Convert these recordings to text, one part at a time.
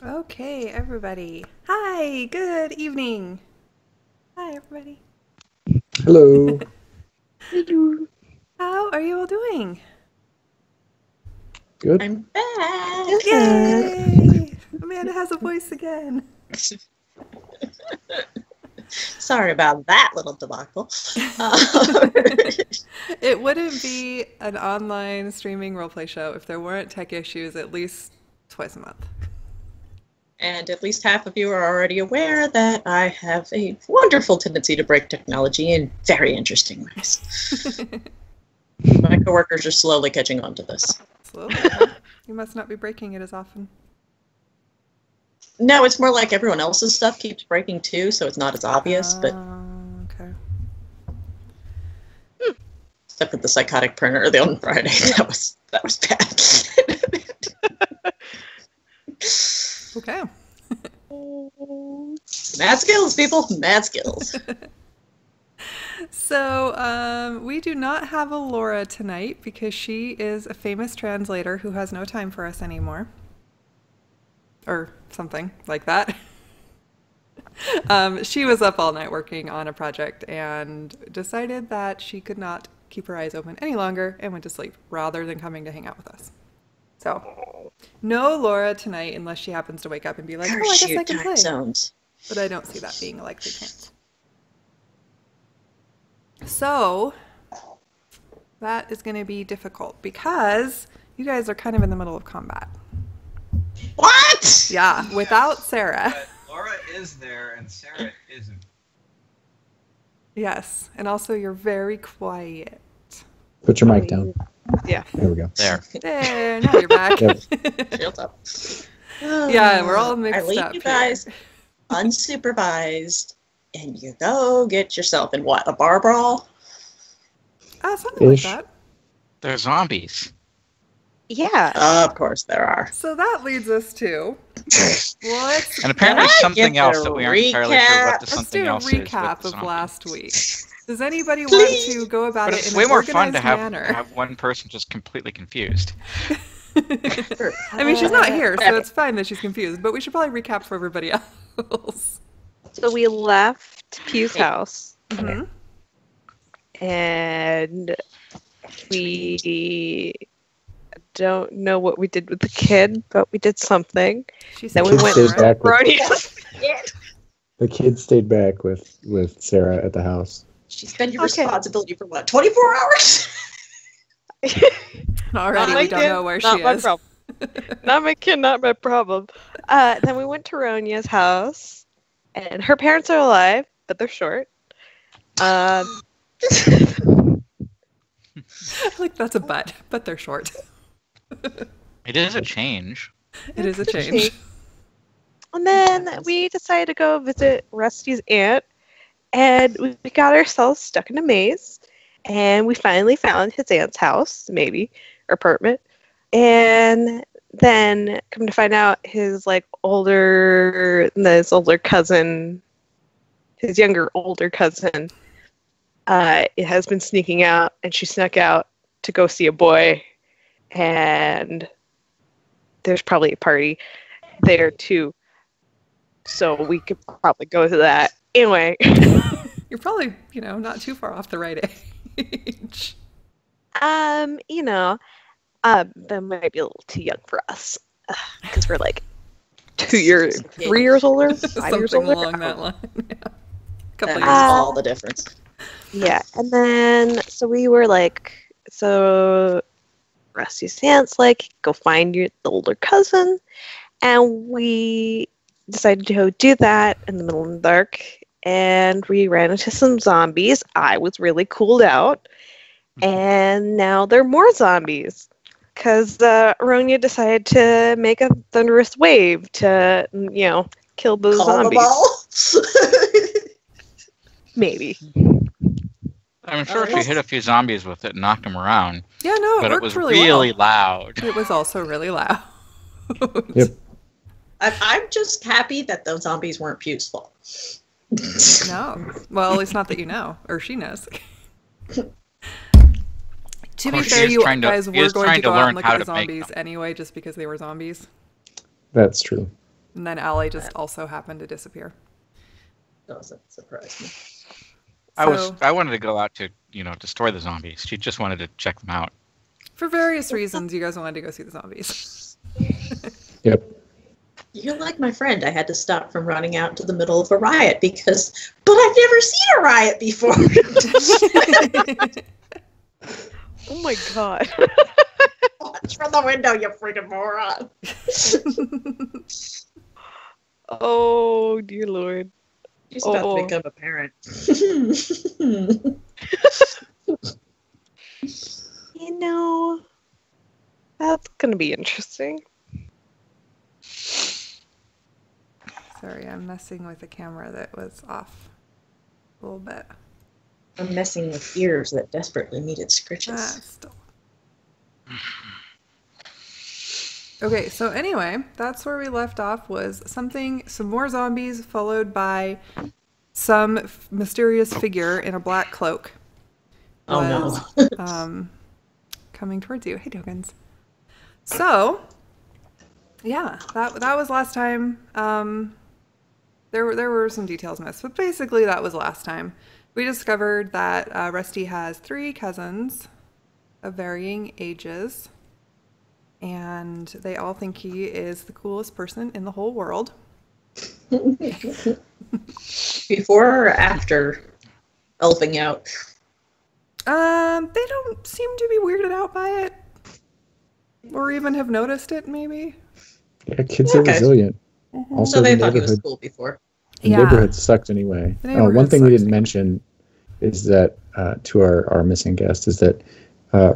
Okay, everybody. Hi, good evening. Hi, everybody. Hello. Hello. How are you all doing? Good. I'm back. Good. Yay! Amanda has a voice again. Sorry about that little debacle. It wouldn't be an online streaming roleplay show if there weren't tech issues at least twice a month. And at least half of you are already aware that I have a wonderful tendency to break technology in very interesting ways. My coworkers are slowly catching on to this. Slowly, huh? You must not be breaking it as often. No, it's more like everyone else's stuff keeps breaking too, so it's not as obvious, but Okay. except for the psychotic printer the on Friday. That was bad. Okay. Mad skills, people. Mad skills. So, we do not have a Laura tonight because she is a famous translator who has no time for us anymore. Or something like that. She was up all night working on a project and decided that she could not keep her eyes open any longer and went to sleep rather than coming to hang out with us. So, no Laura tonight unless she happens to wake up and be like, oh, I guess I can play. Zones. But I don't see that being a likely chance. So, that is going to be difficult because you guys are kind of in the middle of combat. What? Yeah, without Sarah. Laura is there and Sarah isn't. Yes, and also you're very quiet. Put your mic down. Yeah. There we go. There. There, now you're back. Yep. Shields up. Yeah, we're all mixed I leave up you guys here. unsupervised, and you go get yourself in what, a bar brawl? Something like Ish. that. They're zombies. Yeah. Of course there are. So that leads us to And apparently Can I something get else the that we aren't entirely sure what the let's something do a else is. with recap the of zombies. last week. Does anybody Please. want to go about But it it's in way an more fun to organized manner? have one person just completely confused. I mean, she's not here, so it's fine that she's confused, but we should probably recap for everybody else. So we left Pew's house Mhm. and we don't know what we did with the kid, but we did something. She Then said we went Stayed back with, Ronnie. the kids stayed back with Sarah at the house. She's been your Okay. responsibility for what, 24 hours? Already, Not we my don't kid, know where not she my is. problem. Not my kid, not my problem. Then we went to Ronia's house, and her parents are alive, but they're short. Like, that's a but they're short. It is a change. It is a change. And then we decided to go visit Rusty's aunt, and we got ourselves stuck in a maze. And we finally found his aunt's house, maybe, or apartment. And then come to find out his older cousin, his younger older cousin, it has been sneaking out, and she snuck out to go see a boy. And there's probably a party there too. So we could probably go to that. Anyway. You're probably, not too far off the right age. That might be a little too young for us. Because we're 3 years older, 5 years Something older. along that line. Yeah. Couple That years. makes all the difference. Yeah, and then, so we were Rusty's aunt's go find the older cousin. And we decided to go do that in the middle of the dark. And we ran into some zombies. I was really cooled out. And now there are more zombies. Because Ronya decided to make a thunderous wave to, kill those Call zombies. the ball. Maybe. I'm sure she hit a few zombies with it and knocked them around. Yeah, no, it But worked it was really well. loud. It was also really loud. Yep. I'm just happy that those zombies weren't Pew's fault. No. Well, at least not that you know, or she knows. To be course, fair, he is you trying to- guys he were is going trying to to go out learn and look how at the to make zombies them. anyway, just because they were zombies. That's true. And then Allie just also happened to disappear. Doesn't surprise me. I wanted to go out to, destroy the zombies. She just wanted to check them out. For various reasons, you guys wanted to go see the zombies. Yep. You're like my friend. I had to stop from running out into the middle of a riot but I've never seen a riot before. Oh my god. Watch from the window, you freaking moron. Oh, dear Lord. She's about to become a parent. That's going to be interesting. Sorry, I'm messing with a camera that was off a little bit. I'm messing with ears that desperately needed scritches. Still. Okay, so anyway, that's where we left off, was some more zombies followed by some mysterious figure in a black cloak. Oh no. Coming towards you. Hey, Tokens. So, yeah, that was last time. There were some details missed, but basically that was last time. We discovered that Rusty has 3 cousins of varying ages, and they all think he is the coolest person in the whole world. Before or after elfing out? They don't seem to be weirded out by it, or even have noticed it, maybe. Yeah, kids are resilient. Mm-hmm. Also, So they the thought he was neighborhood, cool before. the neighborhood sucked anyway. One thing we didn't mention is that, to our missing guest, is that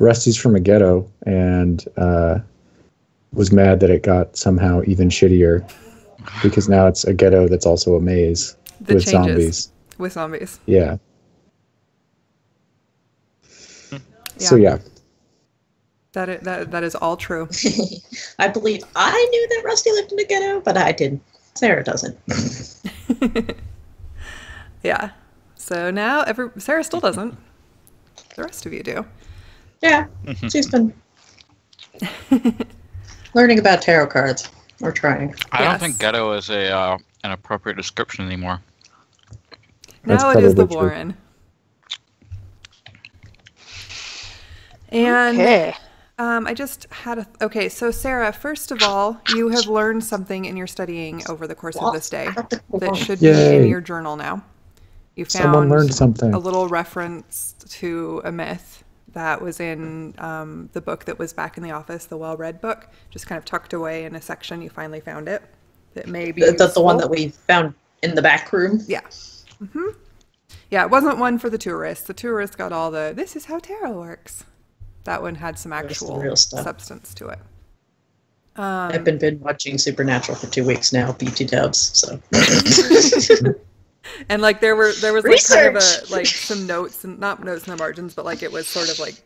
Rusty's from a ghetto and was mad that it got somehow even shittier because now it's a ghetto that's also a maze with zombies. With zombies. Yeah. So yeah. That is all true. I believe I knew that Rusty lived in a ghetto, but I didn't. Sarah doesn't. Yeah. So now Sarah still doesn't. The rest of you do. Yeah, she's been learning about tarot cards. Or trying. I don't think ghetto is an appropriate description anymore. Now it is the Warren. And Okay. I just had okay, so Sarah, first of all, you have learned something in your studying over the course of this day that should be in your journal now. You found Someone learned something. A little reference to a myth that was in the book that was back in the office, the well-read book, just kind of tucked away in a section. You finally found it. That may be the one that we found in the back room? Yeah. Mm-hmm. Yeah, it wasn't one for the tourists. The tourists got all the, this is how tarot works. That one had some actual real stuff. Substance to it. I've been watching Supernatural for 2 weeks now, BT dubs, so. And like there was like kind of some notes, and not notes in the margins, but like it was sort of like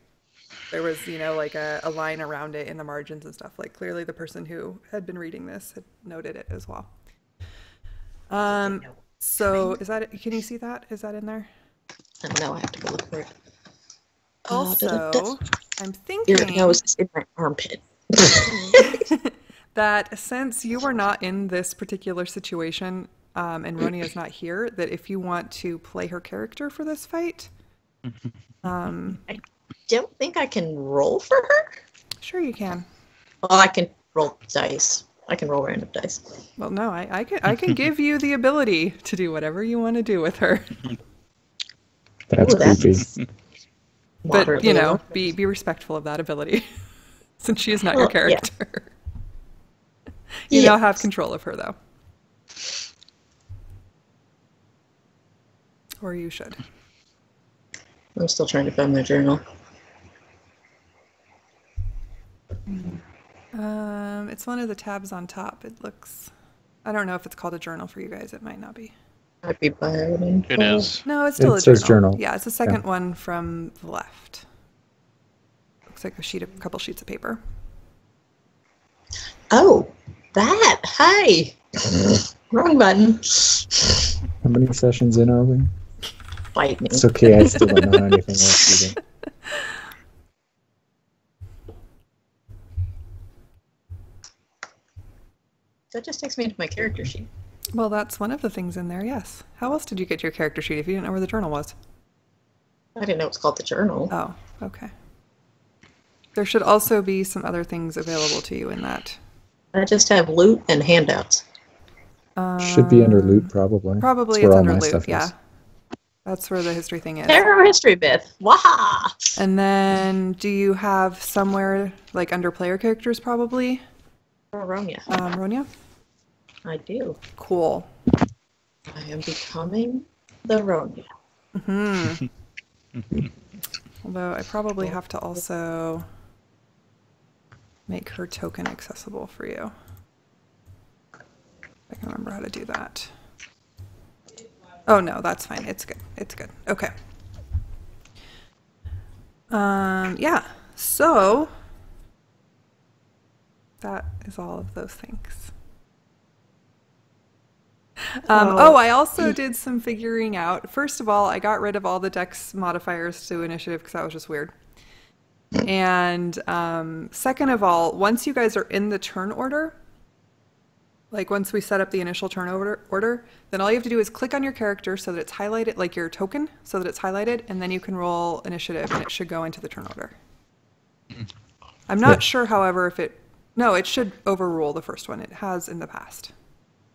there was, like a line around it in the margins and stuff. Like clearly the person who had been reading this had noted it as well. So can you see that? Is that in there? I don't know, I have to go look for it. Also, I'm thinking Your nose is in my armpit. that since you are not in this particular situation, and Ronia is not here, that if you want to play her character for this fight, I don't think I can roll for her. Sure you can. Well, I can roll dice. I can roll random dice. Well, no, I can give you the ability to do whatever you want to do with her. That's creepy. But be respectful of that ability, since she is not your character. You now have control of her, though. Or you should. I'm still trying to find my journal. It's one of the tabs on top. It looks... I don't know if it's called a journal for you guys. It might not be. Might be bio. It is. No, it's still a journal. It says journal. Yeah, it's the second one from the left. Looks like a couple sheets of paper. Oh, that! Hi! Wrong button. How many sessions in are we? Bite me. It's okay, I still don't know how anything else either. That just takes me into my character sheet. Well, that's one of the things in there, yes. How else did you get your character sheet if you didn't know where the journal was? I didn't know it was called the journal. Oh, okay. There should also be some other things available to you in that. I just have loot and handouts. Should be under loot, probably. Probably it's under loot, yeah. That's where the history thing is. Terror history bit. Waha! And then, do you have somewhere, like under player characters, probably? Ronya. Ronya? I do. Cool. I am becoming the Ronya. Mm-hmm. Although I probably have to also make her token accessible for you. I can remember how to do that. Oh no, that's fine. It's good. It's good. Okay. Yeah. So that is all of those things. I also did some figuring out. First of all, I got rid of all the dex modifiers to initiative because that was just weird. And second of all, once you guys are in the turn order, like once we set up the initial turn order, then all you have to do is click on your character so that it's highlighted, like your token, so that it's highlighted, and then you can roll initiative and it should go into the turn order. I'm not sure, however, if it should overrule the first one. It has in the past.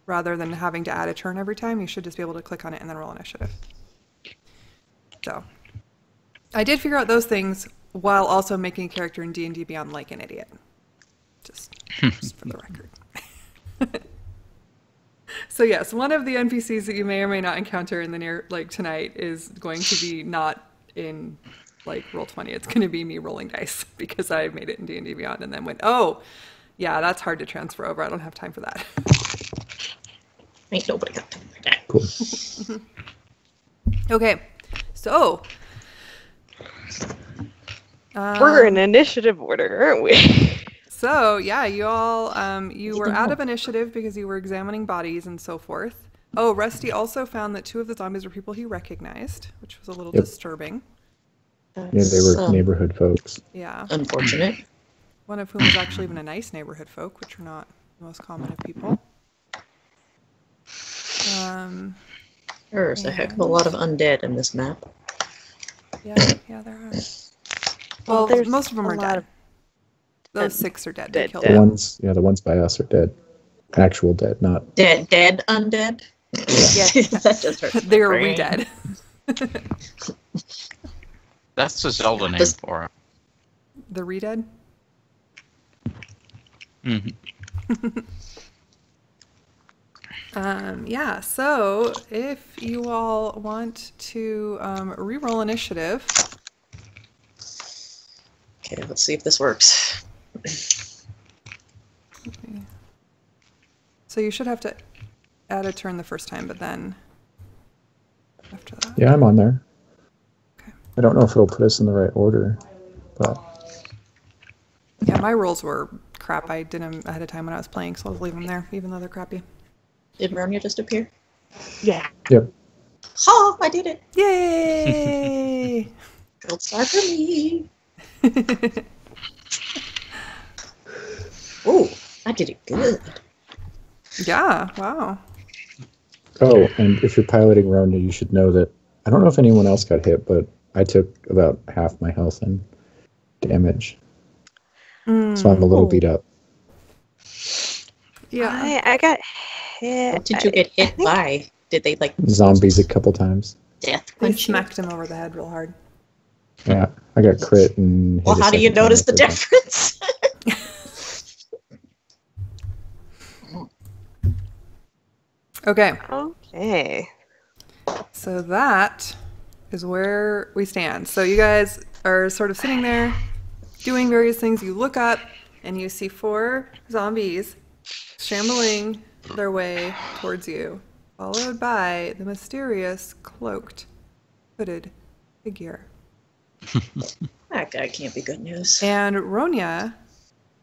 Rather than having to add a turn every time, you should just be able to click on it and then roll initiative. So I did figure out those things while also making a character in D&D Beyond like an idiot. Just for the record. So yes, one of the NPCs that you may or may not encounter in the near, like tonight, is going to be not in like Roll20. It's going to be me rolling dice because I made it in D&D Beyond and then went, oh, yeah, that's hard to transfer over. I don't have time for that. Ain't nobody got time for that. Cool. Okay, so we're in initiative order, aren't we? So, yeah, you all, you were out of initiative because you were examining bodies and so forth. Oh, Rusty also found that 2 of the zombies were people he recognized, which was a little disturbing. Yeah, they were neighborhood folks. Yeah. Unfortunate. One of whom was actually even a nice neighborhood folk, which are not the most common of people. There's a heck of a lot of undead in this map. Yeah, there are. Well, most of them are dead. Those 6 are dead. They killed them. The ones by us are dead. Actual dead, not dead undead. Yeah, that just hurts. They're re-dead. That's the Zelda name for it. The re-dead? Mm-hmm. Yeah, so if you all want to re-roll initiative. Okay, let's see if this works. Okay. So you should have to add a turn the first time, but then after that. Yeah, I'm on there. Okay. I don't know if it'll put us in the right order, but yeah, my rolls were crap. I did them ahead of time when I was playing, so I'll leave them there, even though they're crappy. Did Ronya just appear? Yeah. Yep. Oh, I did it! Yay! Gold star for me! Oh, I did it good. Yeah, wow. Oh, and if you're piloting Ronya, you should know that I don't know if anyone else got hit, but I took about half my health and damage. So I'm a little beat up. Yeah. I got hit. What did you get hit by? Did they like zombies a couple times? Death They punch you? smacked him over the head real hard. Yeah, I got crit and. Well, how do you notice the difference? Okay. Okay. So that is where we stand. So you guys are sort of sitting there doing various things. You look up and you see 4 zombies shambling their way towards you, followed by the mysterious cloaked, hooded figure. That guy can't be good news. And Ronya,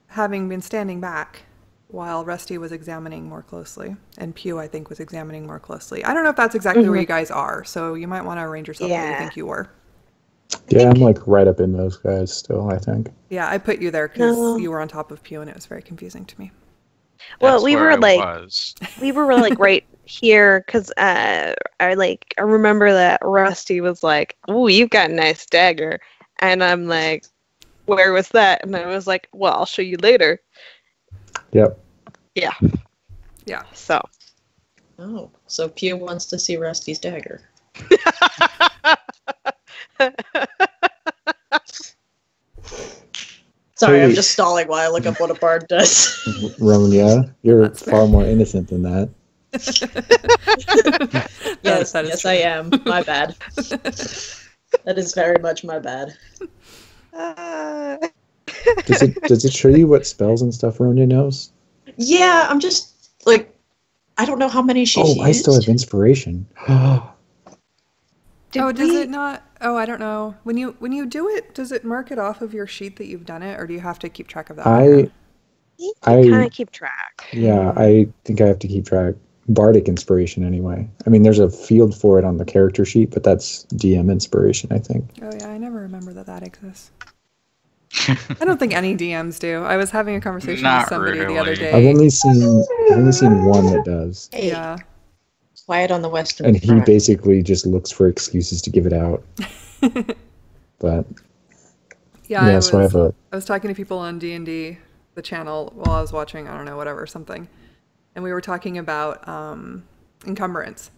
having been standing back while Rusty was examining more closely, and Pew, I think, was examining more closely. I don't know if that's exactly where you guys are, so you might want to arrange yourself where you think you were. Yeah, I'm like right up in those guys still, I think. Yeah, I put you there because you were on top of Pew, and it was very confusing to me. Well, we were like was. right here because I remember that Rusty was like, "Ooh, you've got a nice dagger," and I'm like, "Where was that?" And I was like, "Well, I'll show you later." Yep. Yeah. Yeah. So Pew wants to see Rusty's dagger. Sorry, I'm just stalling while I look up what a bard does. Ronya, you're far more innocent than that. Yes, I am. My bad. That is very much my bad. Does it show you what spells and stuff Ronya knows? Yeah, I'm just like, I don't know how many she's used. I still have inspiration. Does it not? Oh, I don't know. When you do it, does it mark it off of your sheet that you've done it, or do you have to keep track of that? I kind of keep track. Yeah, I think I have to keep track. Bardic inspiration, anyway. I mean, there's a field for it on the character sheet, but that's DM inspiration, I think. Oh yeah, I never remember that exists. I don't think any DMs do. I was having a conversation with somebody the other day. I've only seen one that does. Hey. Yeah. Quiet on the Western And front. he basically just looks for excuses to give it out. But yeah, so I was talking to people on D&D, the channel, while I was watching, I don't know, whatever, something. And we were talking about encumbrance.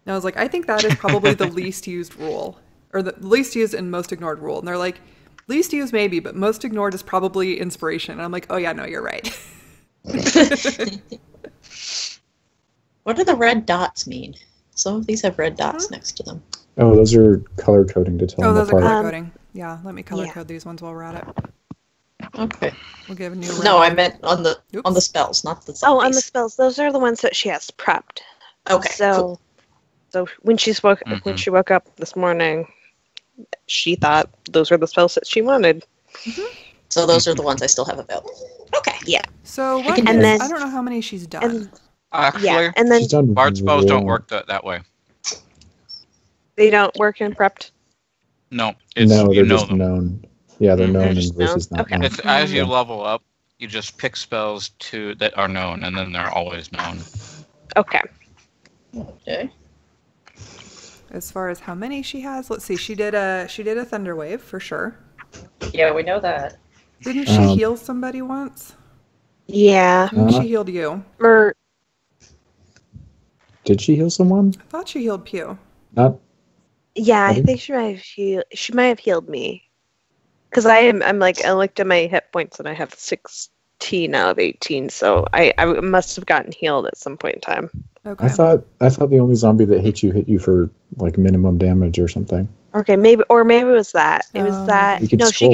And I was like, I think that is probably the least used rule, or the least used and most ignored rule. And they're like, least used maybe, but most ignored is probably inspiration. And I'm like, oh yeah, no, you're right. What do the red dots mean? Some of these have red dots next to them. Oh, those are color coding to tell them those apart. are color coding. Yeah, let me color code these ones while we're at it. Okay. We'll give a new. No, I meant on the spells, not the zombies. Oh, on the spells. Those are the ones that she has prepped. Okay. So when she woke up this morning, she thought those were the spells that she wanted. Mm-hmm. So those are the ones I still have available. Okay. Yeah. So I don't know how many she's done. Actually, and then bard spells don't work that way. They don't work in prepped? No, they're just known. Yeah, they're known versus not known. It's as you level up, you just pick spells that are known, and then they're always known. Okay. As far as how many she has, let's see. She did a thunder wave for sure. Yeah, we know that. Didn't she heal somebody once? Yeah. She healed you. Did she heal someone? I thought she healed Pew. Yeah, I think she might have healed me. Because I looked at my hit points and I have 16 out of 18, so I must have gotten healed at some point in time. Okay. I thought the only zombie that hit you for like minimum damage or something. Okay, maybe it was that. It was that. No, she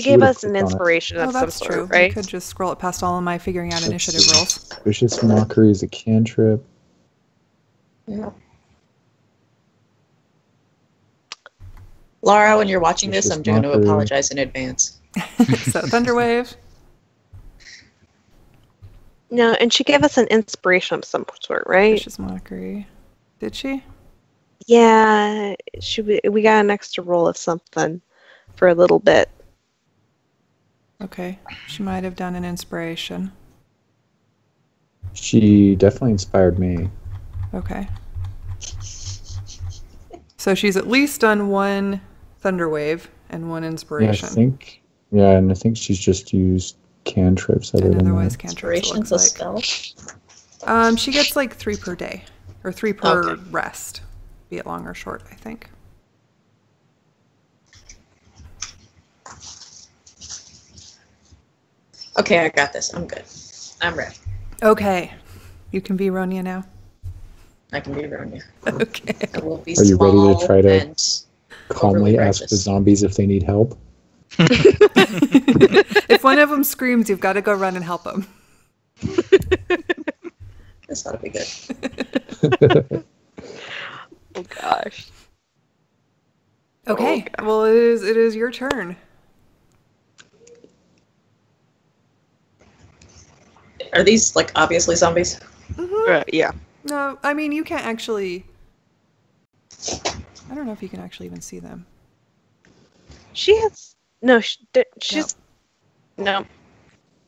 gave us an inspiration of some sort, true. right? I could just scroll it past all of my figuring out initiative rolls. Vicious Mockery is a cantrip. Yeah. Laura, when you're watching this, I'm going to apologize in advance. So, Thunderwave. No, and she gave us an inspiration of some sort, right? Vicious Mockery. Did she? Yeah, we got an extra roll of something for a little bit. Okay, she might have done an inspiration. She definitely inspired me. Okay. So she's at least done one Thunderwave and one inspiration. And I think she's just used cantrips other than that. Cantrips, it looks like. She gets like 3 per day, or 3 per rest, be it long or short, I think. Okay, I got this. I'm good. I'm ready. Okay, you can be Ronya now. I can be Ronya. Okay. I will be Are you ready to try to calmly ask righteous. the zombies if they need help? If one of them screams, you've got to go run and help them. This ought to be good. Oh gosh. Okay. Well, it is your turn. Are these like obviously zombies? Mm-hmm. Yeah. No, I mean you can't actually. I don't know if you can actually even see them. She has no. She's no.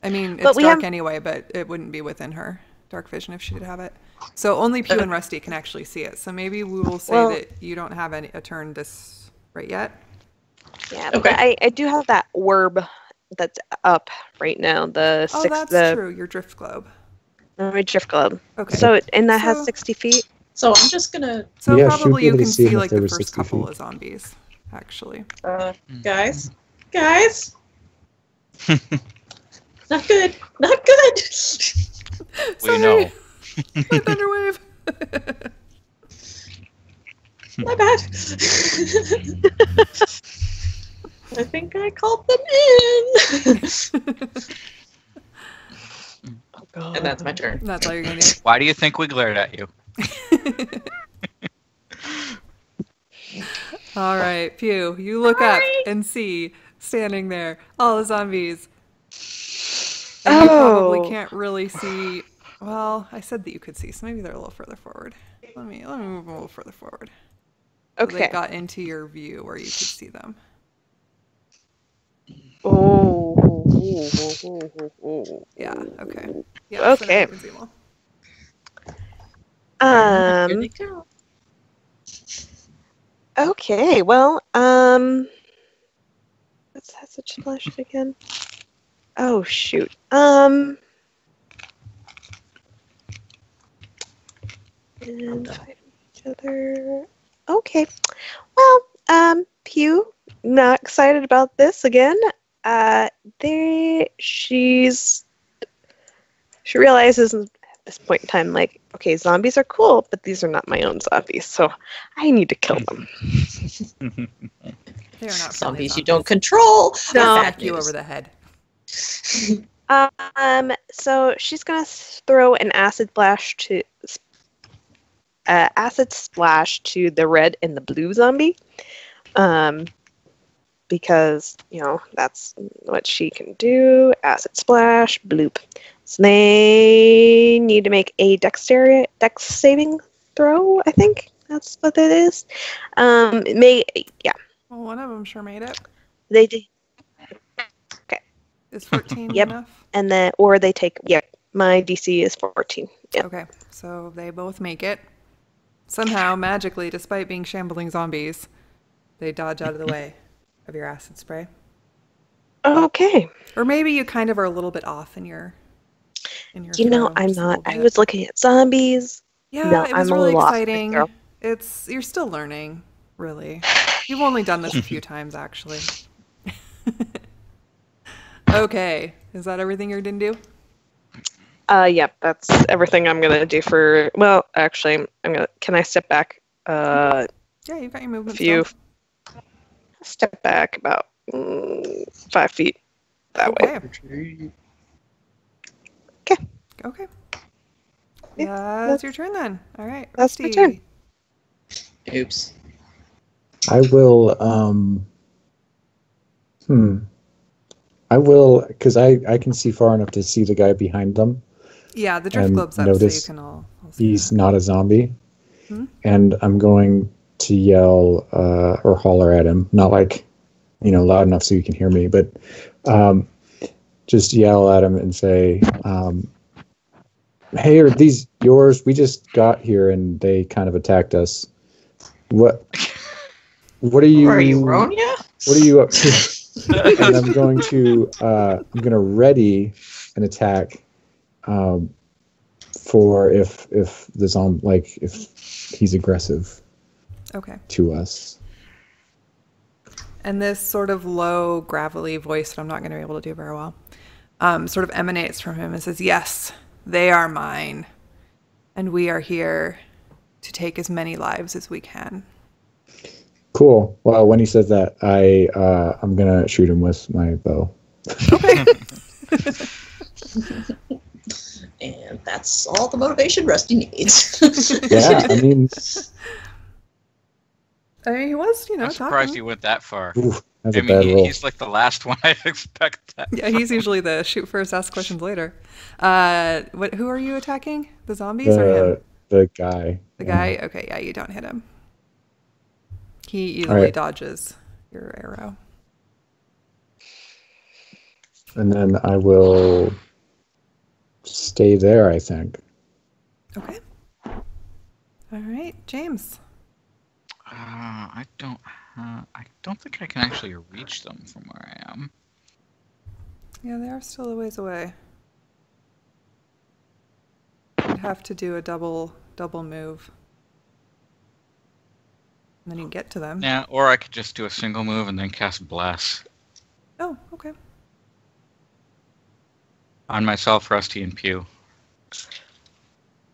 I mean, it's dark anyway, but it wouldn't be within her dark vision if she did have it. So only Pew and Rusty can actually see it. So maybe we will say that you don't have a turn this right yet. Yeah, okay. But I do have that orb that's up right now. That's true. Your drift globe. My drift globe. Okay. So that has 60 feet. So I'm just gonna. So probably you can see like the first couple of zombies, actually. Guys. Not good. Not good. We know. My Thunderwave. My bad. I think I called them in. Oh, God. And that's my turn. That's all you're gonna do. Why do you think we glared at you? All right, Pew, you look up and see, standing there, all the zombies. And you probably can't really see. Well, I said that you could see, so maybe they're a little further forward. Let me move a little further forward. Okay. So they got into your view where you could see them. Oh. Yeah, okay. Yeah, okay. So here they go. Okay, well, what's that such splash again? Oh shoot. And fight each other. Okay. Well, Pew, not excited about this again. She realizes at this point in time, like, okay, zombies are cool, but these are not my own zombies, so I need to kill them. They are not zombies you don't control. No, smack you over the head. So she's gonna throw an acid splash to the red and the blue zombie, because that's what she can do. Acid splash, bloop. So they need to make a dex saving throw. I think that's what that is. Well, one of them sure made it. They did. Okay. Is 14 yep. enough? And then, or they take. Yep. My DC is 14. Yep. Okay, so they both make it. Somehow, magically, despite being shambling zombies, they dodge out of the way of your acid spray. Okay. Or maybe you kind of are a little bit off in your. I'm not. I was looking at zombies. Yeah, no, it was really exciting. You're still learning, really. You've only done this a few times, actually. Okay, is that everything you're gonna do? Yep, that's everything I'm gonna do for. Well, actually, Can I step back? Yeah, you've got your movement. Step back about 5 feet that way. Okay. That's your turn then. All right. That's my turn. Oops. I will. I will, because I can see far enough to see the guy behind them. Yeah, the drift globe's up, so you can all see he's that. Not a zombie. And I'm going to yell or holler at him, not like, loud enough so you can hear me, but just yell at him and say, hey, are these yours? We just got here and they kind of attacked us. What are you? Are you Ronya? What are you up to? And I'm going to ready an attack for if the zombie, if he's aggressive. Okay. To us. And this sort of low, gravelly voice that I'm not going to be able to do very well, sort of emanates from him and says, "Yes, they are mine, and we are here to take as many lives as we can." Cool. Well, when he says that, I'm gonna shoot him with my bow. Okay. And that's all the motivation Rusty needs. Yeah, I mean, he was, I'm surprised he went that far. Oof, that's a bad roll. He's like the last one I'd expect that. Yeah, he's usually the shoot first, ask questions later. Who are you attacking? The zombies or him? The guy. The guy? Okay, yeah, you don't hit him. He easily dodges your arrow. And then I will stay there, I think. Okay. All right, James. I don't think I can actually reach them from where I am. Yeah, they are still a ways away. You'd have to do a double move. And then you get to them. Yeah, or I could just do a single move and then cast Bless. Oh, okay. On myself, Rusty, and Pew.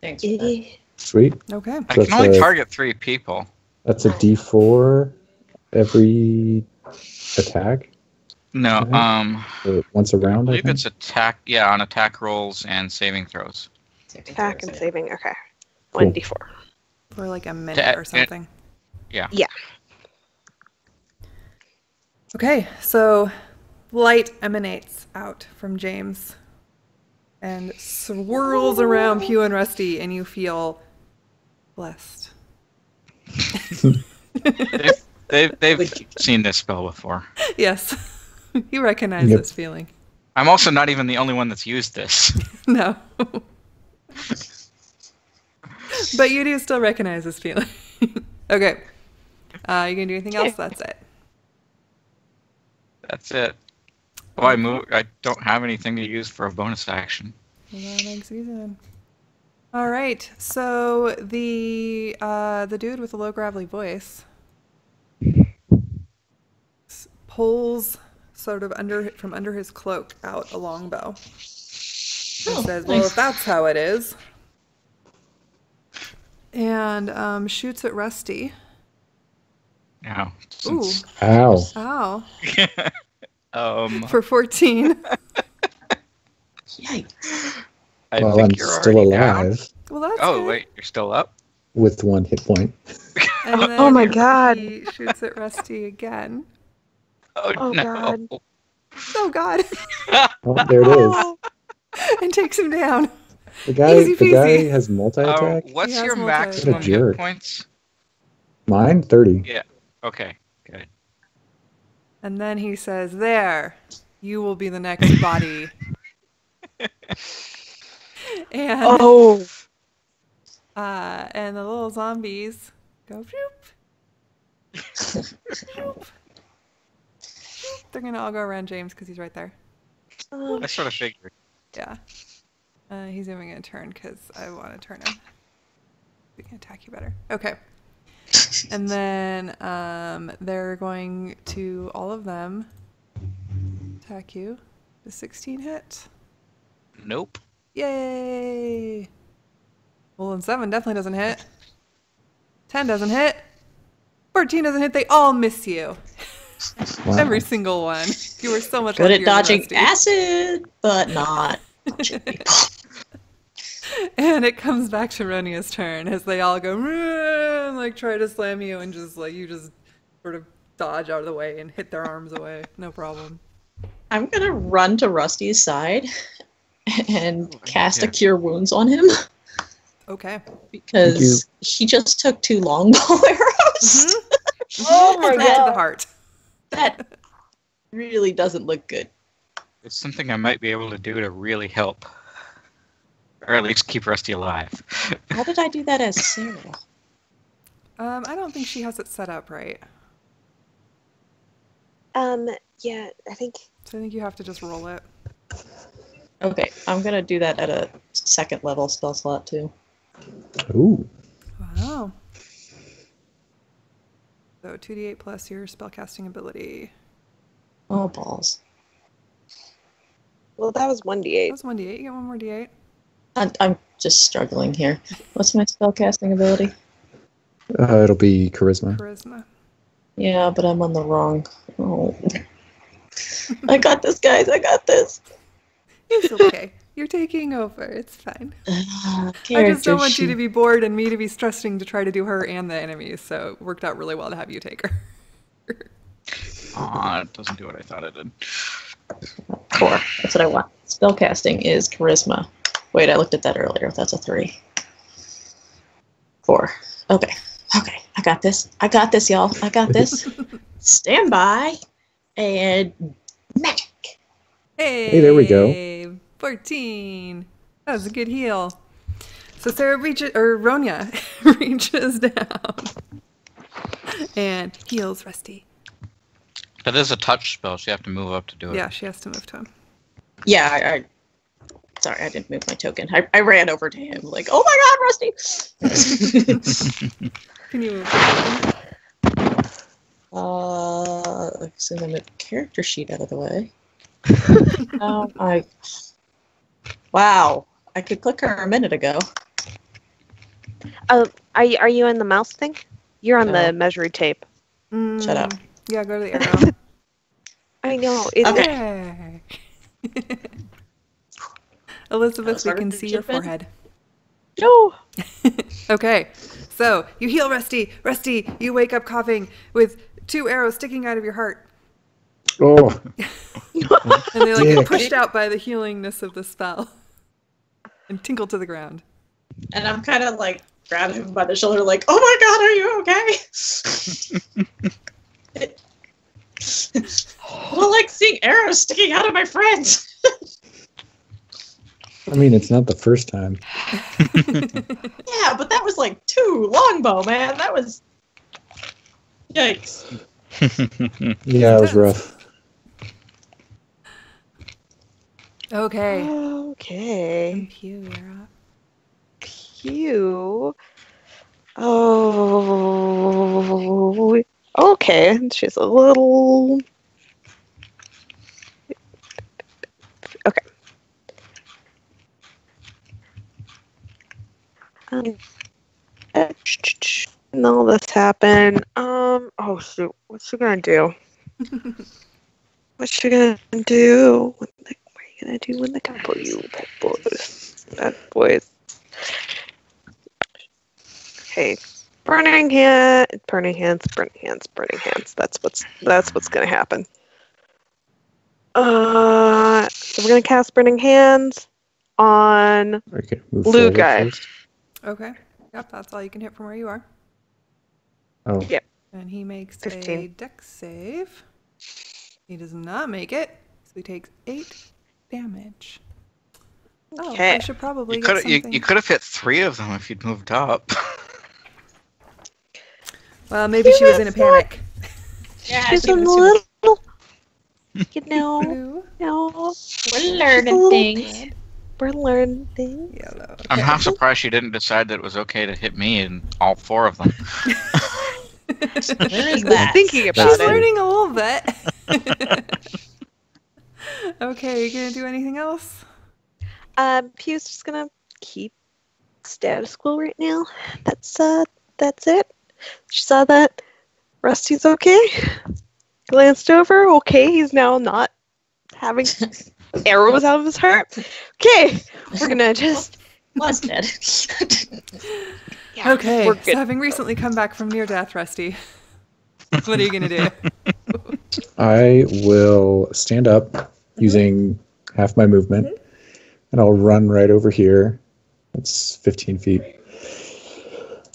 Thanks for that. Sweet. Okay. I can only target 3 people. That's a D4 every attack? No, Or once a round, I believe it's attack, on attack rolls and saving throws. Attack and saving, okay. Cool. 1d4. For like a minute or something. Yeah. Yeah. Okay, so light emanates out from James and swirls around Pew and Rusty, and you feel blessed. They've seen this spell before. Yes, you recognize this feeling. I'm also not even the only one that's used this. No. But you do still recognize this feeling. Okay. You gonna do anything else? That's it. That's it. Oh, I don't have anything to use for a bonus action. Next season. All right. So the dude with the low gravelly voice pulls sort of from under his cloak out a longbow. And says, "Well, if that's how it is," and shoots at Rusty. Ow. Ooh. Ow. Ow. For 14. Yikes. I'm still alive. Down. Well, that's good. Wait, you're still up? With 1 hit point. And then oh my god. He shoots at Rusty again. Oh no. God. Oh god. Oh, there it is. And takes him down. The guy has multi-attack? What's your maximum hit points? Mine? 30. Yeah. Okay, good. And then he says, "There, you will be the next body." And and the little zombies go whoop. They're gonna all go around James because he's right there. I sort of figured. Yeah. He's moving a turn because I want to turn him. We can attack you better. Okay. And then they're going to, all of them, attack you. The 16 hit? Nope. Yay! Well, and 7 definitely doesn't hit. 10 doesn't hit. 14 doesn't hit. They all miss you. Wow. Every single one. You were so much good at dodging acid, but not dodging people. And it comes back to Ronia's turn as they all go and like try to slam you, and just like you just sort of dodge out of the way and hit their arms away. No problem. I'm gonna run to Rusty's side and cast a Cure Wounds on him. Okay. Because he just took 2 longbow arrows. Mm-hmm. Oh my god. To the heart. That really doesn't look good. It's something I might be able to do to really help. Or at least keep Rusty alive. How did I do that as Sarah? I don't think she has it set up right. Yeah, I think. So I think you have to just roll it. Okay, I'm gonna do that at a 2nd level spell slot too. Ooh. Wow. So 2d8 plus your spellcasting ability. Oh, balls. Well, that was 1d8. That was 1d8. You get one more d8. I'm just struggling here. What's my spellcasting ability? It'll be charisma. Charisma. Yeah, but I'm on the wrong. Oh. I got this, guys. I got this. It's okay. You're taking over. It's fine. I just don't want you to be bored and me to be stressing to try to do her and the enemies. So it worked out really well to have you take her. It doesn't do what I thought it did. 4. That's what I want. Spellcasting is charisma. Wait, I looked at that earlier. That's a 3. 4. Okay. I got this. I got this, y'all. I got this. Stand by. And magic. Hey, there we go. 14. That was a good heal. So Sarah Ronya reaches down and heals Rusty. But there's a touch spell, so you have to move up to do it. Yeah, she has to move to him. Yeah, sorry, I didn't move my token. I ran over to him like, oh my god, Rusty! Can you move? So then the character sheet out of the way. Wow, I could click her a minute ago. Are you in the mouse thing? You're on the measuring tape. Shut up. Yeah, go to the arrow. I know. Okay. Elizabeth, we can see your forehead. No. Okay, so you heal Rusty. Rusty, you wake up coughing with 2 arrows sticking out of your heart. Oh. And they get pushed out by the healingness of the spell and tinkle to the ground. And I'm kind of like grabbing him by the shoulder like, oh my god, are you okay? I don't like seeing arrows sticking out of my friends. I mean, it's not the first time. Yeah, but that was like 2 longbow, man. That was... Yikes. Yeah, it was rough. Okay. Okay. Pew, you're up. Pew. Oh. Okay. She's a little... Okay. And all this happened. Oh shoot, what's she gonna do? What's she gonna do? What are you gonna do when the couple you bad boys? Okay, burning hands. That's what's gonna happen. So we're gonna cast burning hands on blue guy. First. Okay. Yep, that's all you can hit from where you are. Oh. Yep. And he makes 15. a dex save. He does not make it, so he takes 8 damage. Oh, Okay. I should probably You get something. could have hit 3 of them if you'd moved up. Well, maybe she was in a panic. Yeah, She's a was little, you know, Blue, We're learning things. we're learning things. yellow. I'm half surprised she didn't decide that it was okay to hit me and all 4 of them. Where is I was that? thinking about She's it. learning a little bit. Okay, you gonna do anything else? Pew's just gonna keep status quo right now. That's it. She saw that Rusty's okay. Glanced over. Okay, he's now not having arrows out of his heart. Okay, we're gonna just. Was dead. Yeah, Okay, we're so good. having recently come back from near death, Rusty, what are you gonna do? I will stand up using half my movement, and I'll run right over here. That's 15 feet.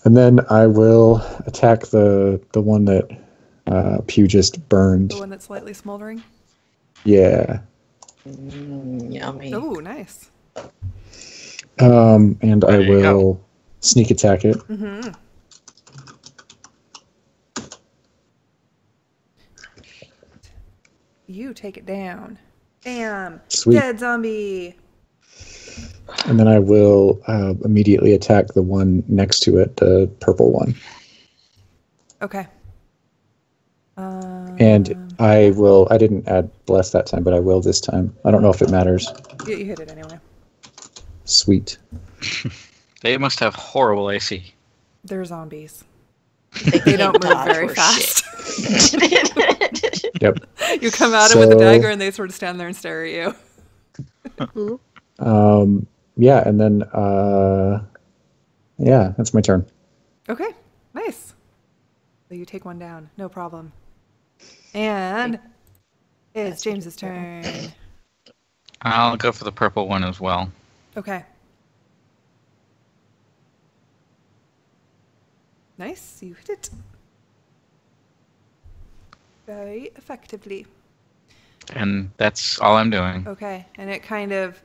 And then I will attack the one that Pew just burned. The one that's slightly smoldering? Yeah. Yummy. Oh, nice. And I There you will go. sneak attack it. Mm-hmm. You take it down. Bam! Sweet. Dead zombie! And then I will immediately attack the one next to it, the purple one. Okay. And I didn't add bless that time, but I will this time. I don't know if it matters. You hit it anyway. Sweet. They must have horrible AC. They're zombies. They don't move very fast. Yep. You come at them with a dagger and they sort of stand there and stare at you. Yeah, and then yeah, that's my turn. Okay, nice. So you take one down, no problem. And it's James's turn. I'll go for the purple one as well. Okay. Nice, you hit it. Very effectively. And that's all I'm doing. Okay, and it kind of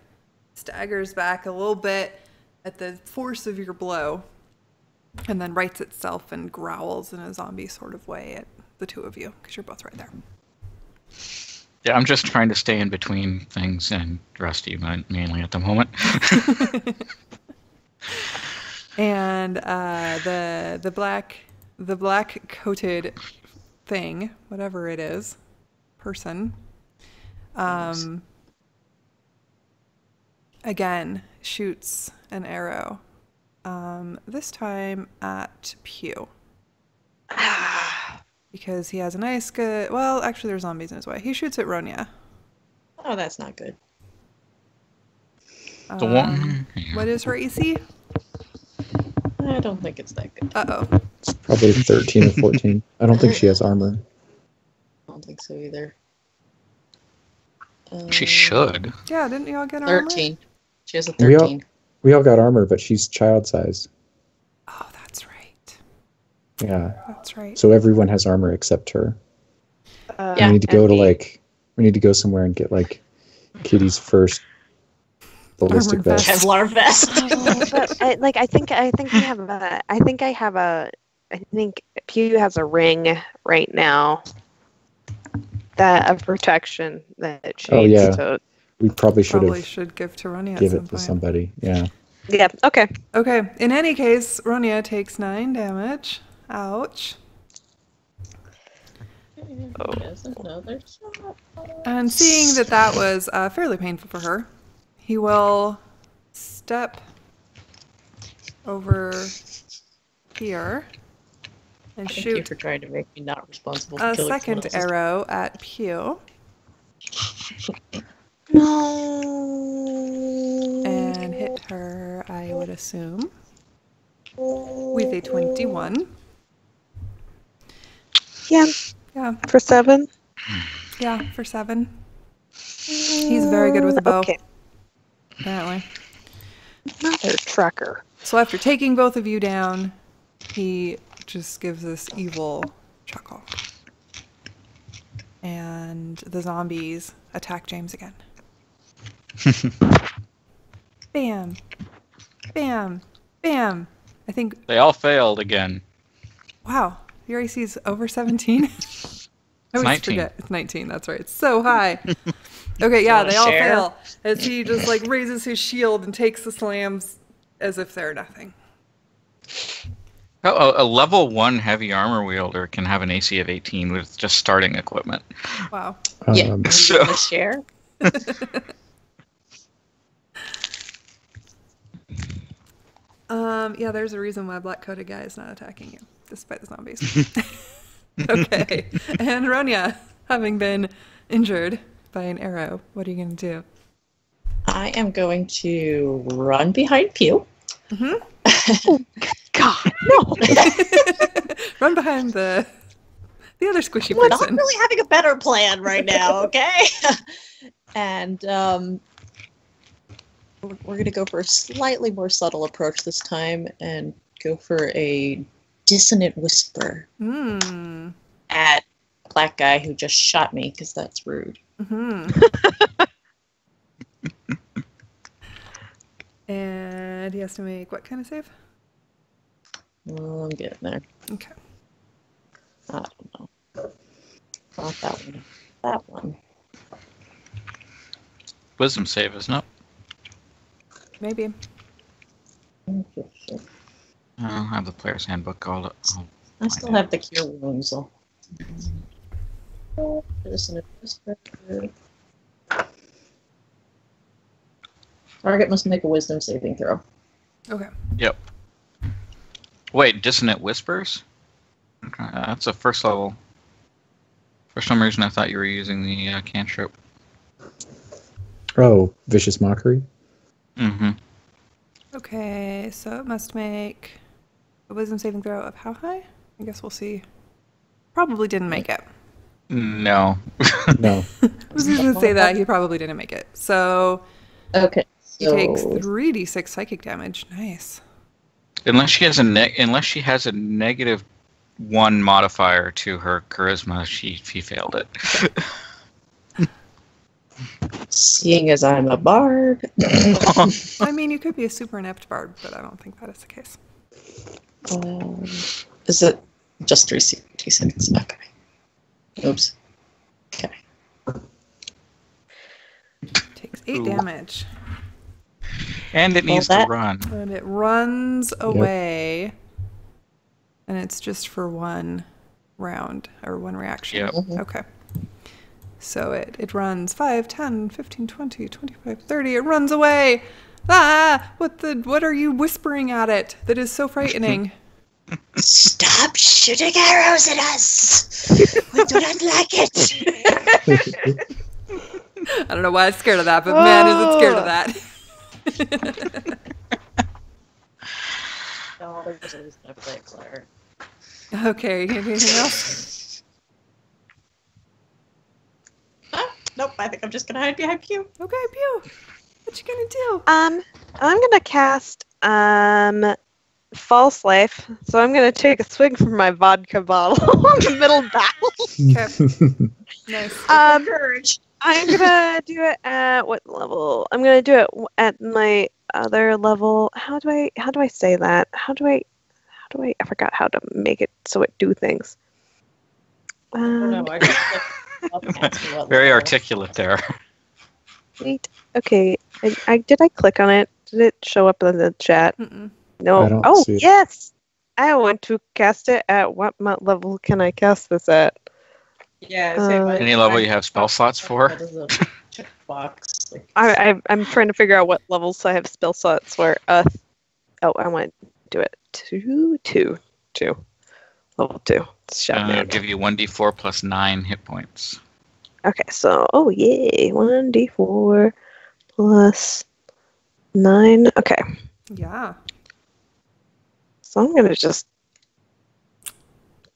staggers back a little bit at the force of your blow, and then rights itself and growls in a zombie sort of way at the two of you, because you're both right there. Yeah, I'm just trying to stay in between things and Rusty mainly at the moment. And the black coated thing, whatever it is, person, again shoots an arrow, this time at Pew. Because he has a nice good... Well, actually, there's zombies in his way. He shoots at Ronya. Oh, that's not good. The one... What is her AC? I don't think it's that good. Uh-oh. It's probably 13 or 14. I don't think she has armor. I don't think so either. She should. Yeah, didn't you all get armor? 13. She has a 13. We all got armor, but she's child size. Oh, that's right. Yeah. That's right. So everyone has armor except her. Yeah, we need to go we need to go somewhere and get like Kitty's first ballistic vest. Kevlar vest. I think Pew has a ring right now of protection that she needs to. We probably should give to Ronya. Give it to somebody. Yeah. Yeah. Okay. Okay. In any case, Ronya takes 9 damage. Ouch. And seeing that was fairly painful for her, he will step over here and Thank shoot you for trying to make me not responsible for a killing second arrow at Pew. No. And hit her, I would assume, with a 21. Yeah. Yeah. For 7? Yeah, for 7. He's very good with a bow. Okay. Apparently. Another trucker. So after taking both of you down, he just gives this evil chuckle. And the zombies attack James again. Bam. Bam. Bam. I think... They all failed again. Wow. Your AC is over 17? It's 19. Forget. It's 19, that's right. It's so high. Okay, yeah, they all fail. As he just like raises his shield and takes the slams as if they're nothing. Oh, a level 1 heavy armor wielder can have an AC of 18 with just starting equipment. Wow. Yeah, so share. Yeah, there's a reason why black-coated guy is not attacking you, despite the zombies. Okay. And Ronya, having been injured by an arrow, what are you going to do? I am going to run behind Pew. Mm-hmm. Oh, God, no. Run behind the other squishy We're person. not really having a better plan right now, okay? And we're going to go for a slightly more subtle approach this time and go for a dissonant whisper at a black guy who just shot me, because that's rude. Mm-hmm. And he has to make what kind of save? Well, I'm getting there. Okay. I don't know. Not that one. That one. wisdom save, isn't it? Maybe. I'll have the player's handbook. I still have the cure wounds. Target must make a wisdom saving throw. Okay. Yep. Wait, Dissonant Whispers? Okay, that's a first level. For some reason, I thought you were using the cantrip. Oh, Vicious Mockery? Mm-hmm. Okay, so it must make a wisdom saving throw of how high? I guess we'll see. Probably didn't make it. No. No. I was just going to say that. He probably didn't make it. So okay. He takes 3d6 psychic damage. Nice. Unless she has a -1 modifier to her charisma, he failed it. Seeing as I'm a bard. I mean, you could be a super inept bard, but I don't think that is the case. Is it just 3 seconds? Okay. Oops. Okay. Takes 8 damage. And it needs to run. And it runs away. And it's just for 1 round, or 1 reaction. Yep. Okay. So it runs 5, 10, 15, 20, 25, 30. It runs away. Ah! What are you whispering at it? That is so frightening. Stop shooting arrows at us! We do not like it! I don't know why it's scared of that, but man, is it scared of that. No, there's a reason I play Claire. Okay, anything else? Nope, I think I'm just gonna hide behind Pew. Okay, Pew. What you gonna do? I'm gonna cast False Life. So I'm gonna take a swig from my vodka bottle in the middle battle. Okay. Nice. Courage. I'm gonna do it at what level? I'm gonna do it at my other level. How do I say that? I forgot how to make it so it do things. No, I just Very articulate there. Wait. Okay. Did I click on it? Did it show up in the chat? Mm-mm. No. I don't Oh, see it. yes. I want to cast it at what level can I cast this at? Yeah. Any level you have spell slots for? Checkbox. Like, I'm trying to figure out what levels I have spell slots for. I want to do it 2. Level 2. Give you 1d4 plus 9 hit points. Okay, so yay, 1d4 plus 9. Okay, Yeah. so I'm gonna just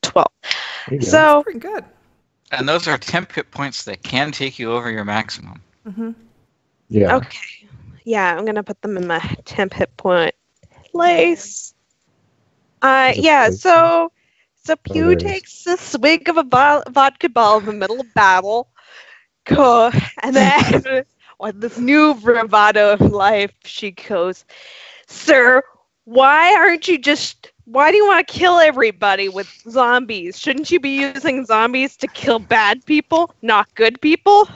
12. There you go. So Pretty good. And those are temp hit points that can take you over your maximum. Mm-hmm. Yeah. okay, yeah, I'm gonna put them in my temp hit point place. Yeah, so Pew there it is. takes a swig of a vodka ball in the middle of battle. Cool. And then, with this new bravado of life, she goes, "Sir, why do you want to kill everybody with zombies? Shouldn't you be using zombies to kill bad people, not good people?"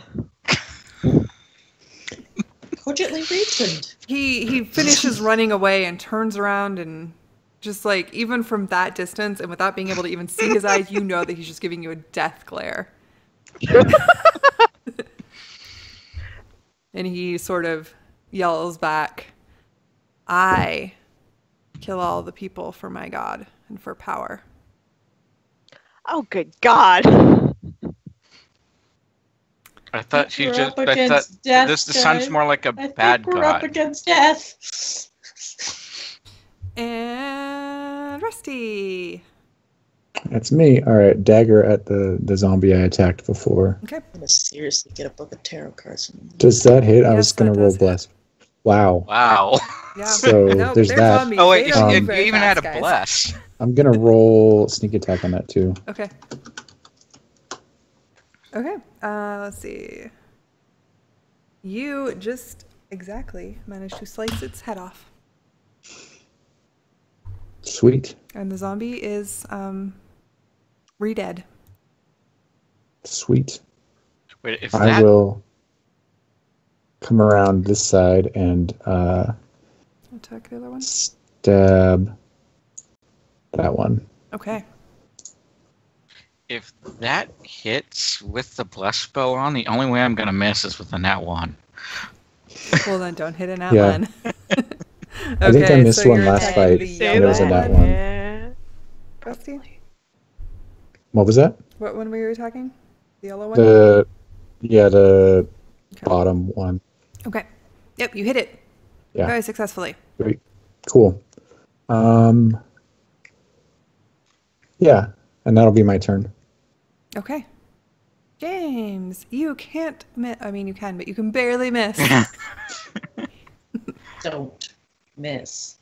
cogently reasoned. He finishes running away and turns around and just like, even from that distance and without being able to even see his eyes, you know that he's just giving you a death glare. And he sort of yells back, "I kill all the people for my God and for power." Oh, good God. I thought she We're just. up I thought against death, this sounds guys. more like a I think bad we're up god. against death. And Rusty. That's me. All right, dagger at the zombie I attacked before. Okay. I'm gonna seriously get a book of tarot cards. Does that hit? I Yes, was gonna that roll does hit. bless. Wow. Wow. Yeah. So No, there's they're that. zombies. Oh wait, They don't you move very even fast, had a guys. bless. I'm gonna roll sneak attack on that too. Okay. Okay. Let's see. You just exactly managed to slice its head off. Sweet. And the zombie is re-dead. Sweet. Wait, if I that will come around this side and Attack the other one. stab that one. Okay. if that hits with the bless spell on, the only way I'm gonna miss is with a nat 1. Well, then don't hit an Yeah. one. I think I missed one you're last attacking fight, the and it was a yellow nat 1. Yeah. Rusty? What was that? What one were you attacking? The yellow one? The Okay. bottom one. Okay. Yep, you hit it. Yeah. Very successfully. Sweet. Cool. Yeah, and that'll be my turn. Okay. James, you can't miss. I mean, you can, but you can barely miss. Don't miss.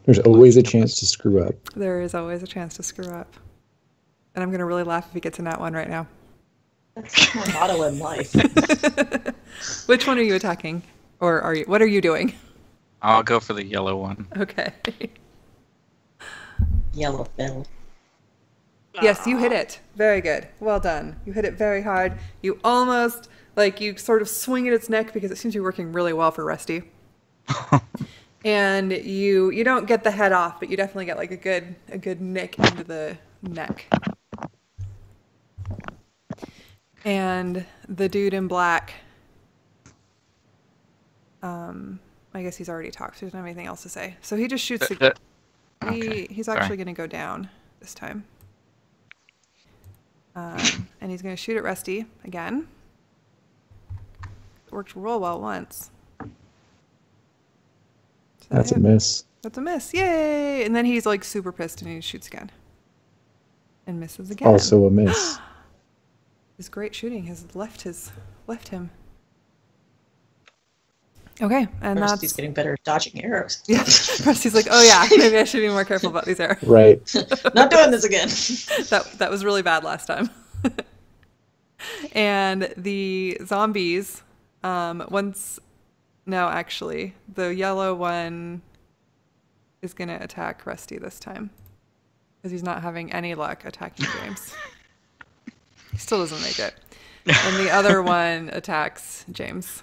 There's always a chance to screw up. There is always a chance to screw up. And I'm going to really laugh if he gets a nat one right now. That's my motto in life. Which one are you attacking? Or what are you doing? I'll go for the yellow one. Okay. Yellow bill. Yes, you hit it. Very good. Well done. You hit it very hard. You almost, you sort of swing at its neck because it seems to be working really well for Rusty. And you don't get the head off, but you definitely get a good nick into the neck. And the dude in black, I guess he's already talked, so he doesn't have anything else to say. So he just shoots. He's actually going to go down this time. And he's going to shoot at Rusty again. It worked real well once. So that's a miss. That's a miss. Yay! And then he's super pissed and he shoots again. And misses again. Also a miss. His great shooting has left him. Okay, and Rusty's getting better at dodging arrows. Yeah, Rusty's like, oh yeah, maybe I should be more careful about these arrows. Right. Not doing this again. That was really bad last time. And the zombies, actually, the yellow one is going to attack Rusty this time. Because he's not having any luck attacking James. He still doesn't make it. And the other one attacks James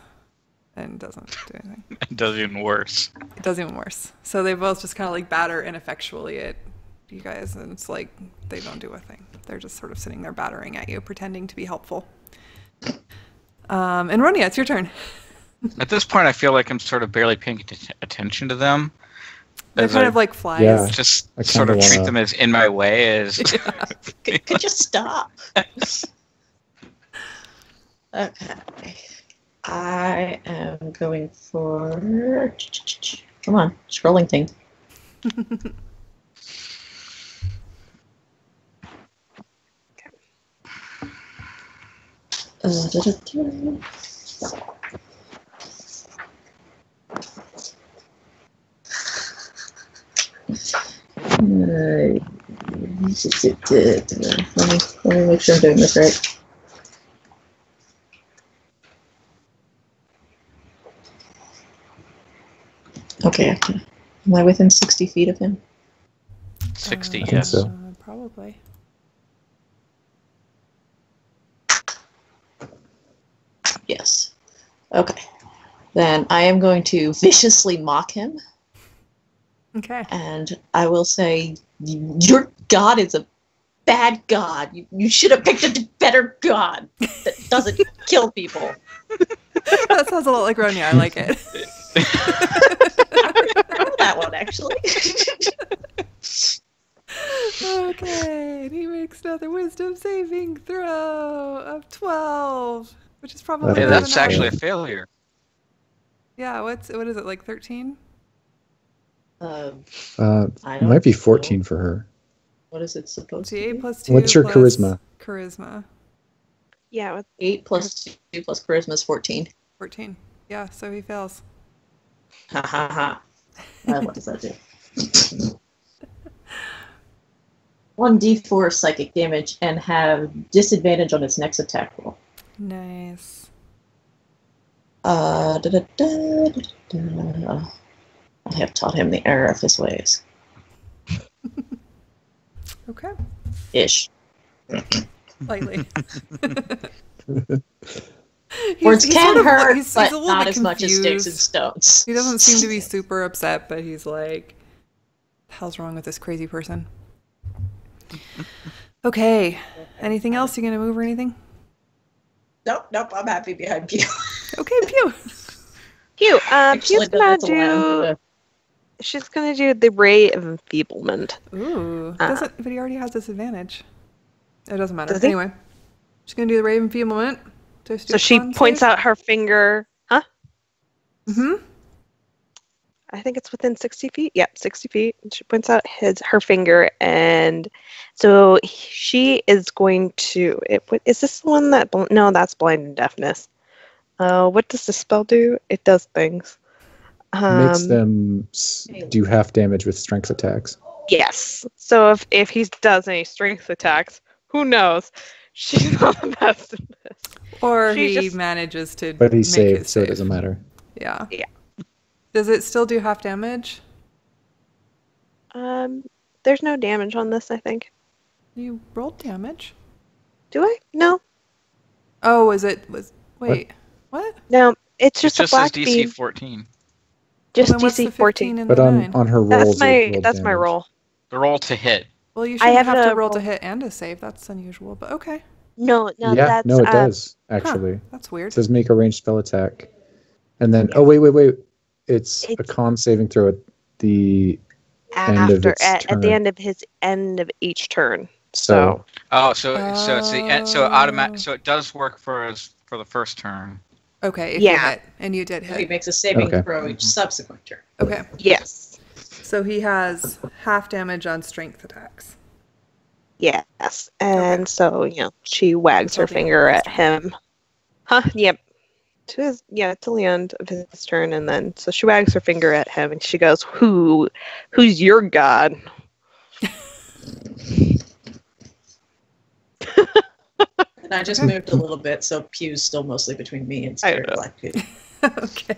and doesn't do anything. It does even worse. It does even worse. So they both just kind of batter ineffectually at you guys, and it's they don't do a thing. They're just sort of sitting there battering at you, pretending to be helpful. And Ronia, it's your turn. At this point, I feel like I'm sort of barely paying attention to them. They're kind of like flies. Yeah. Just sort of treat them as in my way. Could you stop? Okay. I am going for... Come on, scrolling thing. Let me make sure I'm doing this right. Okay. Am I within 60 feet of him? 60, I think yes. so. Probably. Yes. Okay. Then I am going to viciously mock him. Okay. And I will say, your god is a bad god. You should have picked a better god that doesn't kill people. That sounds a lot like Ronia. I like it. I know that one, actually. Okay. And he makes another wisdom saving throw of 12, which is probably... Okay, Yeah, that's Yeah. actually a failure. Yeah, what is it, 13? I It don't might be know. 14 for her. What is it supposed to See, 8 be? plus 2 What's your plus charisma? Charisma. Yeah, with 8 plus 2 plus charisma is 14. 14. Yeah, so he fails. Ha ha ha. What does that do? 1d4 psychic damage and have disadvantage on its next attack roll. Nice. I have taught him the error of his ways. Okay. Ish. Lightly. Words can hurt, he's but a little not bit as much as sticks and confused. stones. He doesn't seem to be super upset, but he's like, the hell's wrong with this crazy person? Okay. Anything else? You gonna move or anything? Nope, I'm happy behind you. Okay, Pew. Pew. Actually, Pew's gonna that's allowed. do. She's gonna do the Ray of Enfeeblement. Ooh. But he already has disadvantage. It doesn't matter. Does he? Anyway. She's gonna do the Raven Enfeeblement. So she points out her finger. Huh? Mm-hmm. I think it's within 60 feet. Yep, 60 feet. She points out her finger, and so she is going to. Is this the one that? No, that's blind and deafness. What does the spell do? It does things. Makes them do half damage with strength attacks. Yes. So if he does any strength attacks, who knows? She's not the best in this. Or he manages to. But he's make saved, his so it save. doesn't matter. Yeah. Yeah. Does it still do half damage? There's no damage on this, I think. You rolled damage. Do I? No. Oh, wait. What? No, it's just a black says DC beam. 14. Just Well, then what's the DC 14. 15 and But the on 9? her rolls, That's my roll. The roll to hit. Well, you I shouldn't have have to to roll to roll- hit and to save. That's unusual, but okay. No, Yeah, that's no, it does actually. That's weird. It says make a ranged spell attack, and then wait. It's a con saving throw at the end of its at turn. the end of each turn. So So it's the end. So automatic. So it does work for the first turn. Okay, if you Yeah. hit, and you did He hit. makes a saving Okay. throw each subsequent turn. Okay, Yes. so he has half damage on strength attacks. Yes. And so, she wags her Until the end finger of his at him. Huh? Yep. Till the end of his turn, and then so she wags her finger at him, and she goes, "Who's your god?" And I just moved a little bit, so Pew's still mostly between me and Spirit know. Black Pew. Okay.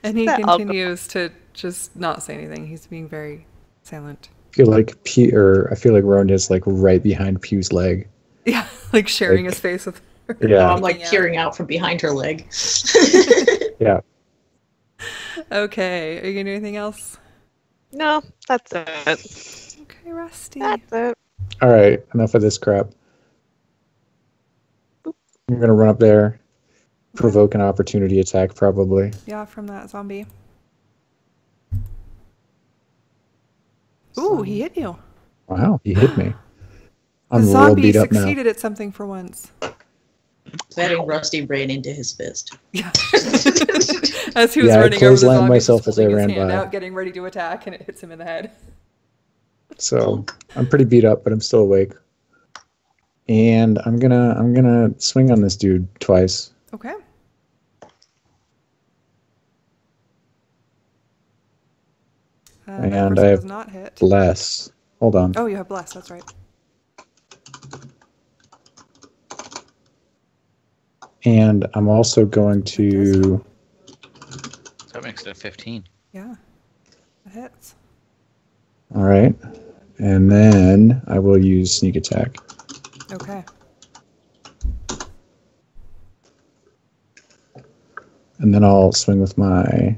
And he That alcohol. continues to just not say anything. He's being very silent. I feel like Roan is like right behind Pew's leg. Yeah, like sharing Like- his face with her. Yeah. I'm like Yeah. peering out from behind her leg. Yeah. Okay, are you gonna do anything else? No, that's it. Okay, Rusty. That's it. All right. Enough of this crap. I'm gonna run up there, provoke an opportunity attack, probably. Yeah, from that zombie. Ooh, he hit you. Wow, he hit me. The I'm real zombie beat up now. succeeded at something for once. Betting Rusty ran into his fist. Yeah. As he was Yeah, I running over the clotheslined zombie, myself as I holding his ran hand by. out, getting ready to attack, and it hits him in the head. So I'm pretty beat up, but I'm still awake. And I'm gonna swing on this dude twice. Okay. And that person I have does not hit. Bless. Hold on. Oh, you have bless. That's right. And I'm also going to. So that makes it a 15. Yeah, it hits. All right. And then I will use sneak attack. Okay. And then I'll swing with my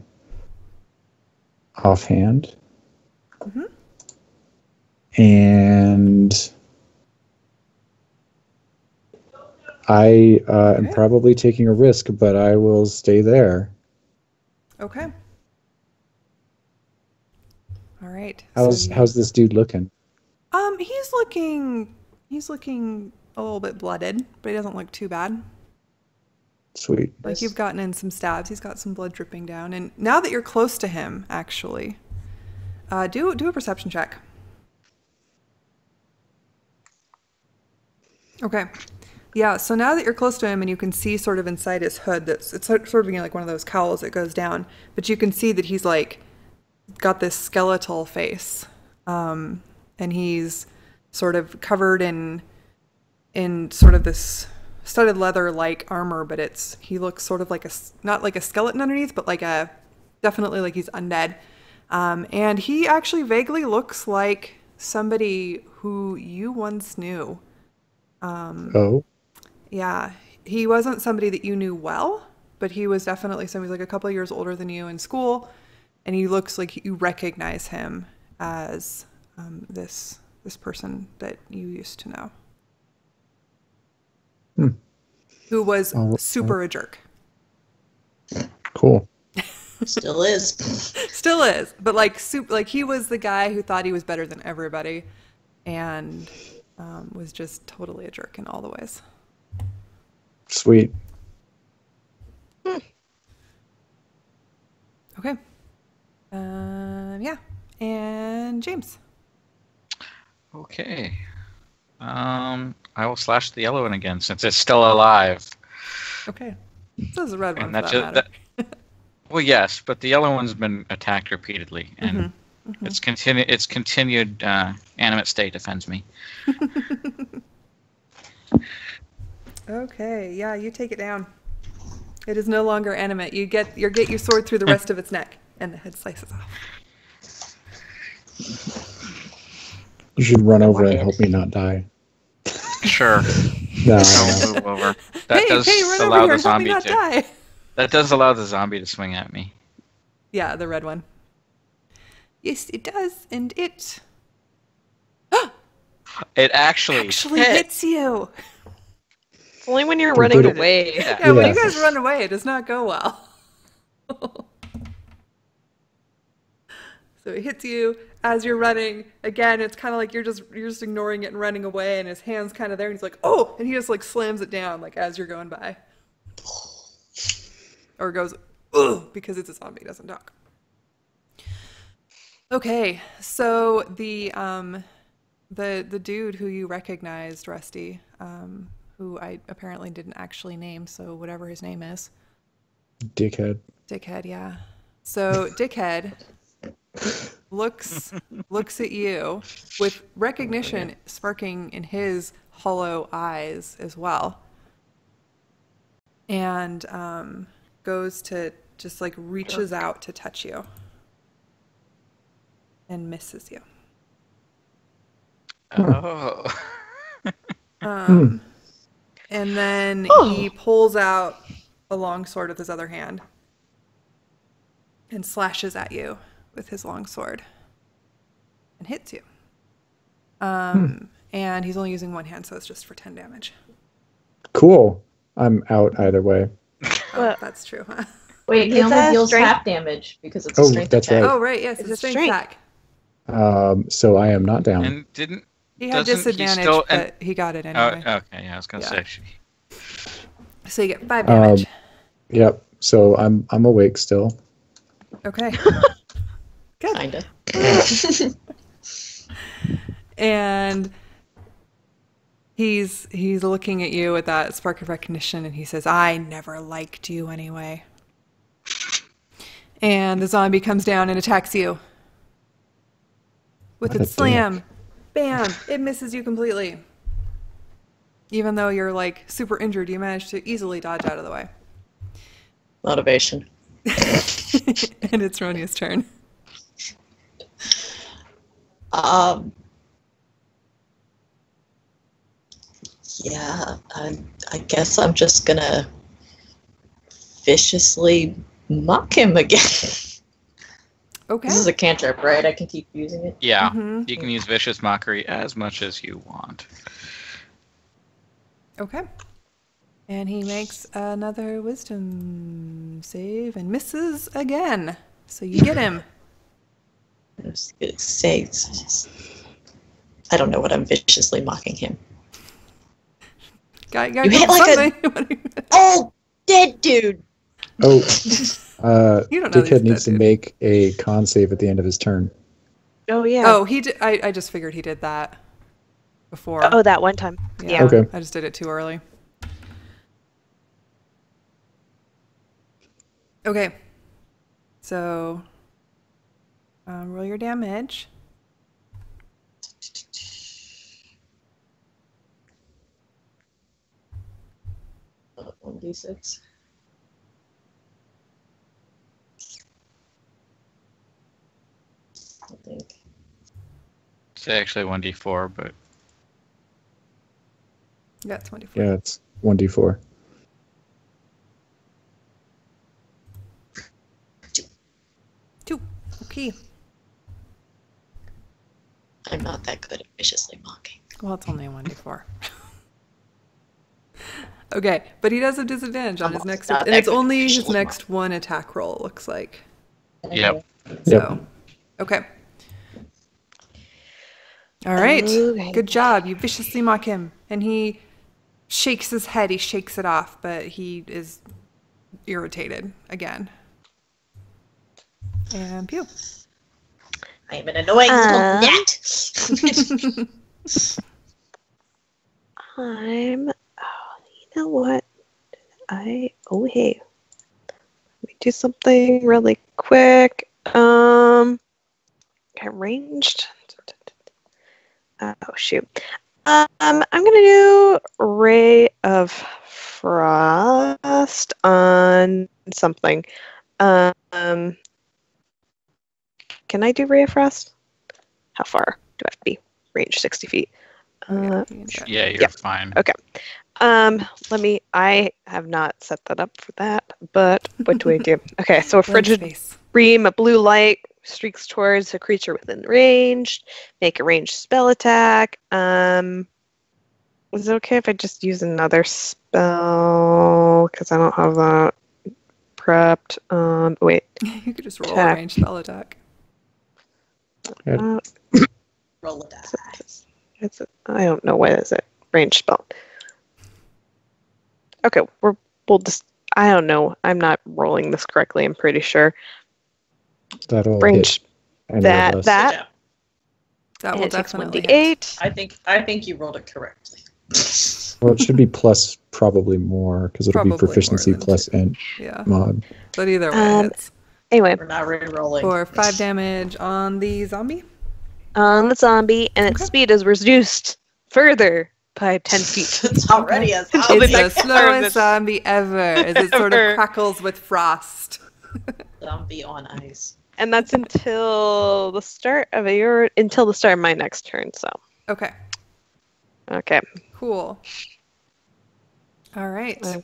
offhand. Mm-hmm. And I am Okay. probably taking a risk, but I will stay there. Okay. All right. How's this dude looking? He's looking a little bit blooded, but he doesn't look too bad. Sweet. Like you've gotten in some stabs. He's got some blood dripping down. And now that you're close to him, actually, do a perception check. Okay. Yeah, so now that you're close to him and you can see sort of inside his hood, it's sort of like one of those cowls that goes down, but you can see that he's like got this skeletal face, and he's sort of covered in sort of this studded leather like armor, but he looks sort of like not like a skeleton underneath, but like definitely like he's undead, and he actually vaguely looks like somebody who you once knew. Oh. Yeah, he wasn't somebody that you knew well, but he was definitely somebody like a couple of years older than you in school, and he looks like you recognize him as this person that you used to know, who was super a jerk. Cool. Still is. Still is, but like he was the guy who thought he was better than everybody, and was just totally a jerk in all the ways. Sweet. Okay. Yeah. And James. Okay. I will slash the yellow one again since it's still alive. Okay. This is a red one And for that's that matter. Well, yes, but the yellow one's been attacked repeatedly, and its continued animate state defends me. Okay, yeah, you take it down. It is no longer animate. You get your sword through the rest of its neck, and the head slices off. You should run over and help me not die. Sure. No, I'll move over. That does run over allow here the and help me zombie not to. die. That does allow the zombie to swing at me. Yeah, the red one. Yes, it does, and it It actually hits you. It's only when you're running did it. away. Yeah, when you guys run away, it does not go well. So it hits you as you're running. Again, it's kind of like you're just ignoring it and running away, and his hand's kind of there, and he's like, "Oh!" and he just like slams it down like as you're going by, or goes, "Ugh," because it's a zombie, doesn't talk. Okay, so the dude who you recognized, Rusty, who I apparently didn't actually name, so whatever his name is. Dickhead. Dickhead, yeah. So Dickhead looks at you with recognition sparking in his hollow eyes as well, and goes to just like reaches out to touch you and misses you. Oh. And then he pulls out a long sword with his other hand and slashes at you with his long sword and hits you. And he's only using one hand, so it's just for 10 damage. Cool. I'm out either way. Oh, that's true, huh? Wait, he Is only that deals strength? half damage because it's a strength that's attack. right. Oh, right, yes, It's it's a a strength strength. attack. So I am not down. And didn't He had doesn't he disadvantage, still- but he got it anyway. Oh, okay, yeah, I was gonna say. So you get 5 damage. Yep. So I'm awake still. Okay. Good. Kinda. And he's looking at you with that spark of recognition, and he says, "I never liked you anyway." And the zombie comes down and attacks you with What a its slam. Bam! It misses you completely. Even though you're like super injured, you manage to easily dodge out of the way. Motivation. And it's Ronia's turn. Yeah, I guess I'm just gonna viciously mock him again. Okay. This is a cantrip, right? I can keep using it. Yeah, Mhm. you can use vicious mockery as much as you want. Okay. And he makes another wisdom save and misses again. So you get him. I was gonna say, I don't know what I'm viciously mocking him. Got You hit like something. Oh, dead dude. Oh, You don't know Dickhead these needs to dead dudes. make a con save at the end of his turn. Oh, yeah. Oh, he did. I just figured he did that before. Oh, that one time. Yeah. Okay. I just did it too early. Okay. So, roll your damage. Oh, 1d6. I think. It's actually 1d4, but Yeah, 24. Yeah, it's 1d4. Two. Okay. I'm not that good at viciously mocking. Well, it's only a 1d4. Okay, but he does have disadvantage on I'm his next, not and that it's good at only his viciously next one attack roll. It looks like. yep. So, okay. All right. Okay. Good job. You viciously mock him, and he shakes his head. He shakes it off, but he is irritated again. And pew. I am an annoying little gnat. I'm. Oh, you know what? Oh, hey. Let me do something really quick. Okay, ranged. Oh, shoot. I'm gonna do Ray of Frost on something. Can I do Ray of Frost? How far do I have to be? Range 60 feet. Yeah, you're fine. Okay. I have not set that up for that, but what do I do? Okay, so a frigid beam of blue light streaks towards a creature within range. Make a ranged spell attack. Is it okay if I just use another spell? Because I don't have that prepped. Wait. You could just roll a ranged spell attack. Roll a die. I don't know what is it. Ranged spell. Okay, we'll just. I don't know. I'm not rolling this correctly. I'm pretty sure. That'll range hit that will definitely 1d8. I think you rolled it correctly. Well, it should be plus probably more because it'll be proficiency plus int mod. But either way, it's anyway. We're not re-rolling. For 5 damage on the zombie. On the zombie, and its speed is reduced further by 10 feet. It's already a zombie. It's the slowest zombie ever, as it sort of crackles with frost. Zombie on ice. And that's until the start of my next turn. So. Okay. Cool. All right. Go.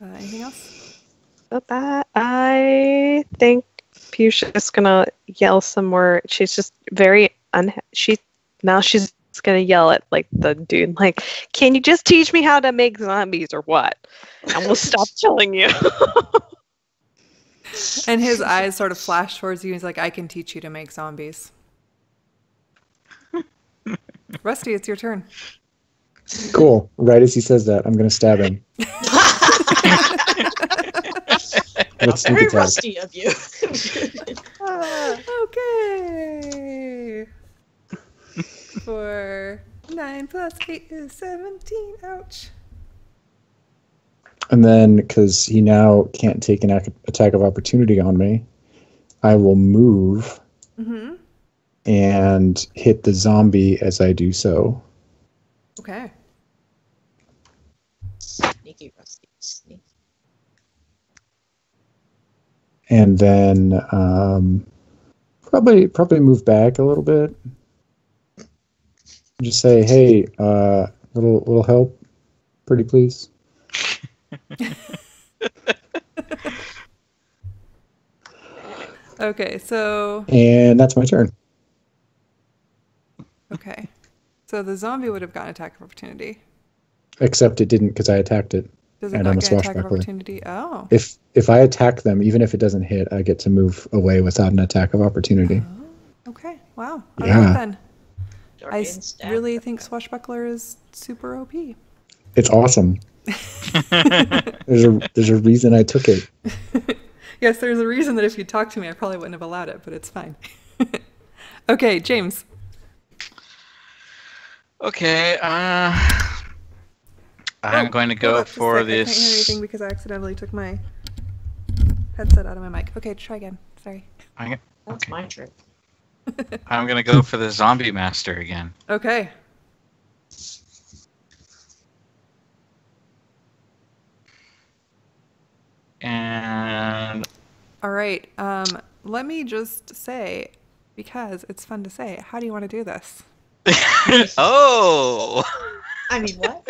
Anything else? About that, I think Fuchsia's gonna yell some more. She's just very she's gonna yell at like the dude, like, "Can you just teach me how to make zombies or what? And we'll stop killing you." And his eyes sort of flash towards you. He's like, "I can teach you to make zombies." Rusty, it's your turn. Cool. Right as he says that, I'm going to stab him. Very rusty of you. Okay. For 9 plus 8 is 17. Ouch. And then, because he now can't take an attack of opportunity on me, I will move and hit the zombie as I do so. Okay. Sneaky, Rusty. Sneaky. And then probably move back a little bit. Just say, "Hey, little help, pretty please." Okay, so... And that's my turn. Okay. So the zombie would have gotten attack of opportunity. Except it didn't because I attacked it. Does it and not I'm a get attack of swashbuckler. opportunity? Oh. If I attack them, even if it doesn't hit, I get to move away without an attack of opportunity. Oh, okay. Wow. Yeah. All right, then. Jordan I really think Swashbuckler is super OP. It's awesome. There's a reason I took it. Yes, there's a reason that if you talked to me, I probably wouldn't have allowed it, but it's fine. Okay, James. Okay, I'm going to go for this. I can't hear anything because I accidentally took my headset out of my mic. Okay, try again. Sorry. That's my trick. I'm going to go for the zombie master again. Okay. And all right. Let me just say, because it's fun to say, how do you want to do this? Oh! I mean, what?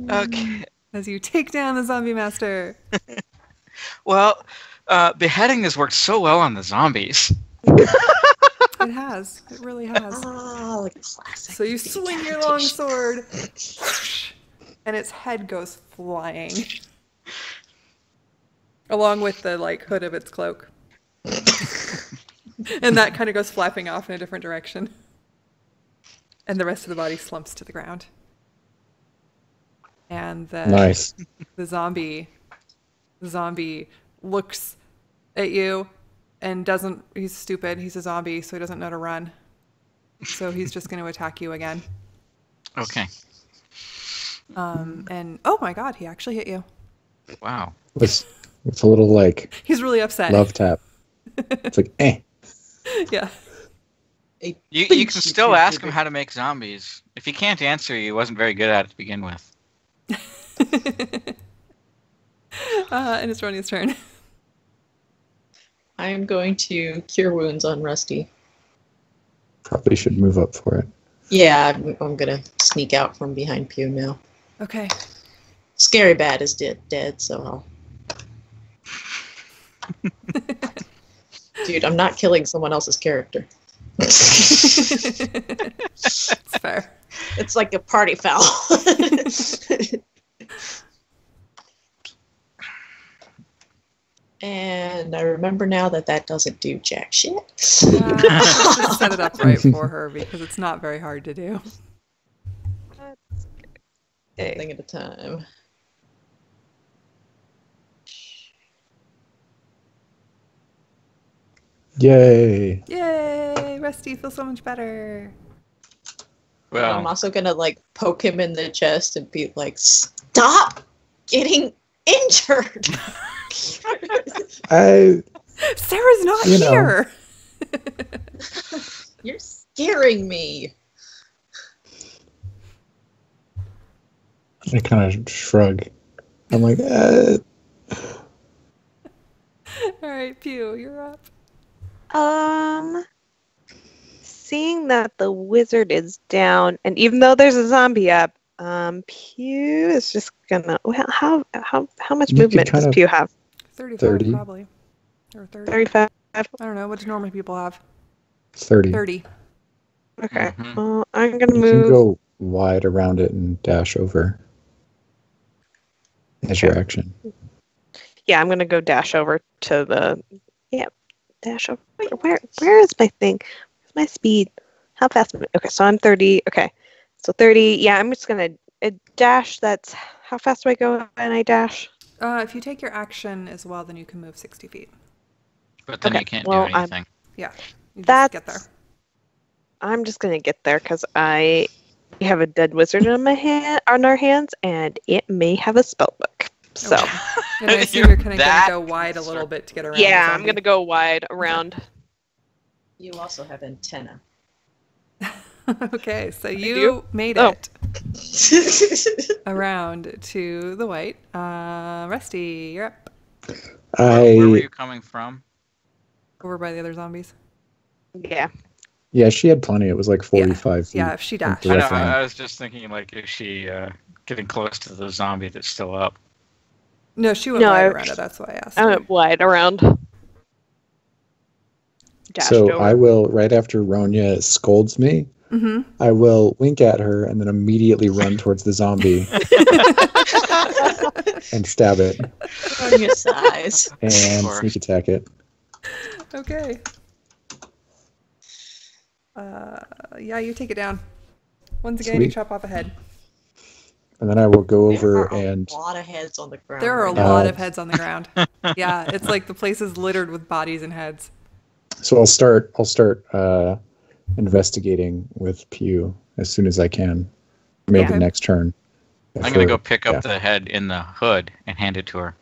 Okay. As you take down the zombie master. Well, beheading has worked so well on the zombies. It has. It really has. Oh, like classic. So you swing your long sword, and its head goes flying, along with the hood of its cloak, and that kind of goes flapping off in a different direction, and the rest of the body slumps to the ground. And Nice. The zombie looks at you and doesn't. He's stupid. He's a zombie, so he doesn't know to run. So he's just going to attack you again. Okay. And oh my god, he actually hit you. Wow. It's a little He's really upset. love tap. It's like, eh. Yeah. You can still ask him how to make zombies. If he can't answer you, he wasn't very good at it to begin with. And it's Ronia's turn. I am going to cure wounds on Rusty. Probably should move up for it. Yeah, I'm gonna sneak out from behind Pew now. Okay. Scary Bat is dead, so I'll... Dude, I'm not killing someone else's character. It's fair. It's like a party foul. And I remember now that doesn't do jack shit. Let's just set it up right for her because it's not very hard to do. One thing at a time. Yay! Yay! Rusty feels so much better. Well, I'm also gonna like poke him in the chest and be like, "Stop getting injured." Sarah's not here. You're scaring me. I kind of shrug. I'm like, All right, Pew, you're up. Seeing that the wizard is down, and even though there's a zombie up, Pew is just gonna. Well, how much movement does Pew have? 35 30. probably. Or 30. 35. I don't know. What do normal people have? 30. 30. Okay. Mhm. Well, I'm gonna You move. can go wide around it and dash over. As your action. Yeah, I'm gonna go dash over to the. Yeah, dash over. Where is my thing? Where's my speed? How fast am I? Okay, so I'm 30. Okay, so 30. Yeah, I'm just gonna dash. That's how fast do I go when I dash? If you take your action as well, then you can move 60 feet. but then Okay, you can't well, do anything. Yeah. You just That's. get there. I'm just gonna get there because we have a dead wizard on our hands, and it may have a spell book. So. Okay. And I assume you're kind of going to go wide a little bit to get around. Yeah, the I'm zombie. gonna go wide around. You also have antenna. Okay, so do? you made Oh. it around to the white. Rusty, you're up. Where were you coming from? Over by the other zombies. Yeah. Yeah, she had plenty. It was like 45 feet. Yeah, if she dashed. the I know. rough line. I was just thinking, like, is she getting close to the zombie that's still up? No, she went wide around it. That's why I asked. I went wide around. Dashed So over. I will, right after Ronya scolds me, I will wink at her and then immediately run towards the zombie and stab it On your size. and course. sneak attack it. Okay. Yeah, you take it down. Once again, you Sweet. chop off a head. And then I will go There over are and a lot of heads on the ground. There are a right now. lot of heads on the ground. Yeah, it's like the place is littered with bodies and heads. so I'll start investigating with Pew as soon as I can. Maybe Yeah. the next turn. I'm gonna go pick yeah. up the head in the hood and hand it to her.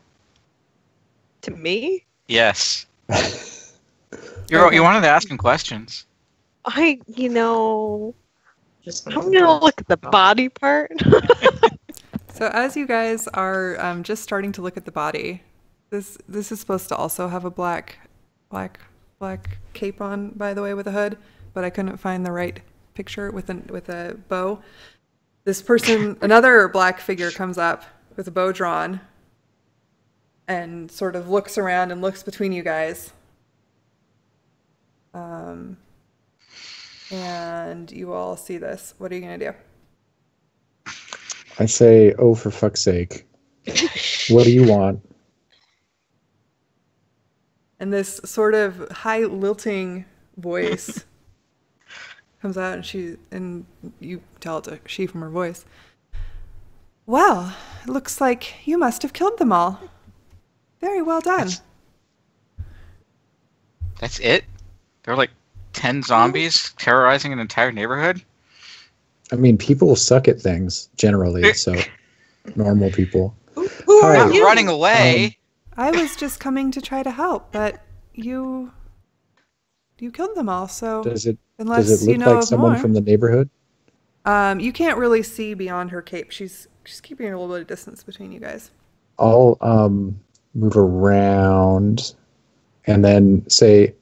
To me? Yes. You Okay. wanted to ask him questions. Just I'm gonna look at the body part. So as you guys are just starting to look at the body, this is supposed to also have a black cape on, by the way, with a hood, but I couldn't find the right picture with a bow. This person, another black figure, comes up with a bow drawn and sort of looks around and looks between you guys. And you all see this. What are you gonna do? I say, oh, for fuck's sake. What do you want? And this sort of high lilting voice comes out, and you tell it's a she from her voice. Well, it looks like you must have killed them all. Very well done. That's it? There were like 10 zombies terrorizing an entire neighborhood? I mean, people suck at things, generally, so normal people. Who are Hi. Not you? running away. I was just coming to try to help, but you you killed them all, so Does it unless you look know like of someone more. from the neighborhood? You can't really see beyond her cape. She's keeping a little bit of distance between you guys. I'll move around and then say,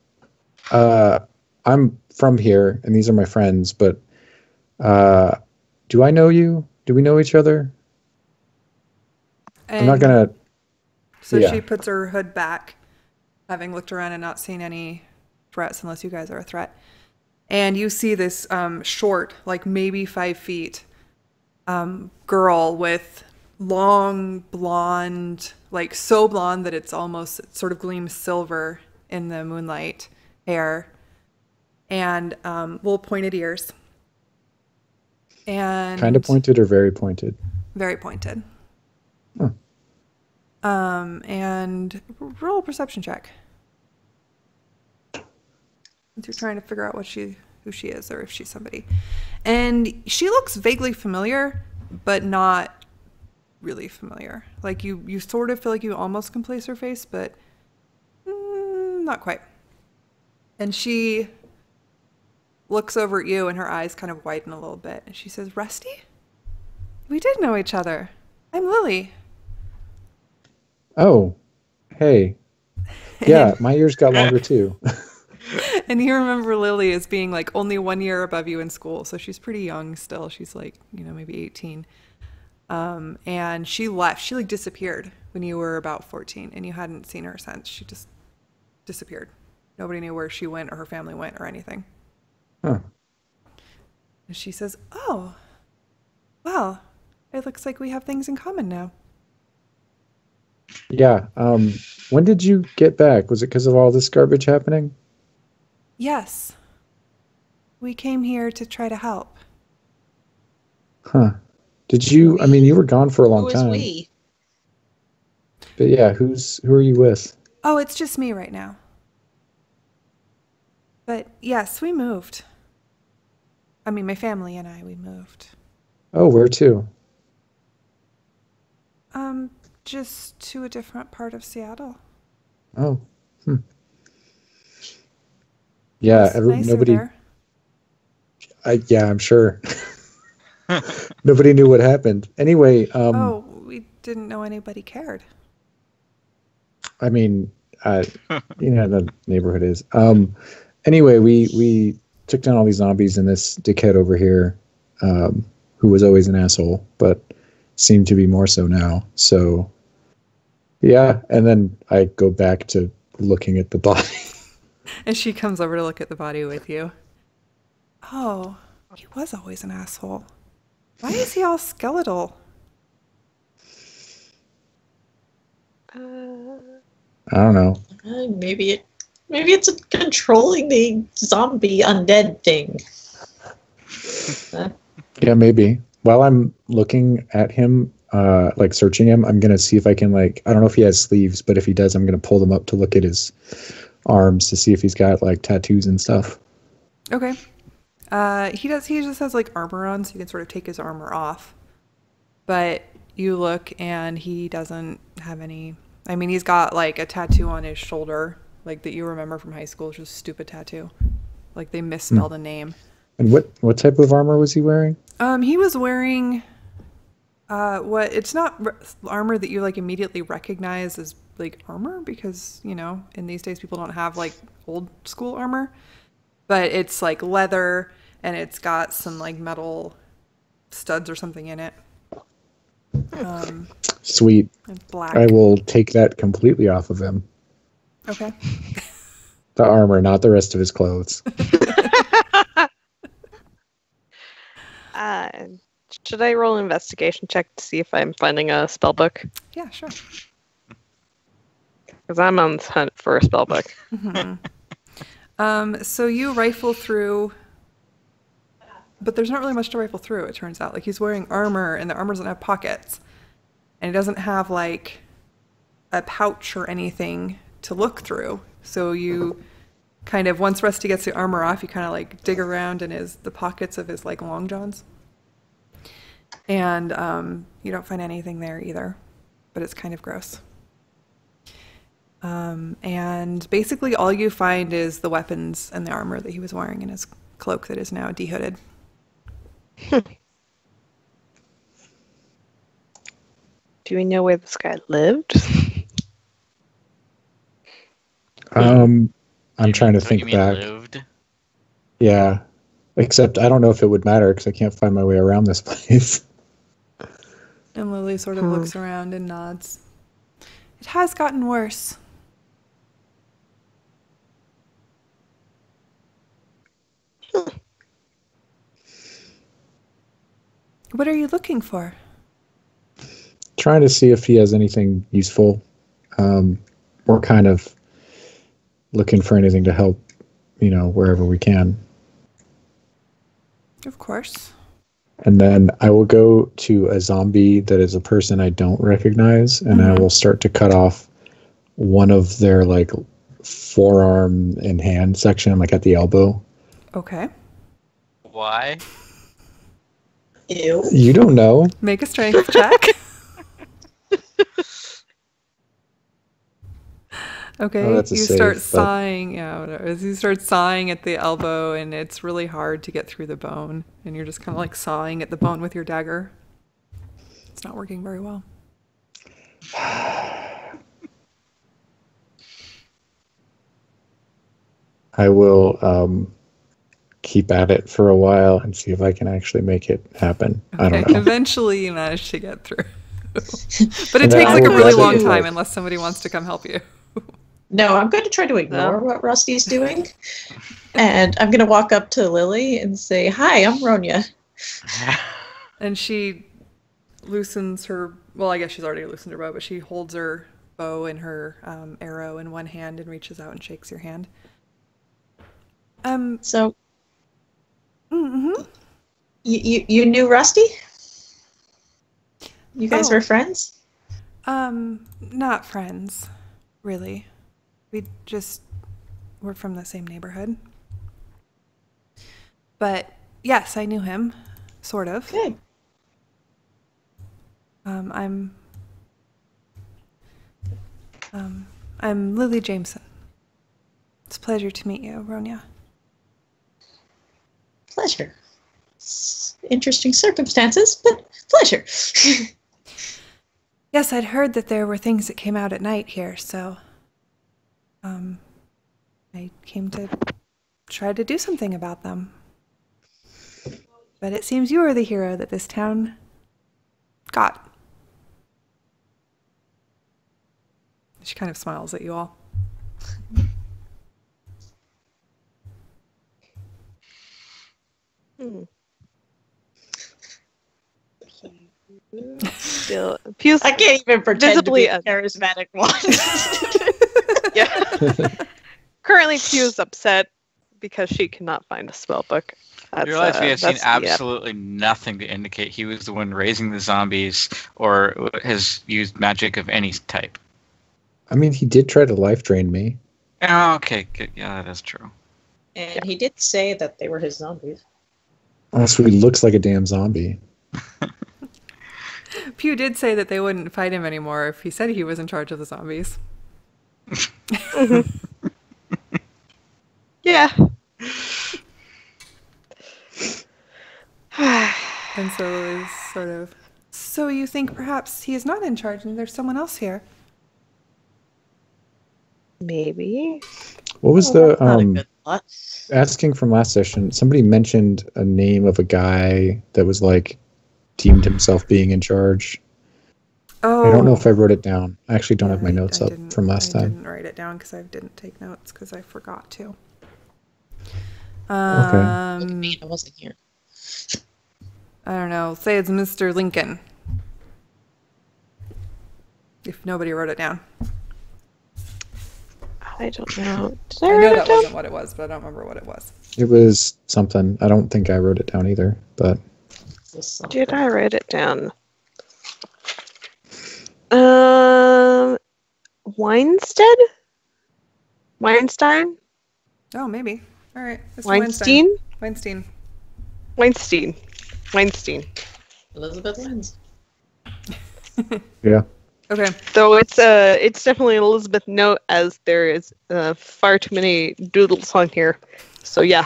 I'm from here, and these are my friends, but do I know you? Do we know each other? I'm not gonna. So Yeah. she puts her hood back, having looked around and not seen any threats, unless you guys are a threat. And you see this short, like maybe 5 feet, girl with long blonde, like so blonde that it sort of gleams silver in the moonlight hair, and little pointed ears. And Kind of pointed or very pointed? Very pointed. Huh. And roll a perception check. Since you're trying to figure out who she is or if she's somebody. And she looks vaguely familiar, but not really familiar. Like you sort of feel like you almost can place her face, but not quite. And she looks over at you and her eyes kind of widen a little bit. And she says, Rusty? We did know each other. I'm Lily. Oh, hey. Yeah, my ears got longer too. And you remember Lily as being like only 1 year above you in school. So she's pretty young still. She's like, maybe 18. And she left. She like disappeared when you were about 14 and you hadn't seen her since. She just disappeared. Nobody knew where she went or her family went or anything. Huh. And she says, oh, well, it looks like we have things in common now. Yeah. When did you get back? Was it because of all this garbage happening? Yes. We came here to try to help. Huh. Did you, you were gone for a long time. Who is we? But yeah, who are you with? Oh, it's just me right now. But yes, we moved. My family and we moved. Oh, where to? Just to a different part of Seattle. Oh. Yeah, It's nicer nobody. there. Yeah, I'm sure. Nobody knew what happened. Anyway, We didn't know anybody cared. the neighborhood is. Anyway, we took down all these zombies, and this dickhead over here, who was always an asshole, but seemed to be more so now. So, yeah, and then I go back to looking at the body. And she comes over to look at the body with you. Oh, he was always an asshole. Why is he all skeletal? I don't know. Maybe it's a controlling the zombie undead thing. Yeah, maybe. While I'm looking at him, like searching him, I'm gonna see if I can I don't know if he has sleeves, but if he does, I'm gonna pull them up to look at his arms to see if he's got tattoos and stuff. Okay. He just has armor on, so you can sort of take his armor off. But you look and he doesn't have any. He's got a tattoo on his shoulder, that you remember from high school. It's just a stupid tattoo. They misspelled a name. And what type of armor was he wearing? He was wearing it's not armor that you immediately recognize as armor, because in these days people don't have old school armor, but it's leather and it's got some metal studs or something in it. Sweet. And black. I will take that completely off of him. Okay. The armor, not the rest of his clothes. Should I roll an investigation check to see if I'm finding a spell book? Yeah, sure. Because I'm on the hunt for a spell book. Mm-hmm. So you rifle through, but there's not really much to rifle through, it turns out. He's wearing armor, and the armor doesn't have pockets. And it doesn't have, a pouch or anything to look through. So you kind of, once Rusty gets the armor off, you kind of, dig around in the pockets of his, long johns. And you don't find anything there either. But it's kind of gross. And basically all you find is the weapons and the armor that he was wearing in his cloak that is now dehooded. Do we know where this guy lived? I'm trying to think back. Lived? Yeah, except I don't know if it would matter because I can't find my way around this place. And Lily sort of looks around and nods. It has gotten worse. What are you looking for? Trying to see if he has anything useful. We're kind of looking for anything to help, wherever we can. Of course. And then I will go to a zombie that is a person I don't recognize, and I will start to cut off one of their forearm and hand section, at the elbow. Okay. Why? Ew. You don't know. Make a strength check. Okay, Oh, that's a you save, start but- sawing. Yeah, whatever. As you start sawing at the elbow, and it's really hard to get through the bone, and you're just kind of sawing at the bone with your dagger. It's not working very well. I will keep at it for a while and see if I can actually make it happen. Okay. I don't know. Eventually, you manage to get through, but it And then takes I a will really grab long it, time unless somebody wants to come help you. No, I'm going to try to ignore what Rusty's doing. And I'm going to walk up to Lily and say, "Hi, I'm Ronya." And she loosens her, well, I guess she's already loosened her bow, but she holds her bow and her arrow in one hand and reaches out and shakes your hand. So, Mm-hmm. you knew Rusty? You guys Oh. were friends? Not friends, really. We just were from the same neighborhood. But yes, I knew him, sort of. Good. I'm Lily Jameson. It's a pleasure to meet you, Ronya. Pleasure. Interesting circumstances, but pleasure. Yes, I'd heard that there were things that came out at night here, so I came to try to do something about them. But it seems you are the hero that this town got. She kind of smiles at you all. Still, Pew's I can't even pretend visibly to be a charismatic one. yeah. Currently, Pew's upset because she cannot find a spell book. You realize we have seen that's absolutely nothing to indicate he was the one raising the zombies or has used magic of any type. I mean, he did try to life drain me. Oh, okay, good. Yeah, that is true. And he did say that they were his zombies. Also, he looks like a damn zombie. Pew did say that they wouldn't fight him anymore if he said he was in charge of the zombies. Yeah. And so Lily's sort of, so you think perhaps he is not in charge and there's someone else here? Maybe. What was That's not a good thought. asking from last session? Somebody mentioned a name of a guy that was deemed himself being in charge. Oh, I don't know if I wrote it down. I actually don't have my I notes up didn't- from last I time. didn't write it down because I didn't take notes because I forgot to. Look at me, I wasn't here. I don't know. Say it's Mr. Lincoln. If nobody wrote it down. I don't know. Did I I know write that it down? wasn't what it was, but I don't remember what it was. It was something. I don't think I wrote it down either, but Did I write it down? Weinstead? Weinstein? Oh, maybe. All right. Mr. Weinstein? Weinstein. Weinstein. Elizabeth wins. yeah. Okay. Though it's definitely an Elizabeth note, as there is far too many doodles on here. So yeah,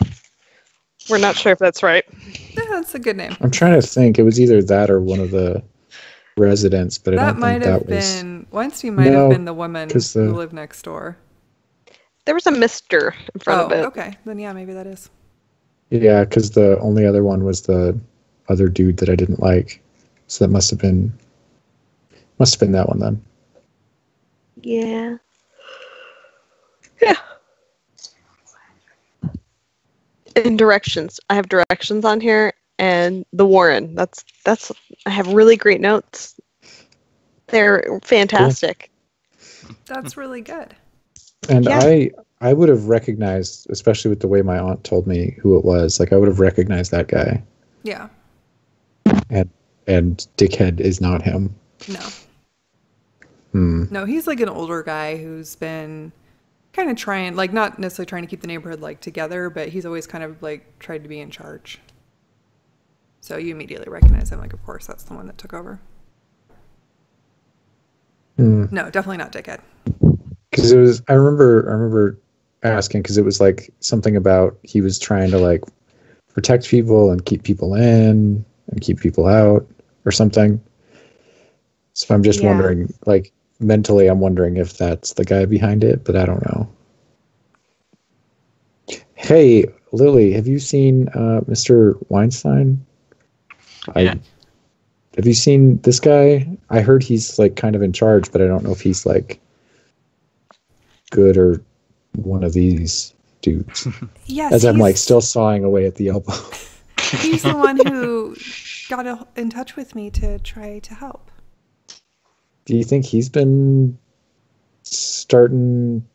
we're not sure if that's right. Yeah, that's a good name. I'm trying to think. It was either that or one of the residents, but I don't think that was. Weinstein might have been the woman who lived next door. There was a Mr. in front of it. Oh, okay. Then yeah, maybe that is. Yeah, because the only other one was the other dude that I didn't like. So that must have been that one then. Yeah. Yeah. And directions. I have directions on here, and the Warren. That's. I have really great notes. They're fantastic. Cool. That's really good. And yeah. I would have recognized, especially with the way my aunt told me who it was. Like I would have recognized that guy. Yeah. And Dickhead is not him. No. No, he's like an older guy who's been kind of trying, like not necessarily trying to keep the neighborhood like together, but he's always kind of like tried to be in charge. So you immediately recognize him, like of course that's the one that took over. No, definitely not Dickhead. Because it was, I remember asking because it was like something about he was trying to like protect people and keep people in and keep people out or something. So I'm just wondering, like mentally, I'm wondering if that's the guy behind it, but I don't know. Hey, Lily, have you seen Mr. Weinstein? Yeah. Have you seen this guy? I heard he's like kind of in charge, but I don't know if he's like good or one of these dudes. Yes. As I'm like still sawing away at the elbow. He's the one who got in touch with me to try to help. Do you think he's been starting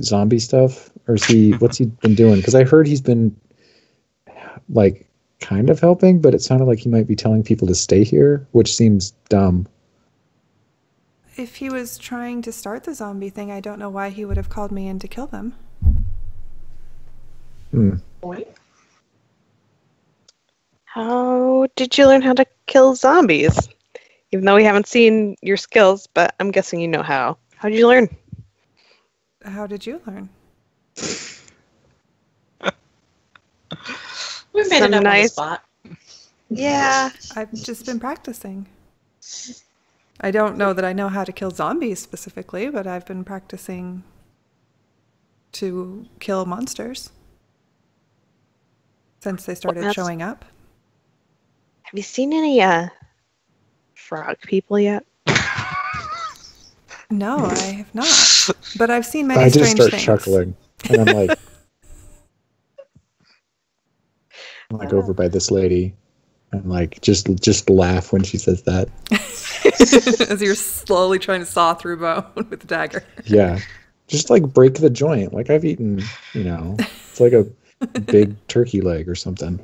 zombie stuff? Or is he, what's he been doing? Because I heard he's been like kind of helping, but it sounded like he might be telling people to stay here, which seems dumb. If he was trying to start the zombie thing, I don't know why he would have called me in to kill them. How did you learn how to kill zombies? Even though we haven't seen your skills, but I'm guessing you know how. How did you learn? How did you learn? We made it up on the spot. Yeah. I've just been practicing. I don't know that I know how to kill zombies specifically, but I've been practicing to kill monsters since they started showing up. Have you seen any frog people yet? No, I have not. But I've seen many strange things. I just start chuckling, and I'm like over by this lady, and like just laugh when she says that. As you're slowly trying to saw through bone with the dagger. Yeah, just like break the joint. Like I've eaten, it's like a big turkey leg or something.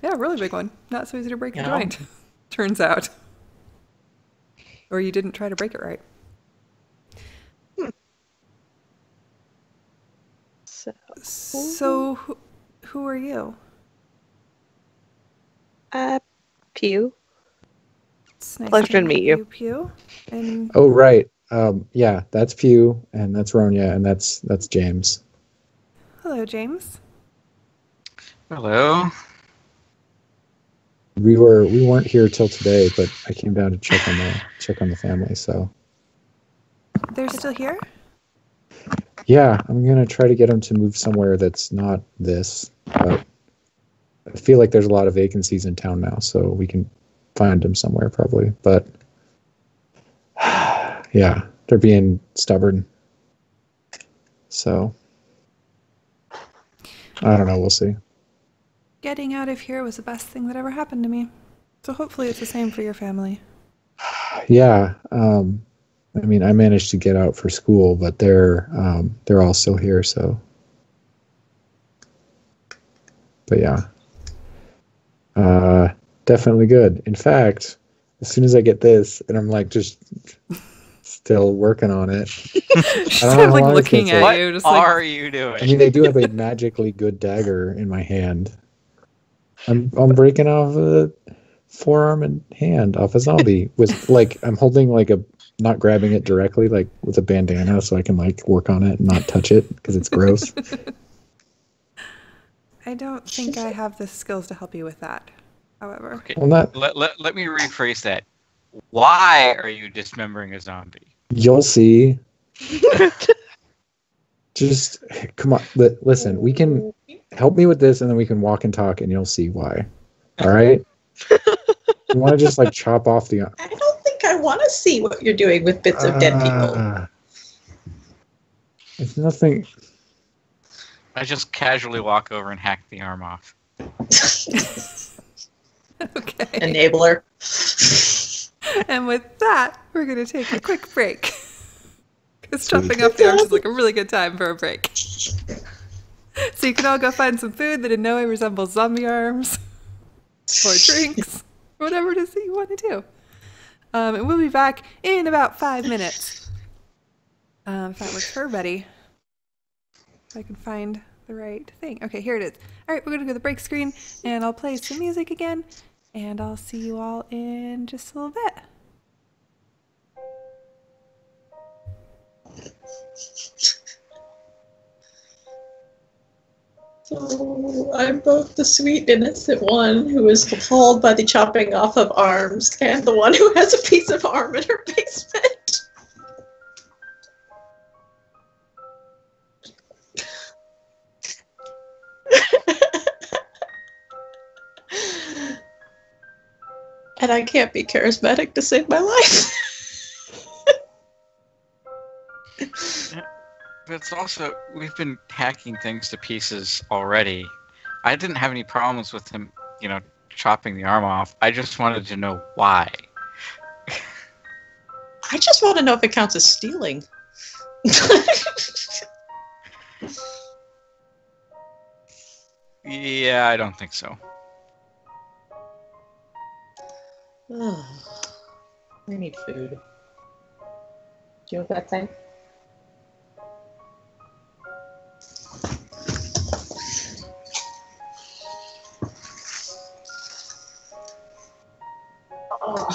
Yeah, a really big one. Not so easy to break the joint, turns out. Or you didn't try to break it right. So who are you? Pew. It's nice Pleasure to meet you. Pew. And... Oh, right. Yeah, that's Pew, and that's Ronya, and that's James. Hello, James. Hello. We weren't here till today, but I came down to check on the family. So they're still here? Yeah, I'm gonna try to get them to move somewhere that's not this. But I feel like there's a lot of vacancies in town now, so we can find them somewhere probably. But yeah, they're being stubborn. So I don't know. We'll see. Getting out of here was the best thing that ever happened to me. So hopefully it's the same for your family. Yeah. I mean, I managed to get out for school, but they're all still here. So, but yeah, definitely good. In fact, as soon as I get this, and I'm like just still working on it. She's kind of like looking at you. Just what like, are you doing? I mean, they do have a magically good dagger in my hand. I'm breaking off a forearm and hand off a zombie with like I'm holding like a not grabbing it directly, like with a bandana, so I can like work on it and not touch it because it's gross. I don't think I have the skills to help you with that. However, Okay. Well, not. Let me rephrase that. Why are you dismembering a zombie? You'll see. Just come on. Listen, we can help me with this, and then we can walk and talk, and you'll see why. All right. You want to just like chop off the. I don't think I want to see what you're doing with bits of dead people. It's nothing. I just casually walk over and hack the arm off. okay. Enabler. And with that, we're going to take a quick break. Because chopping off the arms is like a really good time for a break. So you can all go find some food that in no way resembles zombie arms. Or drinks. Whatever it is that you want to do. And we'll be back in about 5 minutes. If that works for everybody. If I can find the right thing. Okay, here it is. All right, we're going to go to the break screen, and I'll play some music again, and I'll see you all in just a little bit. So I'm both the sweet, innocent one who is appalled by the chopping off of arms and the one who has a piece of arm in her basement. And I can't be charismatic to save my life. But it's also, we've been hacking things to pieces already. I didn't have any problems with him, chopping the arm off. I just wanted to know why. I just want to know if it counts as stealing. Yeah, I don't think so. I need food. Do you want that thing? Oh.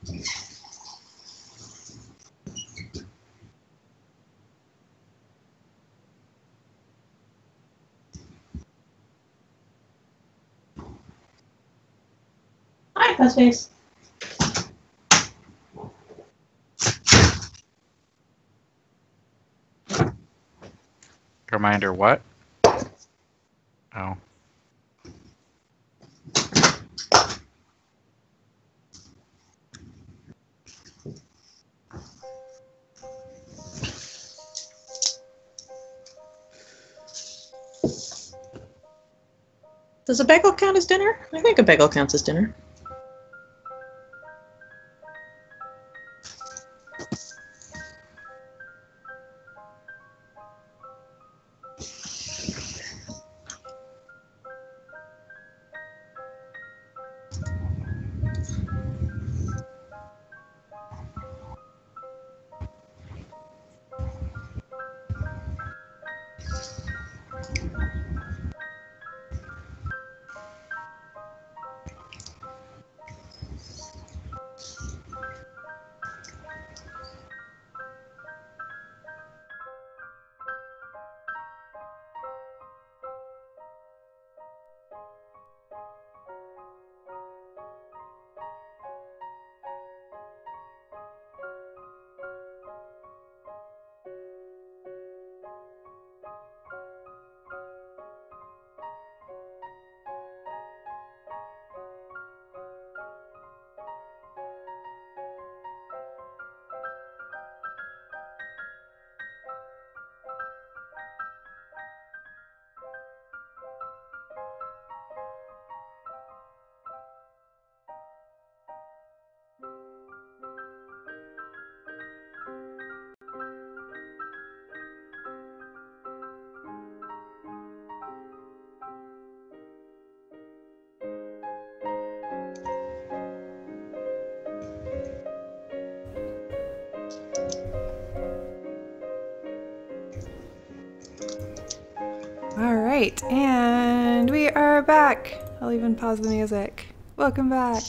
Hi, Fuzzface. Reminder what? Oh. Does a bagel count as dinner? I think a bagel counts as dinner. All right, and we are back. I'll even pause the music. Welcome back.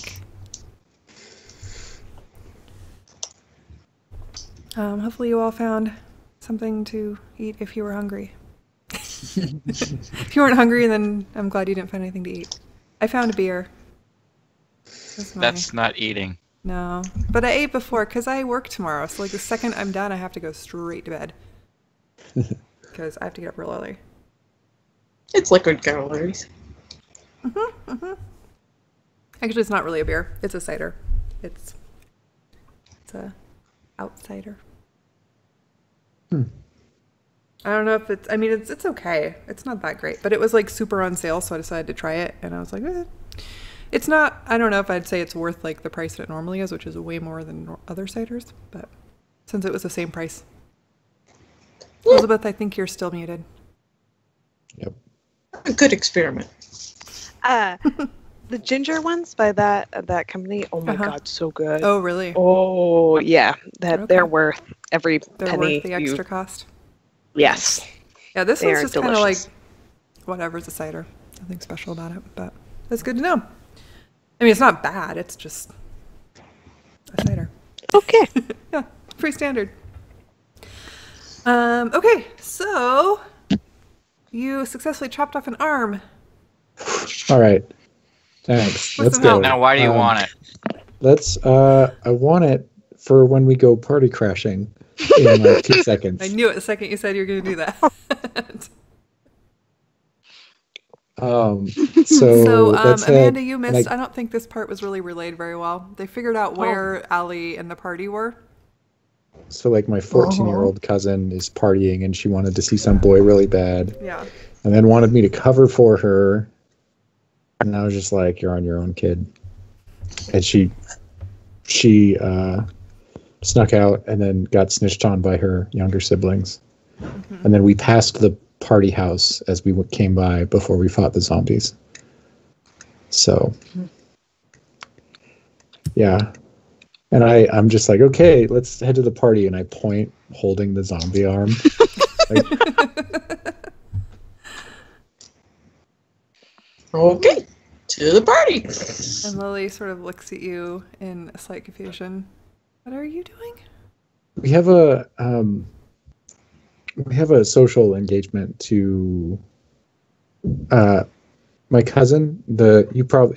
Hopefully you all found something to eat if you were hungry. If you weren't hungry, then I'm glad you didn't find anything to eat. I found a beer. That's not eating. No, but I ate before because I work tomorrow. So like the second I'm done, I have to go straight to bed because I have to get up real early. It's liquid calories. Actually, it's not really a beer. It's a cider. It's a outsider. I don't know if it's. I mean, it's okay. It's not that great, but it was like super on sale, so I decided to try it, and I was like, it's not. I don't know if I'd say it's worth like the price that it normally is, which is way more than other ciders. But since it was the same price, Elizabeth, I think you're still muted. Yep. A good experiment. The ginger ones by that company. Oh my god, so good. Oh really? Oh yeah, they're worth every they're penny. Worth the extra cost. Yes. Yeah, this They one's are just kind of like delicious. whatever's a cider. Nothing special about it, but that's good to know. I mean, it's not bad. It's just a cider. Okay. Yeah, pretty standard. Okay, so you successfully chopped off an arm. All right. Thanks. Let's some go. help? Now, why do you want it? Let's. I want it for when we go party crashing in like 2 seconds. I knew it the second you said you were going to do that. So let's Amanda, head, you missed. I don't think this part was really relayed very well. They figured out where Allie and the party were. So like my 14-year-old cousin is partying and she wanted to see some boy really bad. Yeah. And then wanted me to cover for her. And I was just like, you're on your own, kid. And she snuck out and then got snitched on by her younger siblings. Mm-hmm. And then we passed the party house as we came by before we fought the zombies. So, yeah. And I'm just like, okay, let's head to the party. And I point holding the zombie arm. Okay. to the party. And Lily sort of looks at you in a slight confusion. What are you doing? We have a social engagement to my cousin.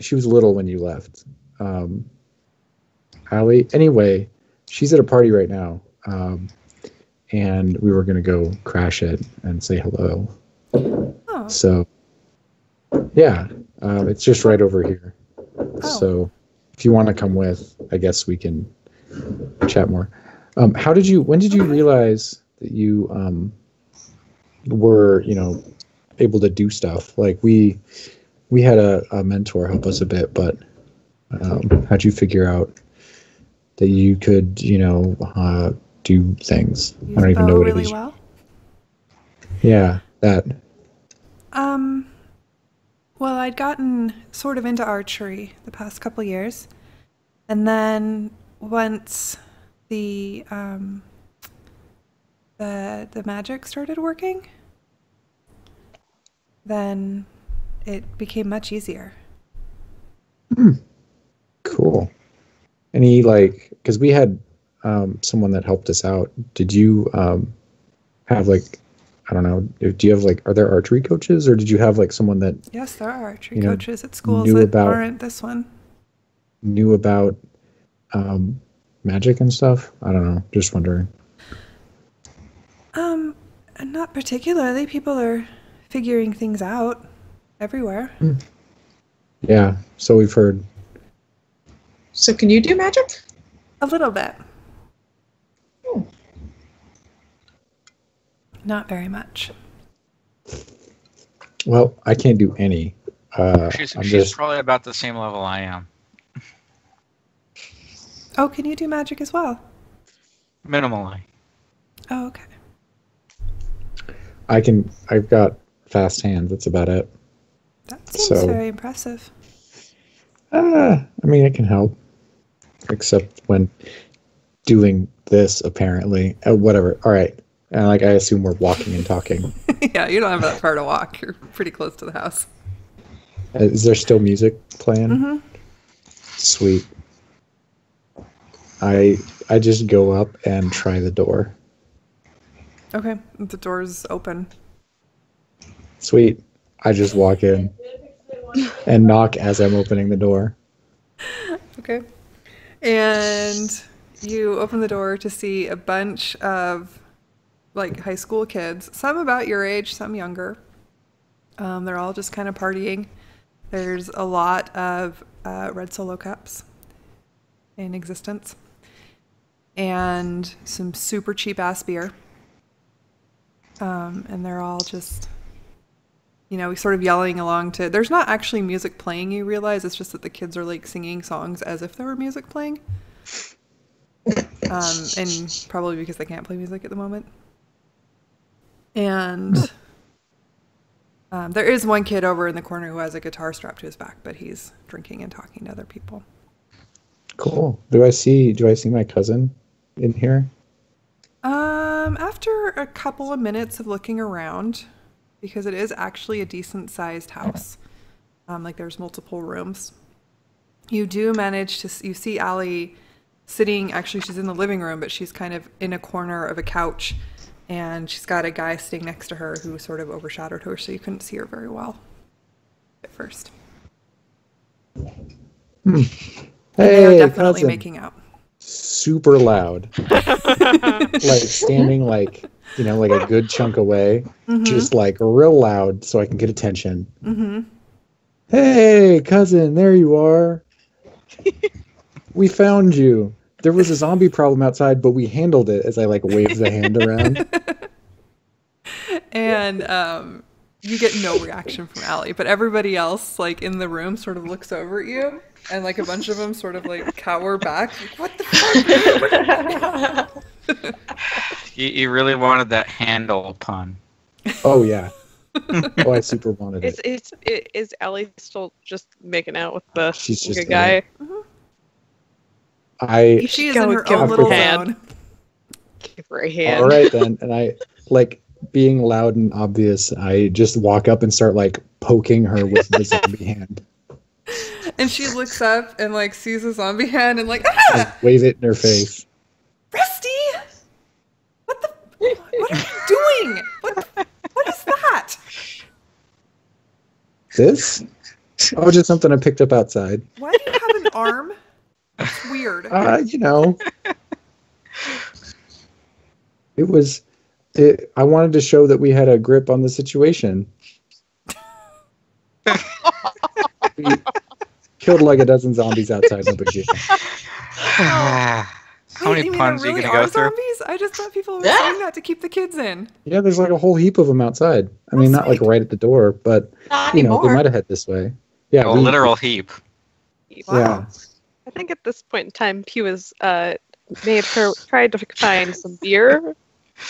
She was little when you left. Allie. Anyway, she's at a party right now. And we were gonna go crash it and say hello. Oh. So yeah, it's just right over here. Oh. So if you want to come with, I guess we can chat more. When did you realize that you were, able to do stuff? Like we had a mentor help us a bit, but how'd you figure out that you could, do things? You I don't even know what really it is. Well? Yeah, that. Well, I'd gotten sort of into archery the past couple years, and then once the magic started working, then it became much easier. Cool. Any because we had someone that helped us out. Did you have I don't know, do you have are there archery coaches, or did you have someone that... Yes, there are archery coaches at schools that aren't this one. Knew about magic and stuff? I don't know, just wondering. Not particularly. People are figuring things out everywhere. Yeah, so we've heard. So can you do magic? A little bit. Not very much. Well, I can't do any. She's probably about the same level I am. Oh, can you do magic as well? Minimally. Oh, okay. I've got fast hands. That's about it. That seems very impressive. I mean, it can help. Except when doing this, apparently. Whatever. All right. And I assume we're walking and talking. Yeah, you don't have that far to walk. You're pretty close to the house. Is there still music playing? Mm-hmm. Sweet. I just go up and try the door. Okay, the door's open. Sweet. I just walk in and knock as I'm opening the door. Okay. And you open the door to see a bunch of high school kids, some about your age, some younger. They're all just kind of partying. There's a lot of red Solo cups in existence and some super cheap ass beer. And they're all just, sort of yelling along to... There's not actually music playing, you realize. It's just that the kids are singing songs as if there were music playing. And probably because they can't play music at the moment. And there is one kid over in the corner who has a guitar strapped to his back, but he's drinking and talking to other people. Cool. Do I see my cousin in here? After a couple of minutes of looking around, because it is actually a decent sized house, there's multiple rooms, you do manage to... You see Allie sitting... Actually, she's in the living room, but she's kind of in a corner of a couch. And she's got a guy sitting next to her who sort of overshadowed her, so you couldn't see her very well at first. Hey, they are definitely cousin. making out. Super loud. Standing a good chunk away. Mm-hmm. Just real loud so I can get attention. Mm-hmm. Hey, cousin, there you are. We found you. There was a zombie problem outside, but we handled it, as I wave the hand around. And you get no reaction from Allie, but everybody else in the room sort of looks over at you, and a bunch of them sort of cower back. What the fuck? You really wanted that handle pun. Oh yeah. Oh, I super wanted it. Is Allie still just making out with the good guy? Mm-hmm. She is in her own little zone. Give her a hand. All right then, and I being loud and obvious. I just walk up and start poking her with the zombie hand. And she looks up and like sees a zombie hand and like, ah! Like, wave it in her face. Rusty! What are you doing? What is that? This? Oh, just something I picked up outside. Why do you have an arm? It's weird. I wanted to show that we had a grip on the situation. We killed like a dozen zombies outside, no big deal. How many puns are you gonna go through? Zombies? I just thought people were saying that to keep the kids in. Yeah, there's like a whole heap of them outside. I mean, not like right at the door, but they might have head this way. Yeah, a literal heap. Wow. Yeah. I think at this point in time, Pew has tried to find some beer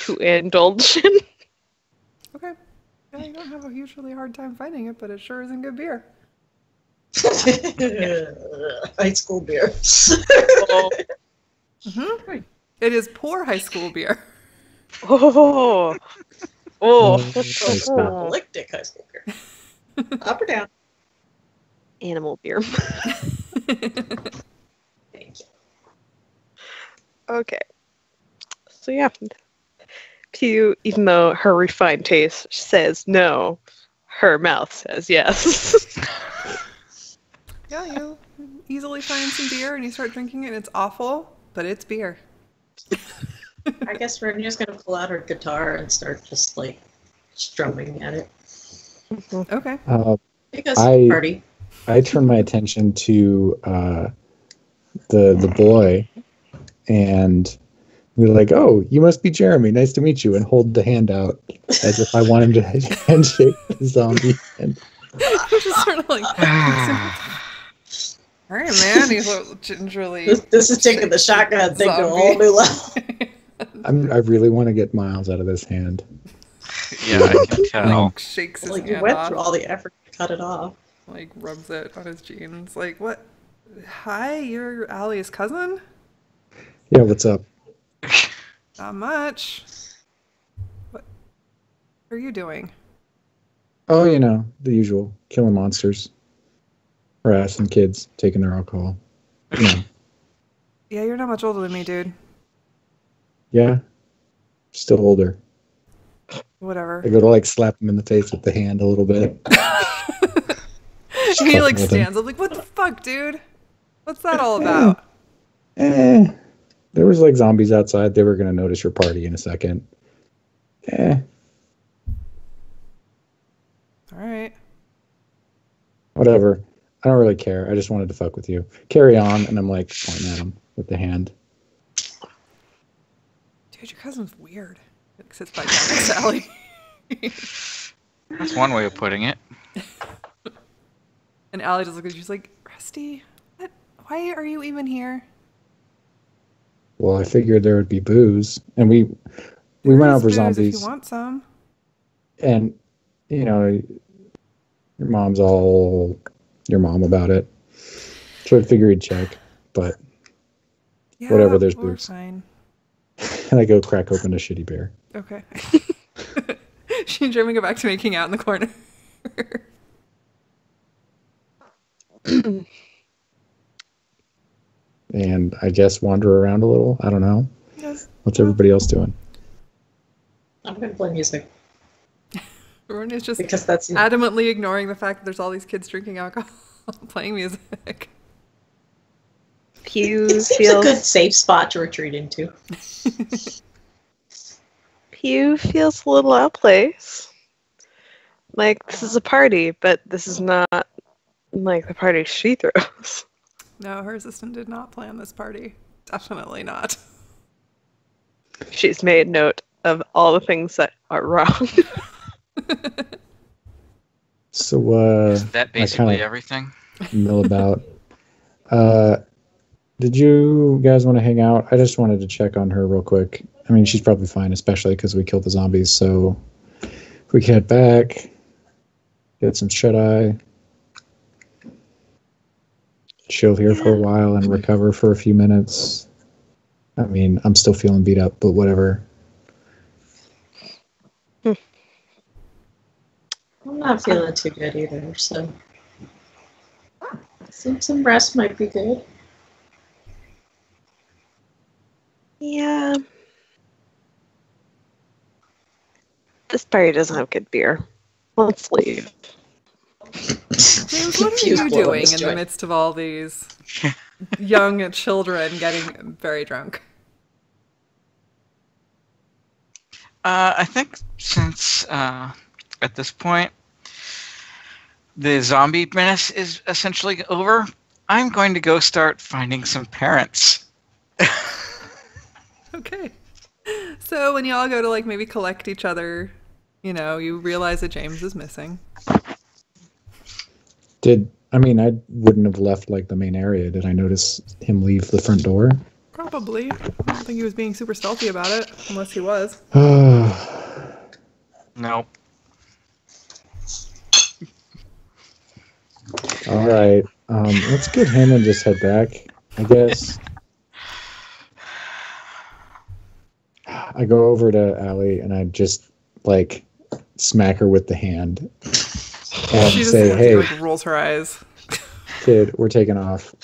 to indulge in. Okay. Yeah, you don't have a hugely hard time finding it, but it sure isn't good beer. High school beer. Mm-hmm. It is poor high school beer. Eclectic high school beer. Up or down? Animal beer. Thank you. Okay. So yeah, Pew, even though her refined taste says no, her mouth says yes. Yeah, you easily find some beer and you start drinking it and it's awful, but it's beer. I guess Renya's gonna pull out her guitar and start just like strumming at it. Okay. Because party. I turn my attention to the boy, and we're like, "Oh, you must be Jeremy. Nice to meet you," and hold the hand out as if I want him to handshake the zombie. And just sort of like, all right, man. He's gingerly. This is taking the shotgun thing to a whole new level. I really want to get Miles out of this hand. Yeah, I can tell. Like, shakes his Like hand you went off. through all the effort to cut it off. Like rubs it on his jeans. Like, what? Hi, you're Allie's cousin? Yeah, what's up? Not much. What are you doing? Oh, the usual. Killing monsters. Harassing kids. Taking their alcohol. Yeah, you're not much older than me, dude. Yeah. Still older. Whatever. I go to slap him in the face with the hand a little bit. He stands up like, what the fuck, dude? What's that all about? There was zombies outside. They were going to notice your party in a second. All right. Whatever. I don't really care. I just wanted to fuck with you. Carry on. And I'm pointing at him with the hand. Dude, your cousin's weird. It sits by Sally. That's one way of putting it. And Allie just looks at you. She's like, Rusty, what? Why are you even here? Well, I figured there would be booze, and we went out for zombies. If you want some. And your mom's all your mom about it. So I figured he'd check, but whatever. There's booze. Fine. And I go crack open a shitty beer. Okay. She and Jeremy go back to making out in the corner. And I guess wander around a little. I don't know. Yes. What's everybody else doing? I'm going to play music. Everyone is just because that's adamantly ignoring the fact that there's all these kids drinking alcohol, playing music. Pew it seems a good safe spot to retreat into. Pew feels a little out of place. This is a party, but this is not the party she throws. No, her assistant did not plan this party. Definitely not. She's made note of all the things that are wrong. So, is that basically everything? Mill about. Did you guys want to hang out? I just wanted to check on her real quick. I mean, she's probably fine, especially because we killed the zombies. So, if we can head back, get some shut-eye, chill here for a while, and recover for a few minutes. I mean, I'm still feeling beat up, but whatever. I'm not feeling too good either, so. Some rest might be good. Yeah. This party doesn't have good beer. Let's leave. James, what are you doing in the midst of all these young children getting very drunk? I think since at this point the zombie menace is essentially over, I'm going to go start finding some parents. Okay. So when you all go to like maybe collect each other, you know, you realize that James is missing. I wouldn't have left like the main area. Did I notice him leave the front door? Probably. I don't think he was being super stealthy about it, unless he was. Nope. All right. Let's get him and just head back, I guess. I go over to Allie and I just like smack her with the hand and she say, "Hey," like, rolls her eyes. "Kid, we're taking off.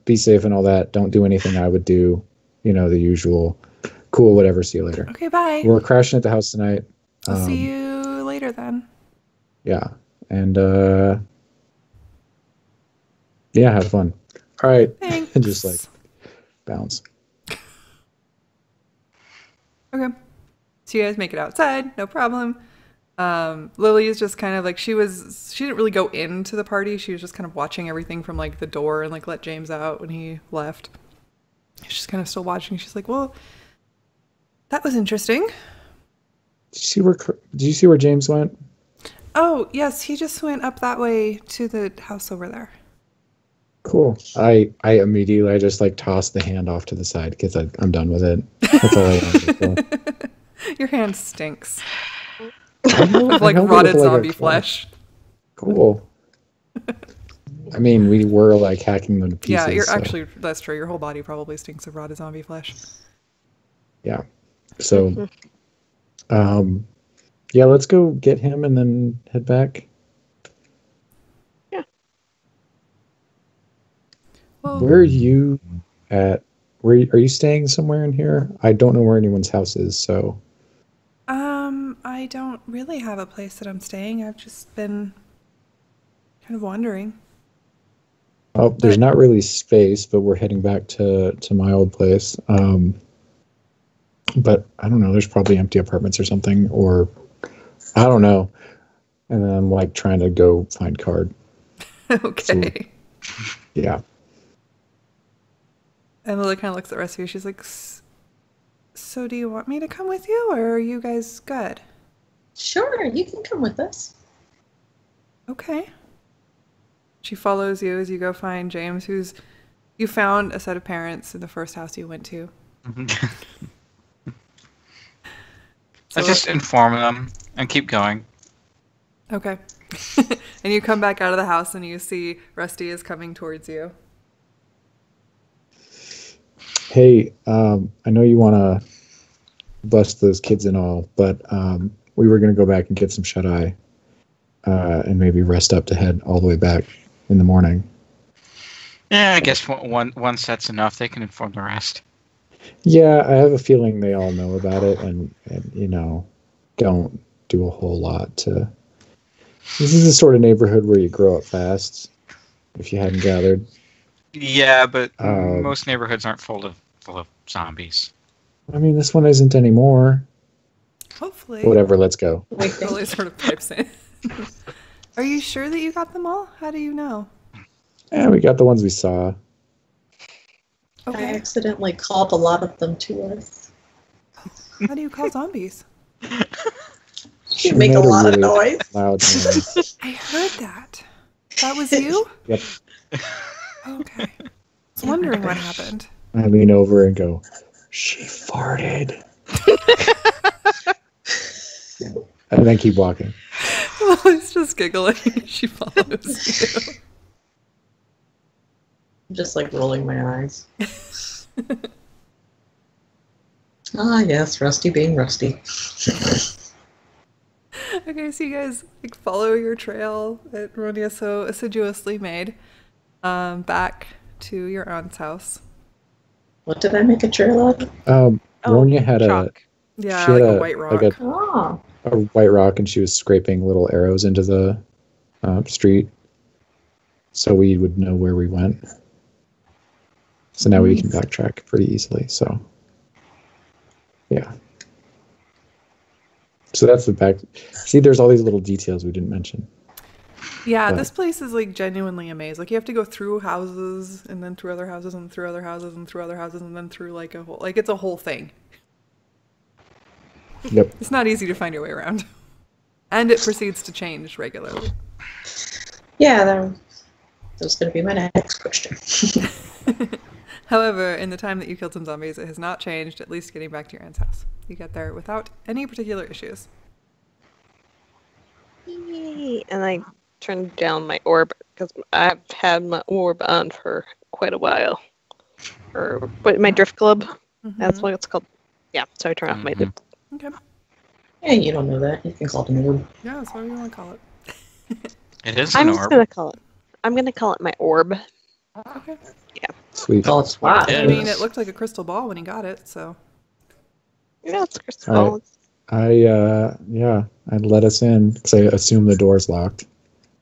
Be safe and all that. Don't do anything I would do. The usual. Cool, whatever. See you later." Okay, bye. We're crashing at the house tonight. I'll see you later then. Yeah, and have fun. All right. Thanks. And just like bounce. Okay. So you guys make it outside, no problem. Lily is just kind of like, she didn't really go into the party. She was just kind of watching everything from like the door and like let James out when he left. She's kind of still watching. She's like, well, that was interesting. Did you see where James went? Oh, yes. He just went up that way to the house over there. Cool. I immediately just like tossed the hand off to the side because I'm done with it. That's all I wanted. Your hand stinks. Of like rotted zombie flesh. Cool. We were like hacking them to pieces. Yeah, that's true. Your whole body probably stinks of rotted zombie flesh. Yeah. So, let's go get him and then head back. Yeah. Well, where are you at? Are you staying somewhere in here? I don't know where anyone's house is, so. I don't really have a place that I'm staying. I've just been kind of wandering. Oh, there's not really space, but we're heading back to my old place. But I don't know. There's probably empty apartments or something, or I don't know. And then I'm like trying to go find Card. Okay. So, yeah. And Lily kind of looks at the rest of you. She's like, so do you want me to come with you, or are you guys good? Sure, you can come with us. Okay. She follows you as you go find James, you found a set of parents in the first house you went to. I just inform them and keep going. Okay. And you come back out of the house and you see Rusty is coming towards you. Hey, I know you want to bust those kids and all, but we were going to go back and get some shut-eye and maybe rest up to head all the way back in the morning. Yeah, I guess one set's enough. They can inform the rest. Yeah, I have a feeling they all know about it and don't do a whole lot to... This is the sort of neighborhood where you grow up fast, if you hadn't gathered. Yeah, but most neighborhoods aren't full of zombies. This one isn't anymore. Hopefully. Whatever, let's go. Lily sort of pipes in. Are you sure that you got them all? How do you know? Yeah, we got the ones we saw. Okay. I accidentally called a lot of them to us. How do you call zombies? You make a lot of noise. Loud noise. I heard that. That was you? Yep. Okay. I was wondering what happened. I lean over and go, she farted. And then keep walking. Lily's just giggling. She follows you. I'm just like rolling my eyes. Ah, yes, Rusty being Rusty. Okay, Okay, so you guys like follow your trail that Ronia so assiduously made back to your aunt's house. What did I make a trail out of? Ronia had chalk. She had a white rock. Like Oh. a white rock, and she was scraping little arrows into the street, so we would know where we went. So now we can backtrack pretty easily. So, yeah. So that's the back. See, there's all these little details we didn't mention. Yeah, this place is like genuinely a maze. Like you have to go through houses and then through other houses and through other houses and through other houses and then through like a whole, like it's a whole thing. Yep. It's not easy to find your way around. And it proceeds to change regularly. Yeah, that was going to be my next question. However, in the time that you killed some zombies, it has not changed, at least getting back to your aunt's house. You get there without any particular issues. Yay. And I turned down my orb because I've had my orb on for quite a while. Or my drift globe. That's what it's called. Yeah, so I turned off my drift. Okay. Yeah, you don't know that. You can call it an orb. Yeah, that's what you want to call it. It is I'm an just orb. gonna call it. I'm gonna call it my orb. Okay. Yeah. Sweet. Call it SWAT. Yeah. I mean, it looked like a crystal ball when he got it, so. You know, it's crystal ball. I'd let us in because I assume the door's locked.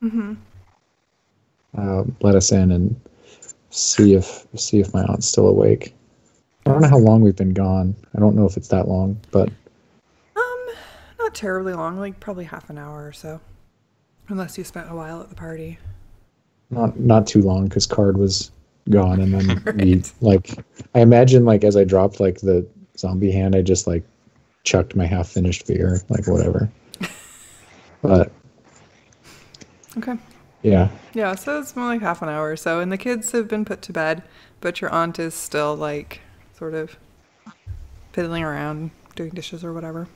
Mm-hmm. Let us in and see if my aunt's still awake. I don't know how long we've been gone. I don't know if it's that long, but Not terribly long, like probably half an hour or so. Unless you spent a while at the party. not too long because Card was gone, and then we Right. I imagine as I dropped the zombie hand, I just chucked my half finished beer, whatever. But Okay. yeah. Yeah, so it's more like half an hour or so, and the kids have been put to bed, but your aunt is still sort of fiddling around, doing dishes or whatever.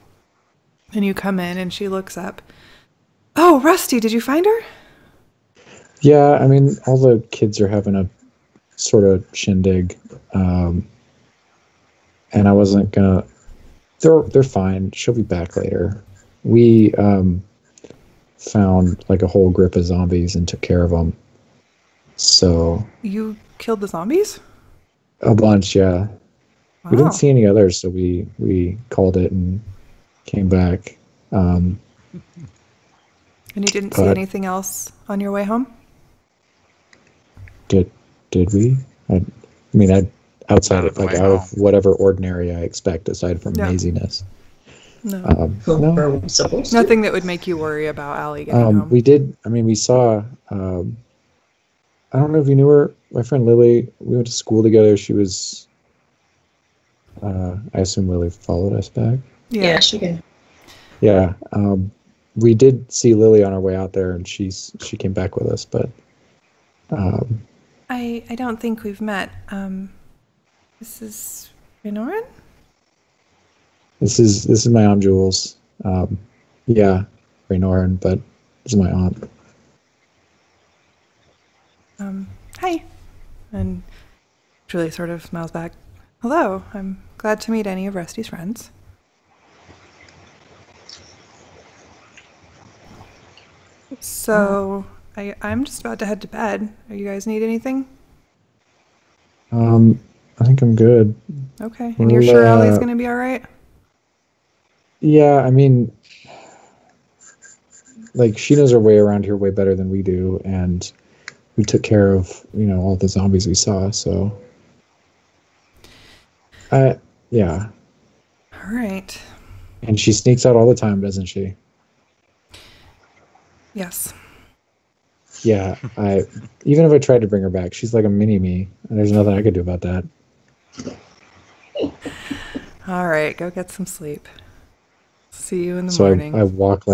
And you come in and she looks up. Oh, Rusty, did you find her? Yeah, I mean, all the kids are having a sort of shindig, and I wasn't gonna. They're fine. She'll be back later. We found a whole grip of zombies and took care of them. So You killed the zombies? a bunch, yeah. Wow. We didn't see any others, so we called it and came back. And you didn't see but- anything else on your way home? Did we? I mean, outside of Out of the way out of home. whatever ordinary I expect, aside from Yeah. maziness. No. Who No. are we supposed to? Nothing that would make you worry about Allie getting home. We did. I mean, we saw. I don't know if you knew her. My friend Lily. We went to school together. She was. I assume Lily followed us back. Yeah, she can. Yeah. We did see Lily on our way out there, and she came back with us. But I don't think we've met. This is Renoran? this is my aunt Jules. Yeah, Raynoran, but this is my aunt. Hi. And Julie sort of smiles back. Hello, I'm glad to meet any of Rusty's friends. So, I'm just about to head to bed. You guys need anything? I think I'm good. Okay. And you're sure Allie's going to be all right? Yeah, I mean, she knows her way around here way better than we do, and we took care of, all the zombies we saw, so. Yeah. All right. And she sneaks out all the time, doesn't she? Yes. Yeah, even if I tried to bring her back, she's like a mini-me, and there's nothing I could do about that. All right, go get some sleep. See you in the So morning. I walk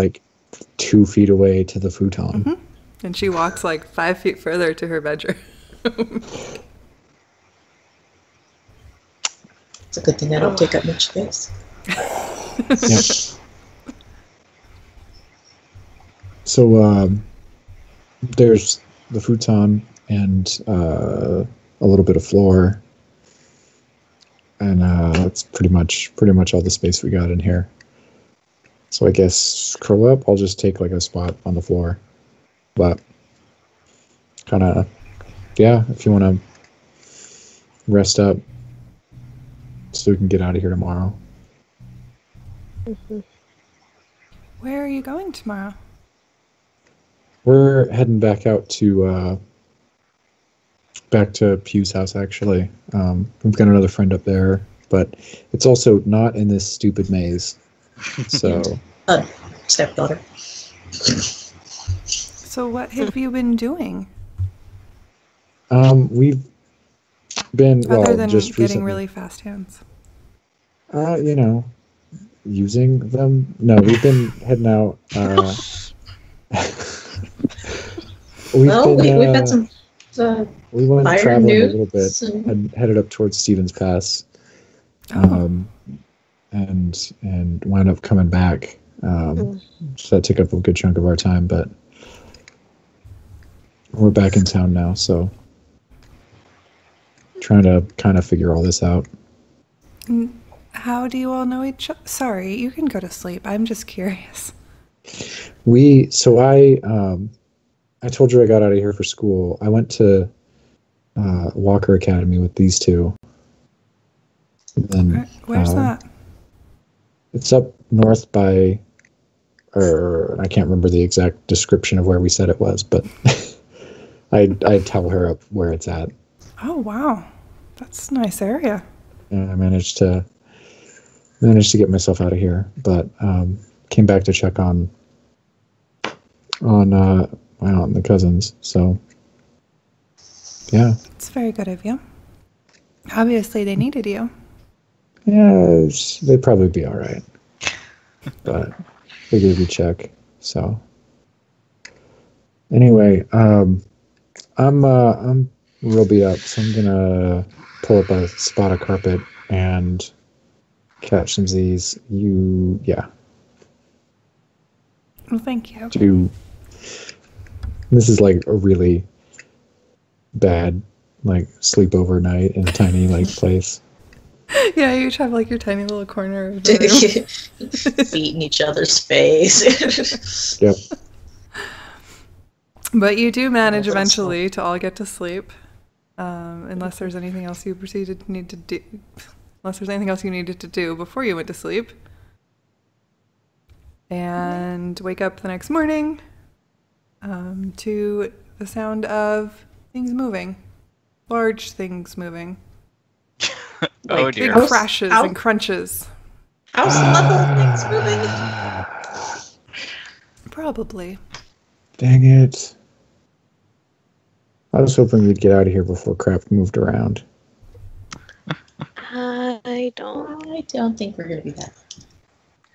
2 feet away to the futon. And she walks 5 feet further to her bedroom. It's a good thing I don't take up much space. Yeah. So there's the futon and a little bit of floor, and that's pretty much all the space we got in here. So I guess curl up. I'll just take like a spot on the floor. But kind of, yeah, if you want to rest up so we can get out of here tomorrow. Mm-hmm. Where are you going tomorrow? We're heading back out to Pew's house, actually. We've got another friend up there, but it's also not in this stupid maze. So, stepdaughter. So what have you been doing? We've been Other than just getting recently, really fast hands. Using them. No, we've been heading out. We've had some. We went fire traveling a news little bit and headed up towards Stevens Pass, and wound up coming back. So that took up a good chunk of our time, but we're back in town now, so trying to kind of figure all this out. How do you all know each other? Sorry, you can go to sleep. I'm just curious. I told you I got out of here for school. I went to Walker Academy with these two. And, where's that? It's up north by, or I can't remember the exact description of where we said it was, but I tell her up where it's at. Oh wow, that's a nice area. And I managed to get myself out of here, but came back to check on my aunt and the cousins. So yeah, it's very good of you. Obviously, they needed you. Yeah, they'd probably be all right, but they gave you a check. So anyway, I'm real beat up, so I'm gonna pull up a spot of carpet and catch some Z's. Well, thank you. This is like a really bad sleepover night in a tiny place. Yeah, you each have your tiny little corner of the room. Feet in each other's face. Yep. But you do manage eventually to all get to sleep, unless there's anything else you need to do. Unless there's anything else you needed to do before you went to sleep, and wake up the next morning to the sound of things moving, large things moving. Oh dear! Big crashes and crunches. House level things moving. Probably. Dang it! I was hoping we'd get out of here before crap moved around. I don't think we're gonna be that.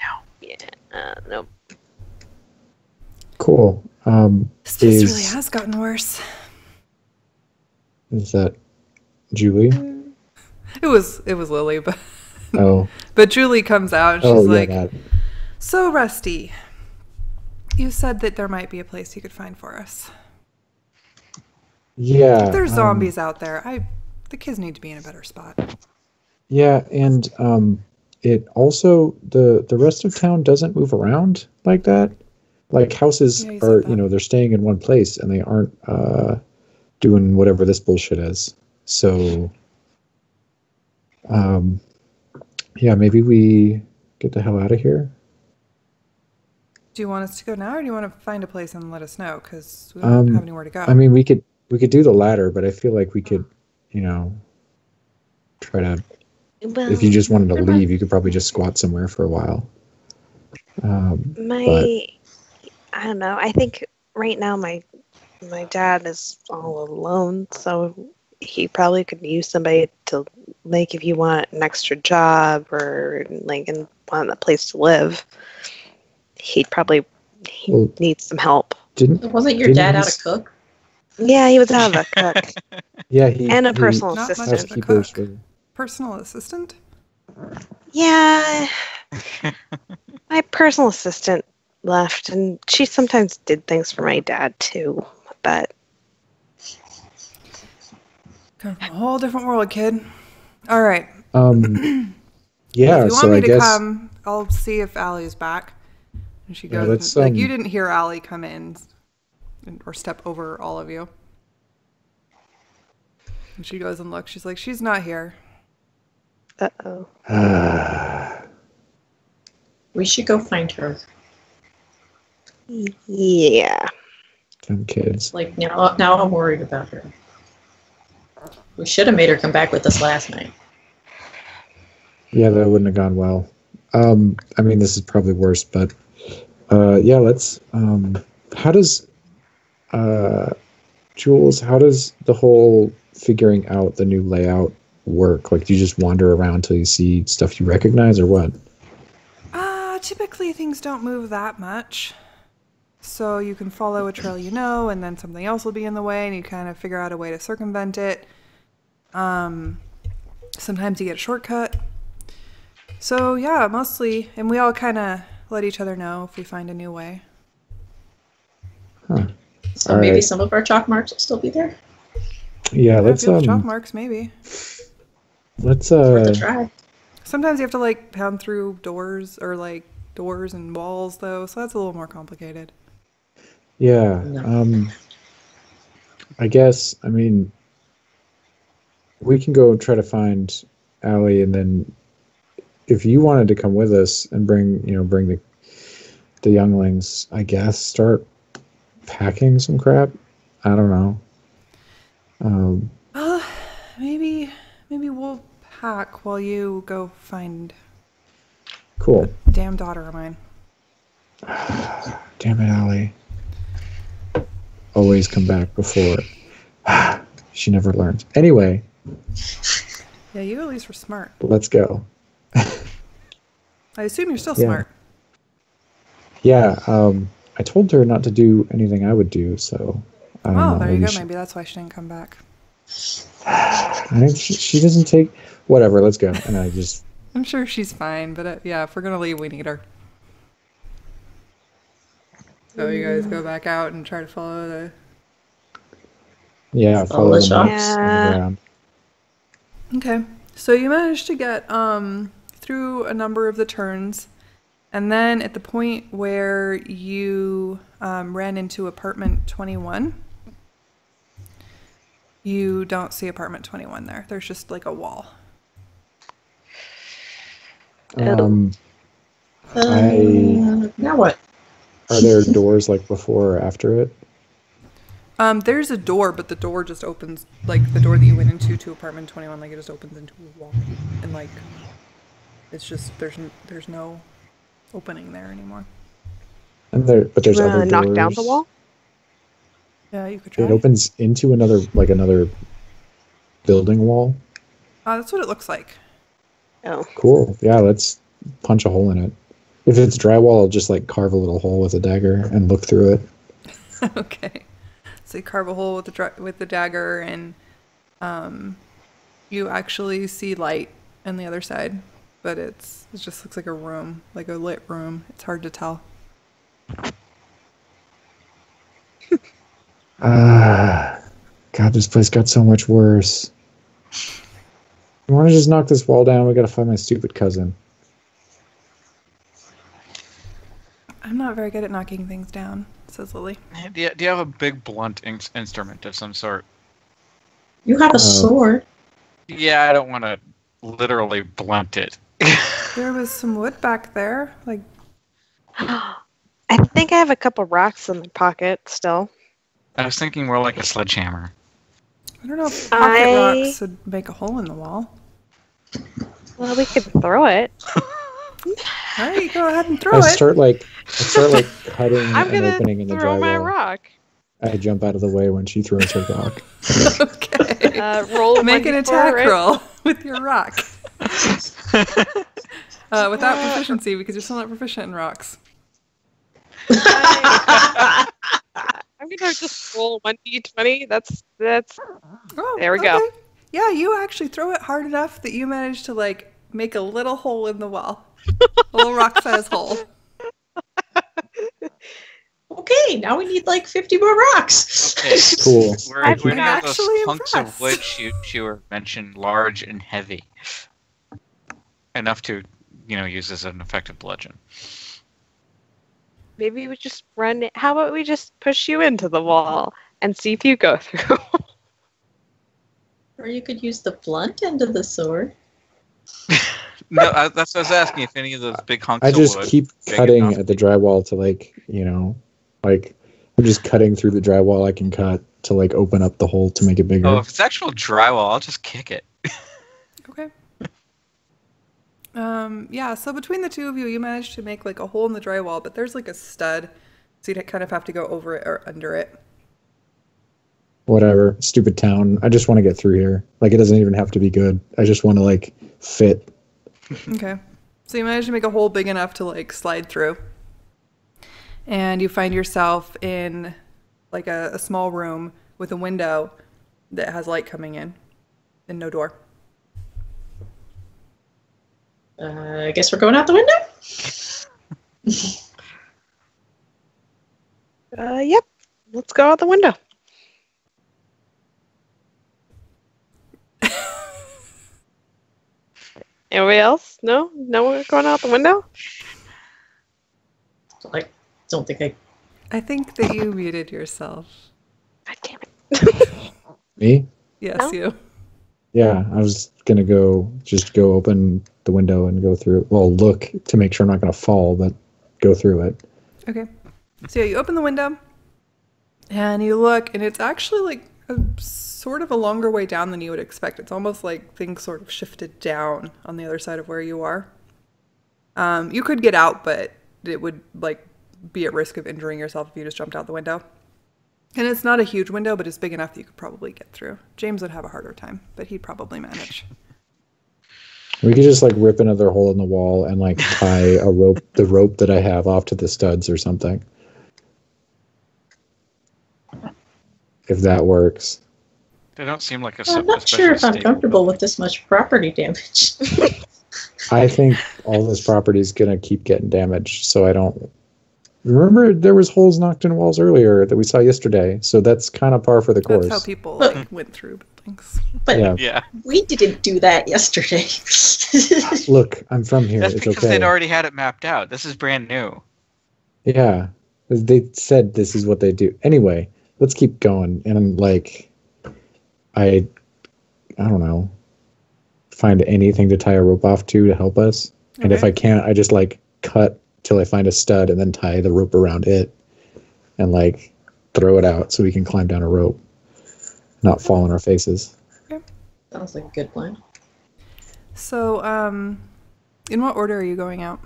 No. Yeah. Nope. Cool. This really has gotten worse. Is that Julie? It was Lily, but but Julie comes out and she's so Rusty, you said that there might be a place you could find for us. Yeah. If there's zombies out there, the kids need to be in a better spot. Yeah, and it also the rest of town doesn't move around like that. Houses are, they're staying in one place and they aren't doing whatever this bullshit is. So yeah, maybe we get the hell out of here. Do you want us to go now, or do you want to find a place and let us know? Because we don't have anywhere to go. I mean, we could do the latter, but I feel like we could, try to. Well, if you just wanted to leave, you could probably just squat somewhere for a while. I don't know. I think right now my dad is all alone, so he probably could use somebody to, if you want an extra job or and want a place to live, he needs some help. Wasn't your dad out of cook? Yeah, he was out of a cook. Yeah, and a personal assistant. Personal assistant? Yeah. My personal assistant left, and she sometimes did things for my dad too, but come from a whole different world, kid. All right. Yeah, if you want me to come, I'll see if Allie's back. And she goes, like, you didn't hear Allie come in or step over all of you. And she goes and looks. She's like, she's not here. Uh-oh. We should go find her. Yeah. Dumb kids. Like, now I'm worried about her. We should have made her come back with us last night. Yeah, that wouldn't have gone well. I mean, this is probably worse, but yeah, let's. How does Jules? How does the whole figuring out the new layout work? Like, do you just wander around till you see stuff you recognize, or what? Typically things don't move that much. So you can follow a trail you know, and then something else will be in the way, and you kind of figure out a way to circumvent it. Sometimes you get a shortcut. So yeah, mostly, and we all kind of let each other know if we find a new way. Huh. So maybe some of our chalk marks will still be there. Yeah, let's chalk marks, maybe. Let's Worth a try. Sometimes you have to like pound through doors and walls though, so that's a little more complicated. Yeah. No. I guess, I mean, we can go try to find Allie, and then if you wanted to come with us and bring the younglings, I guess, start packing some crap. I don't know. Maybe we'll pack while you go find Cool. the damn daughter of mine. Damn it, Allie. Always come back before. She never learns. Anyway. Yeah, you at least were smart. Let's go. I assume you're still smart. Yeah, I told her not to do anything I would do, so I don't know. There you go. Maybe that's why she didn't come back. I think she doesn't take... Whatever, let's go. And I'm sure she's fine, but yeah, if we're going to leave, we need her. So you guys go back out and try to follow the... Yeah, follow the marks on the ground. Okay, so you managed to get through a number of the turns, and then at the point where you ran into apartment 21, you don't see apartment 21 there. There's just like a wall. Now what? Are there doors like before or after it? There's a door, but the door just opens, like the door that you went into apartment 21, like it just opens into a wall, and like it's just there's no opening there anymore. And but there's other doors. Knock down the wall? Yeah, you could try. It opens into another building wall. That's what it looks like. Oh, cool. Yeah, let's punch a hole in it. If it's drywall, I'll just like carve a little hole with a dagger and look through it. Okay. So you carve a hole with the dagger, and you actually see light on the other side, but it just looks like a room, like a lit room. It's hard to tell. God, this place got so much worse. I want to just knock this wall down. We gotta find my stupid cousin. I'm not very good at knocking things down, says Lily. Do you have a big blunt instrument of some sort? You have a sword. Yeah, I don't want to literally blunt it. There was some wood back there. Like, I think I have a couple rocks in my pocket still. I was thinking more like a sledgehammer. I don't know if pocket rocks would make a hole in the wall. Well, we could throw it. All right, go ahead and throw it. I start cutting I'm an opening in the throw my drywall. Rock. I jump out of the way when she throws her rock. Okay. Roll Make an attack roll with your rock. Without proficiency, because you're still not proficient in rocks. I'm gonna just roll 1d20. That's. Oh, there we go. Yeah, you actually throw it hard enough that you manage to like make a little hole in the wall, a little rock-sized hole. Okay, now we need like 50 more rocks. Okay, cool. Where do those actually hunks of wood you were mentioned large and heavy? Enough to, use as an effective bludgeon. maybe we just run it. How about we just push you into the wall and see if you go through? Or you could use the blunt end of the sword. No, that's what I was asking. If any of those big hunks I just of wood keep big cutting enough. at the drywall to I'm just cutting through the drywall I can cut to open up the hole to make it bigger. Oh, if it's actual drywall, I'll just kick it. Okay. Yeah, so between the two of you, you managed to make a hole in the drywall, but there's a stud, so you'd kind of have to go over it or under it. Whatever. Stupid town. I just want to get through here. It doesn't even have to be good. I just want to fit. Okay. So you managed to make a hole big enough to slide through. And you find yourself in a small room with a window that has light coming in and no door. I guess we're going out the window? Yep. Let's go out the window. Anybody else? No? No one going out the window? Don't think I think that you muted yourself. God damn it. Me? Yes, No? you. Yeah, I was going to go open the window and go through. Well, look to make sure I'm not going to fall, but go through it. Okay. So yeah, you open the window and you look, and it's actually a sort of a longer way down than you would expect. It's almost like things sort of shifted down on the other side of where you are. You could get out, but it would be at risk of injuring yourself if you just jumped out the window. And it's not a huge window, but it's big enough that you could probably get through. James would have a harder time, but he'd probably manage. We could just rip another hole in the wall and tie the rope that I have off to the studs or something. If that works. They don't seem like I'm not sure if I'm comfortable with this much property damage. I think all this property is going to keep getting damaged, so I don't... Remember, there was holes knocked in walls earlier that we saw yesterday, so that's kind of par for the course. That's how people went through buildings. But yeah, we didn't do that yesterday. Look, I'm from here. that's it's because okay. they'd already had it mapped out. This is brand new. Yeah, they said this is what they do. Anyway, let's keep going. And I don't know, find anything to tie a rope off to help us. Okay. And if I can't, I just cut till I find a stud and then tie the rope around it and throw it out so we can climb down a rope, not fall on our faces. Okay. Sounds like a good plan. So, in what order are you going out?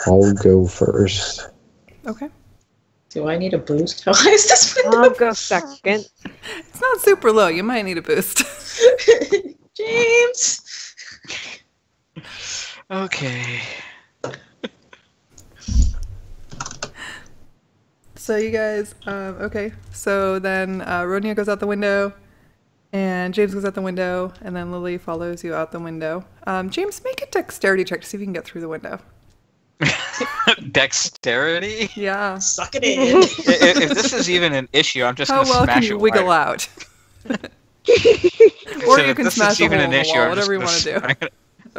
I'll go first. Okay. Do I need a boost? How high is this window? I'll go second. It's not super low. You might need a boost. James! Okay. So you guys, okay. So then Ronia goes out the window, and James goes out the window, and then Lily follows you out the window. James, make a dexterity check to see if you can get through the window. Dexterity? Yeah. Suck it in. If this is even an issue, I'm just going to How well smash can it you wiggle wider. out? Or you can smash a hole in the wall, whatever you want to do.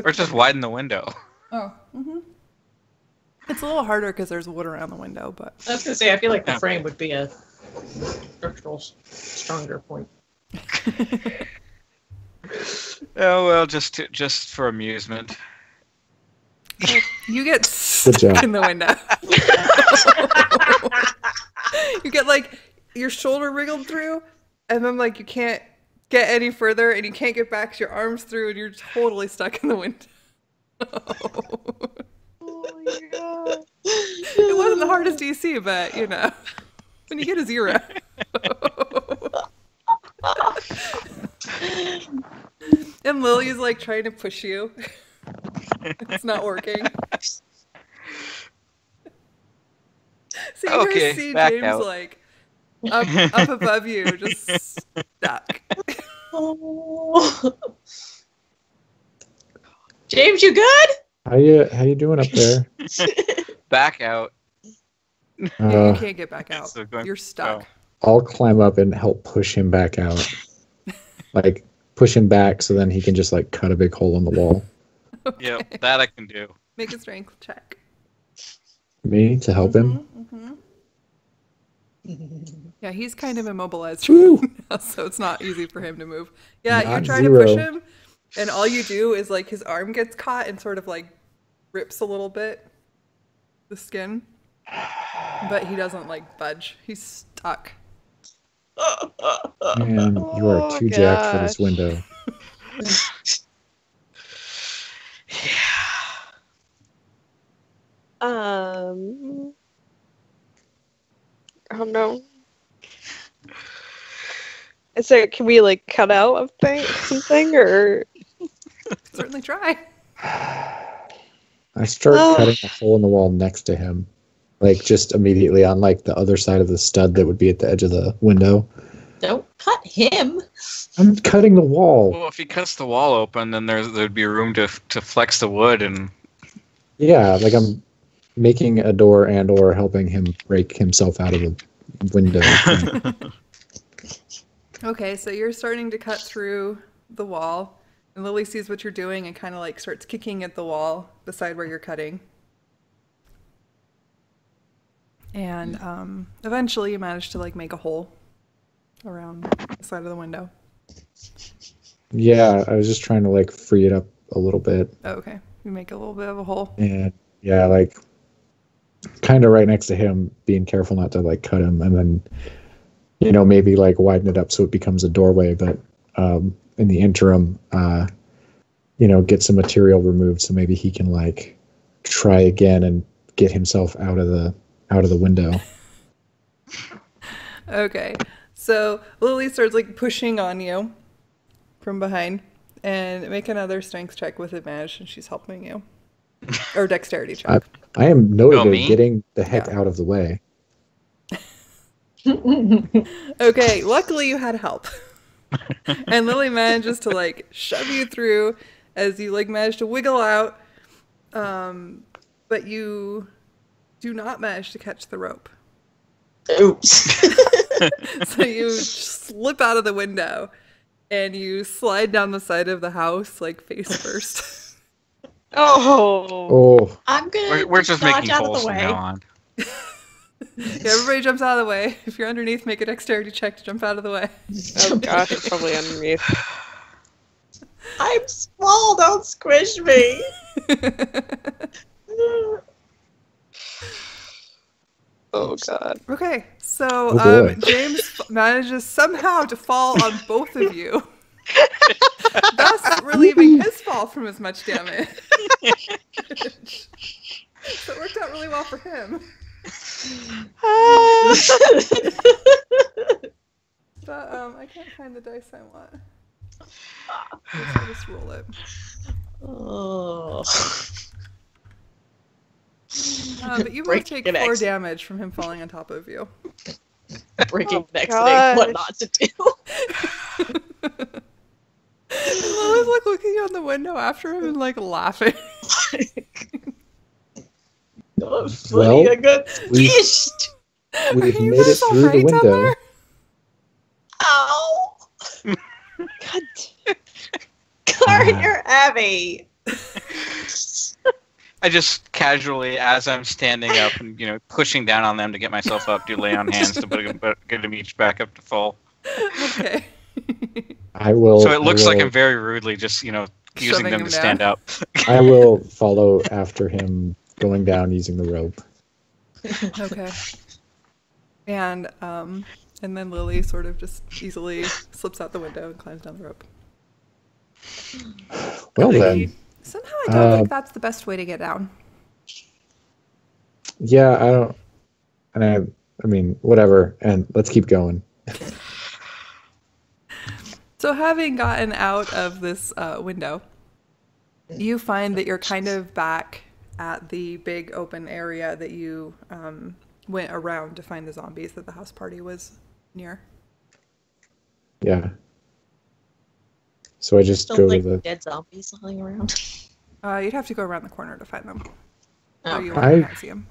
Or just widen the window. Oh, mm-hmm. It's a little harder because there's wood around the window, but... I was going to say, I feel like the frame would be a structural stronger point. Oh, well, just for amusement. You get stuck in the window. You get your shoulder wriggled through, and then you can't get any further, and you can't get back your arms through, and you're totally stuck in the window. Oh my god. It wasn't the hardest DC, but when you get a 0. And Lily's trying to push you. It's not working. So you guys see back James out. up above you, just stuck. Oh. James, you good? How you doing up there? Back out. You can't get back out. So You're stuck. I'll climb up and help push him back out. Push him back so then he can just cut a big hole in the wall. Okay. Yeah, that I can do. Make a strength check. me to help him. Yeah, he's kind of immobilized right now, so it's not easy for him to move. Yeah, you try to push him, and all you do is like his arm gets caught and sort of like rips a little bit the skin, but he doesn't like budge. He's stuck. Man, you are too jacked for this window. Oh no. Is there? Can we like cut out something or? Certainly try. I start cutting a hole in the wall next to him, like just immediately on like the other side of the stud that would be at the edge of the window. Don't cut him. I'm cutting the wall. Well, if he cuts the wall open, then there'd be room to flex the wood and. Yeah, like I'm making a door and or helping him break himself out of the window. Okay, so you're starting to cut through the wall, and Lily sees what you're doing and kind of like starts kicking at the wall beside where you're cutting. And eventually you manage to like make a hole around the side of the window. Yeah, I was just trying to like free it up a little bit. Oh, okay, you make a little bit of a hole. And yeah, like kind of right next to him, being careful not to like cut him, and then maybe like widen it up so it becomes a doorway. But in the interim, get some material removed so maybe he can like try again and get himself out of the window. Okay, so Lily starts like pushing on you from behind, and make another strength check with advantage, and she's helping you. Or dexterity check. I am noted at getting the heck out of the way. Okay, luckily you had help. And Lily manages to like shove you through as you like manage to wiggle out, but you do not manage to catch the rope. Oops. So you slip out of the window and you slide down the side of the house like face first. Oh. I'm gonna. We're just making out holes of the from way. now on. Yeah, everybody jumps out of the way. If you're underneath, make a dexterity check to jump out of the way. Oh gosh, it's probably underneath. I'm small. Don't squish me. Oh god. Okay, so boy. James manages somehow to fall on both of you, thus relieving his fall from as much damage. So it worked out really well for him. But I can't find the dice I want. I'll just roll it. Oh. But you both take 4 damage from him falling on top of you. Breaking next gosh. thing, what not to do. I was like looking out the window after him and like laughing. Well, I got squished. We've made it through the window. Ow! God. Gardner Abbey. I just casually, as I'm standing up and pushing down on them to get myself up, do lay on hands to get them each back up to full. Okay. I will. So it looks like I'm very rudely just using them to stand up. I will follow after him, going down using the rope. Okay. And then Lily sort of just easily slips out the window and climbs down the rope. Well then. Somehow I don't think that's the best way to get down. Yeah, I don't. And I mean, whatever. And let's keep going. So having gotten out of this window, you find that you're kind of back at the big open area that you went around to find the zombies that the house party was near. Yeah. So I just Don't go like to the... dead zombies lying around. You'd have to go around the corner to find them. Oh. Or you won't see them.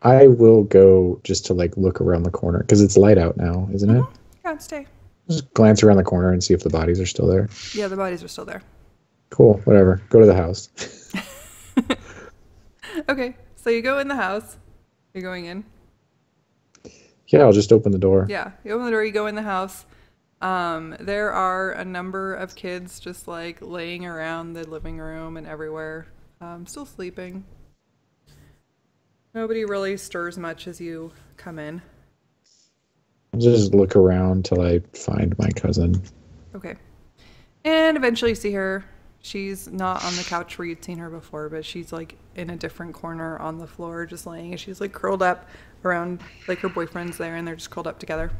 I will go just to like look around the corner because it's light out now, isn't it? Yeah, stay. Just glance around the corner and see if the bodies are still there. Yeah, the bodies are still there. Cool, whatever. Go to the house. Okay, so you go in the house, You going in? Yeah, I'll just open the door. Yeah, you open the door, you go in the house. There are a number of kids just like laying around the living room and everywhere, still sleeping. Nobody really stirs much as you come in. I'll just look around till I find my cousin. Okay. And eventually you see her. She's not on the couch where you'd seen her before, but she's like in a different corner on the floor, just laying, and she's like curled up around, like her boyfriend's there, and they're just curled up together.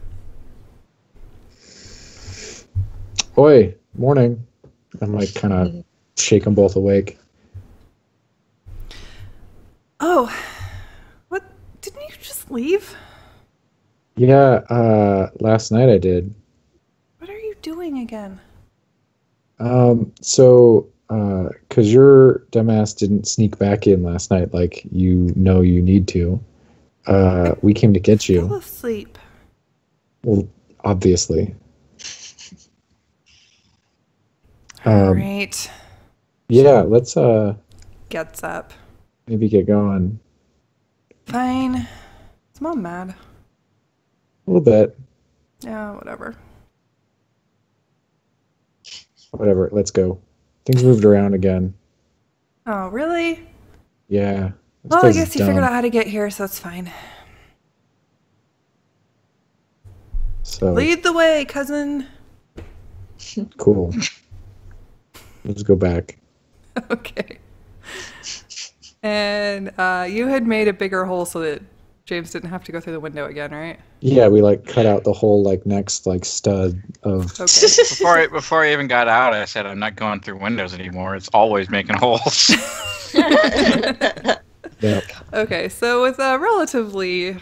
Oi, morning. I'm like kind of shake them both awake. Oh, what? Didn't you just leave? Yeah, last night I did. What are you doing again? Because your dumbass didn't sneak back in last night like you need to, we came to get you. Fell asleep. Well, obviously. All right. Yeah, let's, Gets up. maybe get going. Fine. Is Mom mad? A little bit. Yeah, whatever. Whatever, let's go. Things moved around again. Oh, really? Yeah. This Well, I place is guess you figured dumb. out how to get here, so it's fine. So, Lead the way, cousin. cool. Let's go back. Okay. And you had made a bigger hole so that James didn't have to go through the window again, right? Yeah, we like cut out the whole like next like stud of. Okay. Before I even got out, I said I'm not going through windows anymore. It's always making holes. Yeah. Okay, so with relatively,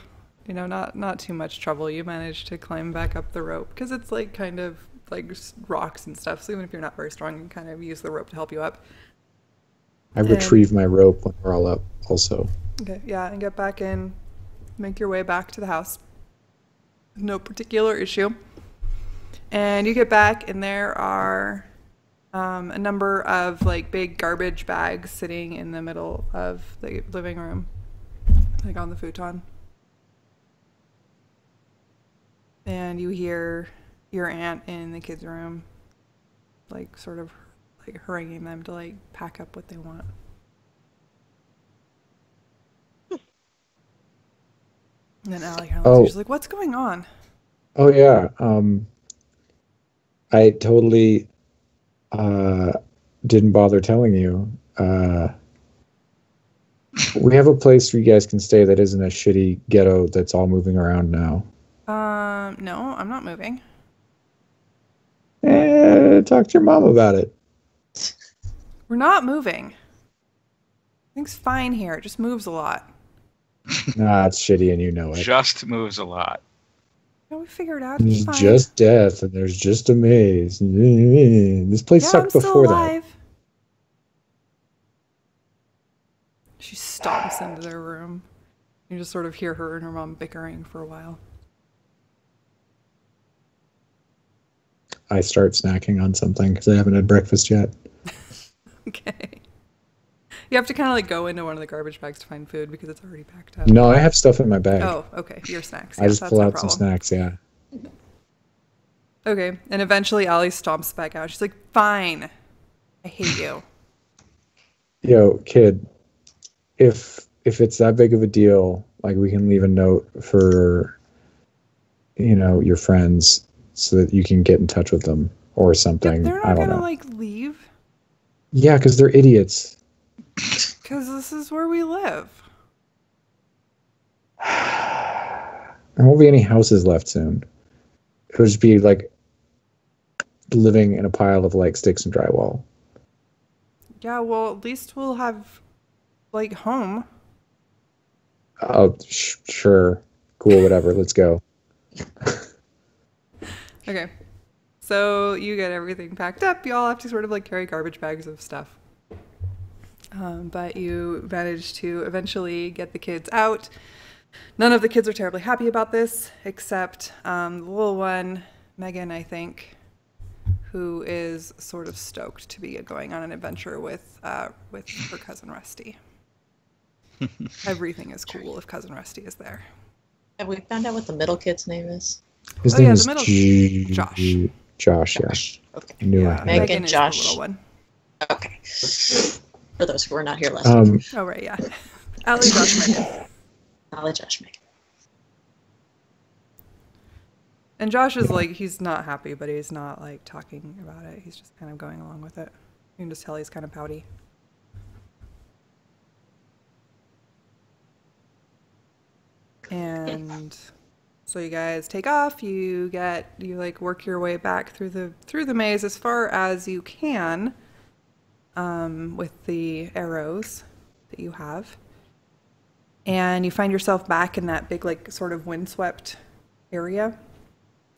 not too much trouble, you managed to climb back up the rope because it's like kind of like rocks and stuff. So even if you're not very strong, you can kind of use the rope to help you up. I retrieve my rope when we're all up. Also. Okay, yeah, and get back in, make your way back to the house. No particular issue. And you get back, and there are a number of like big garbage bags sitting in the middle of the living room, like on the futon. And you hear your aunt in the kids' room, like sort of like haranguing them to like pack up what they want. And then Allie kind of looks at you, she's like, "What's going on?" Oh yeah. I totally didn't bother telling you. We have a place where you guys can stay that isn't a shitty ghetto that's all moving around now. No, I'm not moving. Talk to your mom about it. We're not moving. Everything's fine here. It just moves a lot. Nah, it's shitty and you know it. Just moves a lot. Yeah, we figured it out. It's There's fine. just death and there's just a maze. This place sucked I'm still before alive. She stomps into their room. You just sort of hear her and her mom bickering for a while. I start snacking on something because I haven't had breakfast yet. Okay. You have to kind of like go into one of the garbage bags to find food because it's already packed up. No, I have stuff in my bag. Oh, okay. Your snacks. I just that's pull no out some problem. snacks, yeah. Okay. And eventually Allie stomps back out. She's like, "Fine. I hate you." Yo, kid, if it's that big of a deal, like we can leave a note for, your friends so that you can get in touch with them or something. Yep, they're I not don't gonna know. like leave Yeah, because they're idiots. because this is where we live. There won't be any houses left soon. It'll just be like living in a pile of like sticks and drywall. Yeah, well, at least we'll have like home. Oh, sure. Cool, whatever. Let's go. Okay. So you get everything packed up. You all have to sort of like carry garbage bags of stuff. But you manage to eventually get the kids out. None of the kids are terribly happy about this, except the little one, Megan, I think, who is sort of stoked to be going on an adventure with her cousin Rusty. Everything is cool if Cousin Rusty is there. Have we found out what the middle kid's name is? His name is Josh. Josh, yeah. Okay. Yeah. Megan, is Josh. the little one. Okay. For those who were not here last week. Oh, right, yeah. Allie, Josh, Megan. Allie, Josh, Megan. And Josh is like, he's not happy, but he's not like talking about it. He's just kind of going along with it. You can just tell he's kind of pouty. And so you guys take off. You like work your way back through the maze as far as you can, with the arrows that you have. And you find yourself back in that big, like, sort of windswept area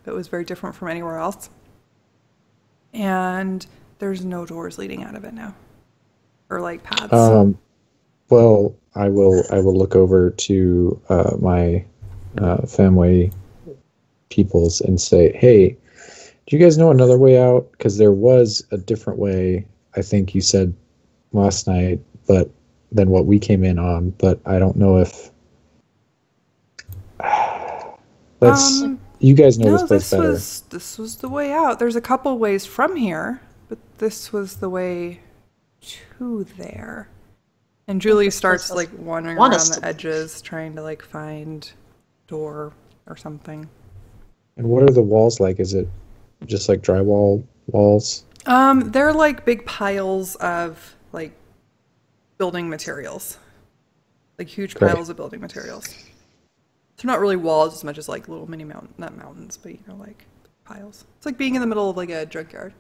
that was very different from anywhere else. And there's no doors leading out of it now, or like paths. Well, I will look over to my family peoples and say, hey, do you guys know another way out? Because there was a different way, I think you said last night, but than what we came in on. But I don't know if you guys know this place better. This was the way out. There's a couple ways from here, but this was the way to there. And Julie starts like wandering around the edges, trying to like find door or something. And what are the walls like? Is it just like drywall walls? They're like big piles of like building materials, like huge piles of building materials. They're not really walls as much as like little mini not mountains, but you know, like piles. It's like being in the middle of like a junkyard.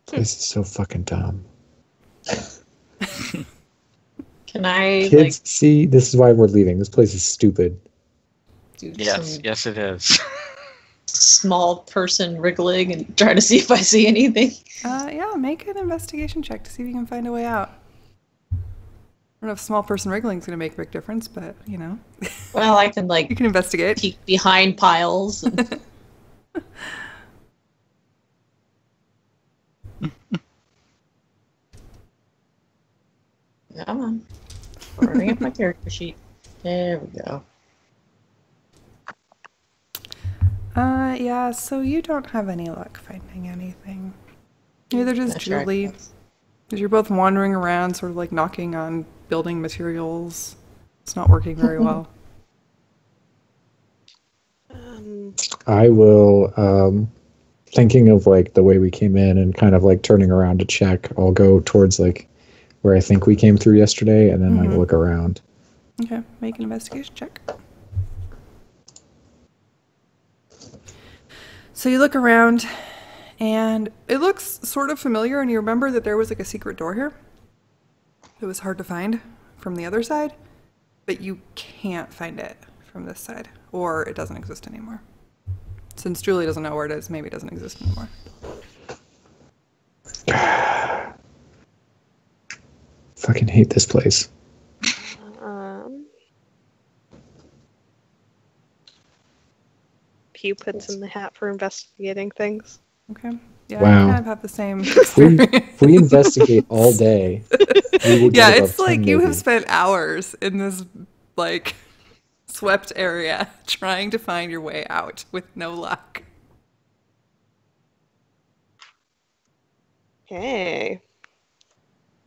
This is so fucking dumb. Can I kids see? This is why we're leaving. This place is stupid. Yes, it is. Small person wriggling and trying to see if I see anything. Yeah, make an investigation check to see if you can find a way out. I don't know if small person wriggling is going to make a big difference, but you know. Well, I can like you can investigate. Peek behind piles. And... Come on. Bring up my character sheet. There we go. Yeah, so you don't have any luck finding anything. Neither does Julie. Because you're both wandering around, sort of like knocking on building materials. It's not working very well. I will, thinking of like the way we came in and kind of like turning around to check, I'll go towards like where I think we came through yesterday and then like look around. Okay, make an investigation check. So you look around and it looks sort of familiar, and you remember that there was like a secret door here. It was hard to find from the other side, but you can't find it from this side, or it doesn't exist anymore. Since Julie doesn't know where it is, maybe it doesn't exist anymore. Fucking hate this place. Pew puts in the hat for investigating things. Okay. Yeah, wow. I kind of have the same. If we investigate all day, we will get it's like you maybe. have spent hours in this like swept area trying to find your way out with no luck. Hey.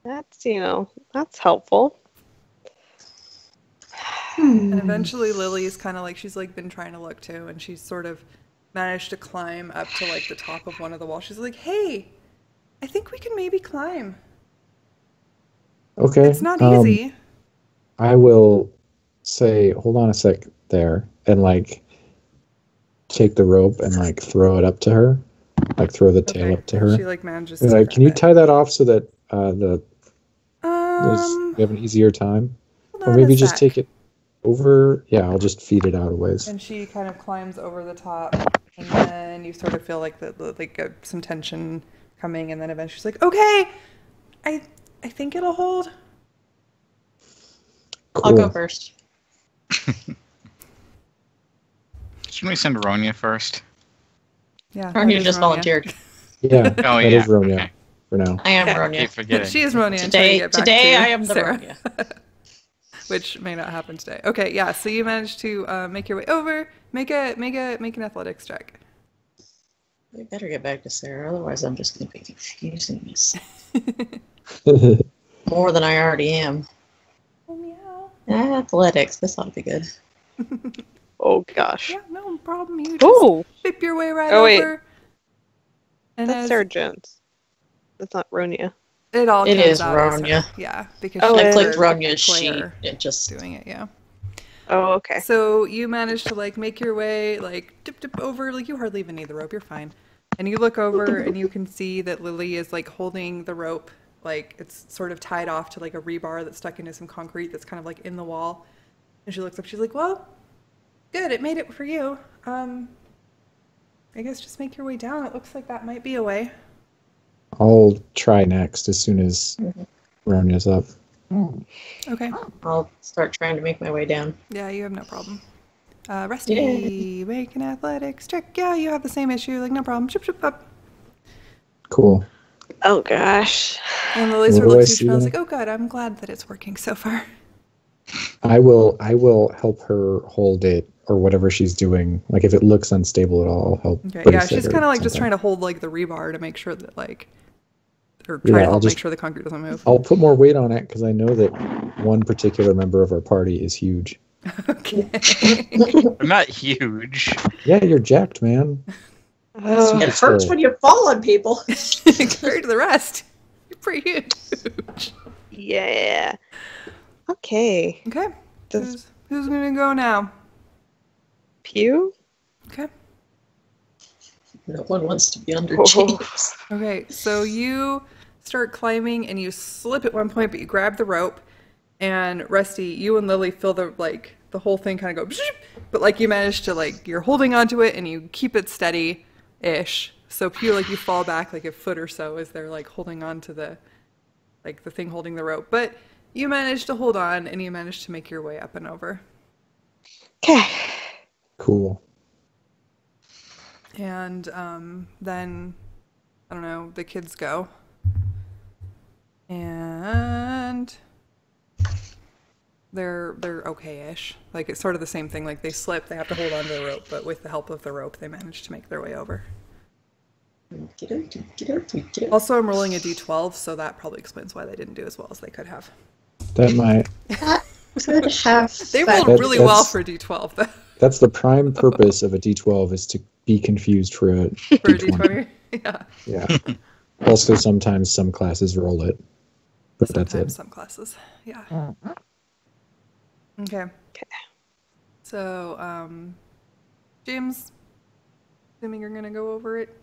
That's, that's helpful. And eventually Lily's kind of like, she's like been trying to look too, and she's sort of managed to climb up to like the top of one of the walls. She's like, hey, I think we can maybe climb. Okay. It's not easy. I will say, hold on a sec there, and like take the rope and like throw it up to her. Like throw the tail up to her. She like manages to like, can you tie that off so that we have an easier time? Or maybe just take it over. Yeah, I'll just feed it out a ways. And she kind of climbs over the top, and then you sort of feel like some tension coming, and then eventually she's like, okay, I think it'll hold. Cool. I'll go first. Shouldn't we send Ronya first? Yeah. Ronya just volunteered. Yeah. Oh, that yeah. is Ronya. Okay. for now. I am I Ronya. keep forgetting. She is Ronya until you get back Today to I am the Sarah. Ronya. Which may not happen today. Okay, yeah. So you managed to make your way over. Make an athletics check. We better get back to Sarah, otherwise I'm just going to be confusing this more than I already am. Oh, meow. Athletics, this ought to be good. Oh gosh. Yeah, no problem. You just Oh, whip your way right Oh, wait. over. And that's as Sarah Jones. That's not Ronya. it all It comes is out as her. Ronya. Yeah, because Oh, she's I it clicked is. the Ronya's sheet. player It just doing it. Yeah. Oh, okay. So you manage to like make your way like dip over. Like you hardly even need the rope. You're fine. And you look over and you can see that Lily is like holding the rope, like it's sort of tied off to like a rebar that's stuck into some concrete that's kind of like in the wall. And she looks up, she's like, well, good, it made it for you. I guess just make your way down. It looks like that might be a way. I'll try next as soon as Ronya's up. Okay. I'll start trying to make my way down. Yeah, you have no problem. Rusty, make an athletics check. Yeah, you have the same issue. Like, no problem. Chip, chip, up. Cool. Oh gosh. And Lily What sort of do I looks at you see and smells then? like, oh, good, I'm glad that it's working so far. I will help her hold it or whatever she's doing. Like if it looks unstable at all, I'll help. Okay, put yeah, it she's together kind of or like just something. trying to hold like the rebar to make sure that like, or Yeah, try to I'll help just- make sure the concrete doesn't move. I'll put more weight on it because I know that one particular member of our party is huge. Okay. I'm not huge. Yeah, you're jacked, man. Oh. It hurts when you fall on people. Compared to the rest, you're pretty huge. Yeah. Okay. Okay, Does who's gonna go now? Pew? Okay. No one wants to be under Oh. James. Okay, so you start climbing and you slip at one point, but you grab the rope. And Rusty, you and Lily feel the like the whole thing kind of go, but like you manage to like you're holding onto it and you keep it steady-ish. So Pew, like you fall back like a foot or so as they're like holding on to the like the thing holding the rope. But you manage to hold on and you manage to make your way up and over. Okay. Cool. And then I don't know, the kids go. And they're okay-ish. Like it's sort of the same thing. Like they slip, they have to hold on to the rope, but with the help of the rope, they manage to make their way over. Also, I'm rolling a d12, so that probably explains why they didn't do as well as they could have. That might. Could have. They rolled That- really that's- well for a d12, though. That's the prime purpose of a D12 is to be confused for a For a D20. d20. Yeah. Yeah. Also, sometimes some classes roll it, but that's Sometimes it. some classes. Yeah. Okay. So, James, assuming you're going to go over it,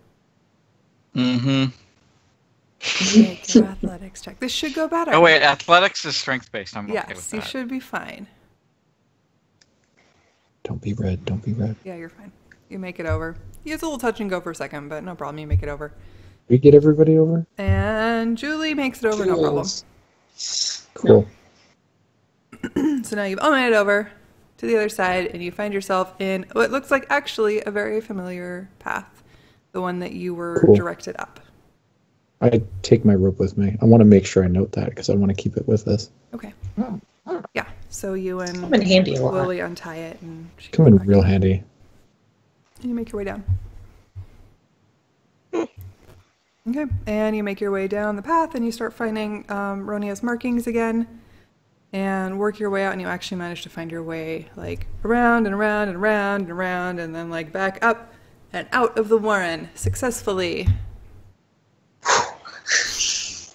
Mm-hmm. make your athletics check. This should go better. Oh wait, athletics is strength based. I'm okay with Yes, you that. should be fine. Don't be red. Don't be red. Yeah, you're fine. You make it over. You have a little touch and go for a second, but no problem. You make it over. We get everybody over? And Julie makes it over, no problem. Cool. So now you've all made it over to the other side, and you find yourself in what looks like actually a very familiar path, the one that you were Cool. directed up. I take my rope with me. I want to make sure I note that because I want to keep it with us. Okay. Yeah. So you and Come in handy a lot. Lily untie it, and she Come goes in back. real handy. And you make your way down. Okay, and you make your way down the path, and you start finding Ronia's markings again, and work your way out, and you actually manage to find your way like around and around and around and around, and then like back up and out of the warren successfully.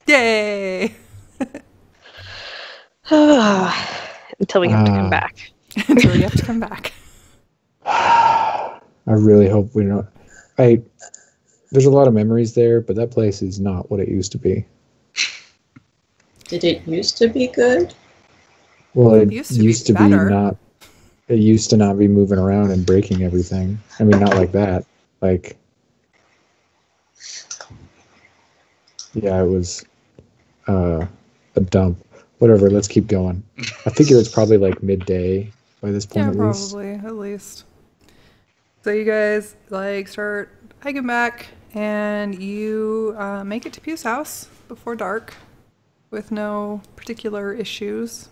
Yay! Until we have to come Ah. back. Until you have to come back. I really hope we don't. There's a lot of memories there, but that place is not what it used to be. Did it used to be good? Well, it Used used to to be be better. not. It used to not be moving around and breaking everything. I mean, not like that. Like, yeah, it was a dump. Whatever. Let's keep going. I figure it's probably like midday by this point Yeah, at least. probably, at least. So you guys like start hiking back, and you make it to Pew's house before dark with no particular issues.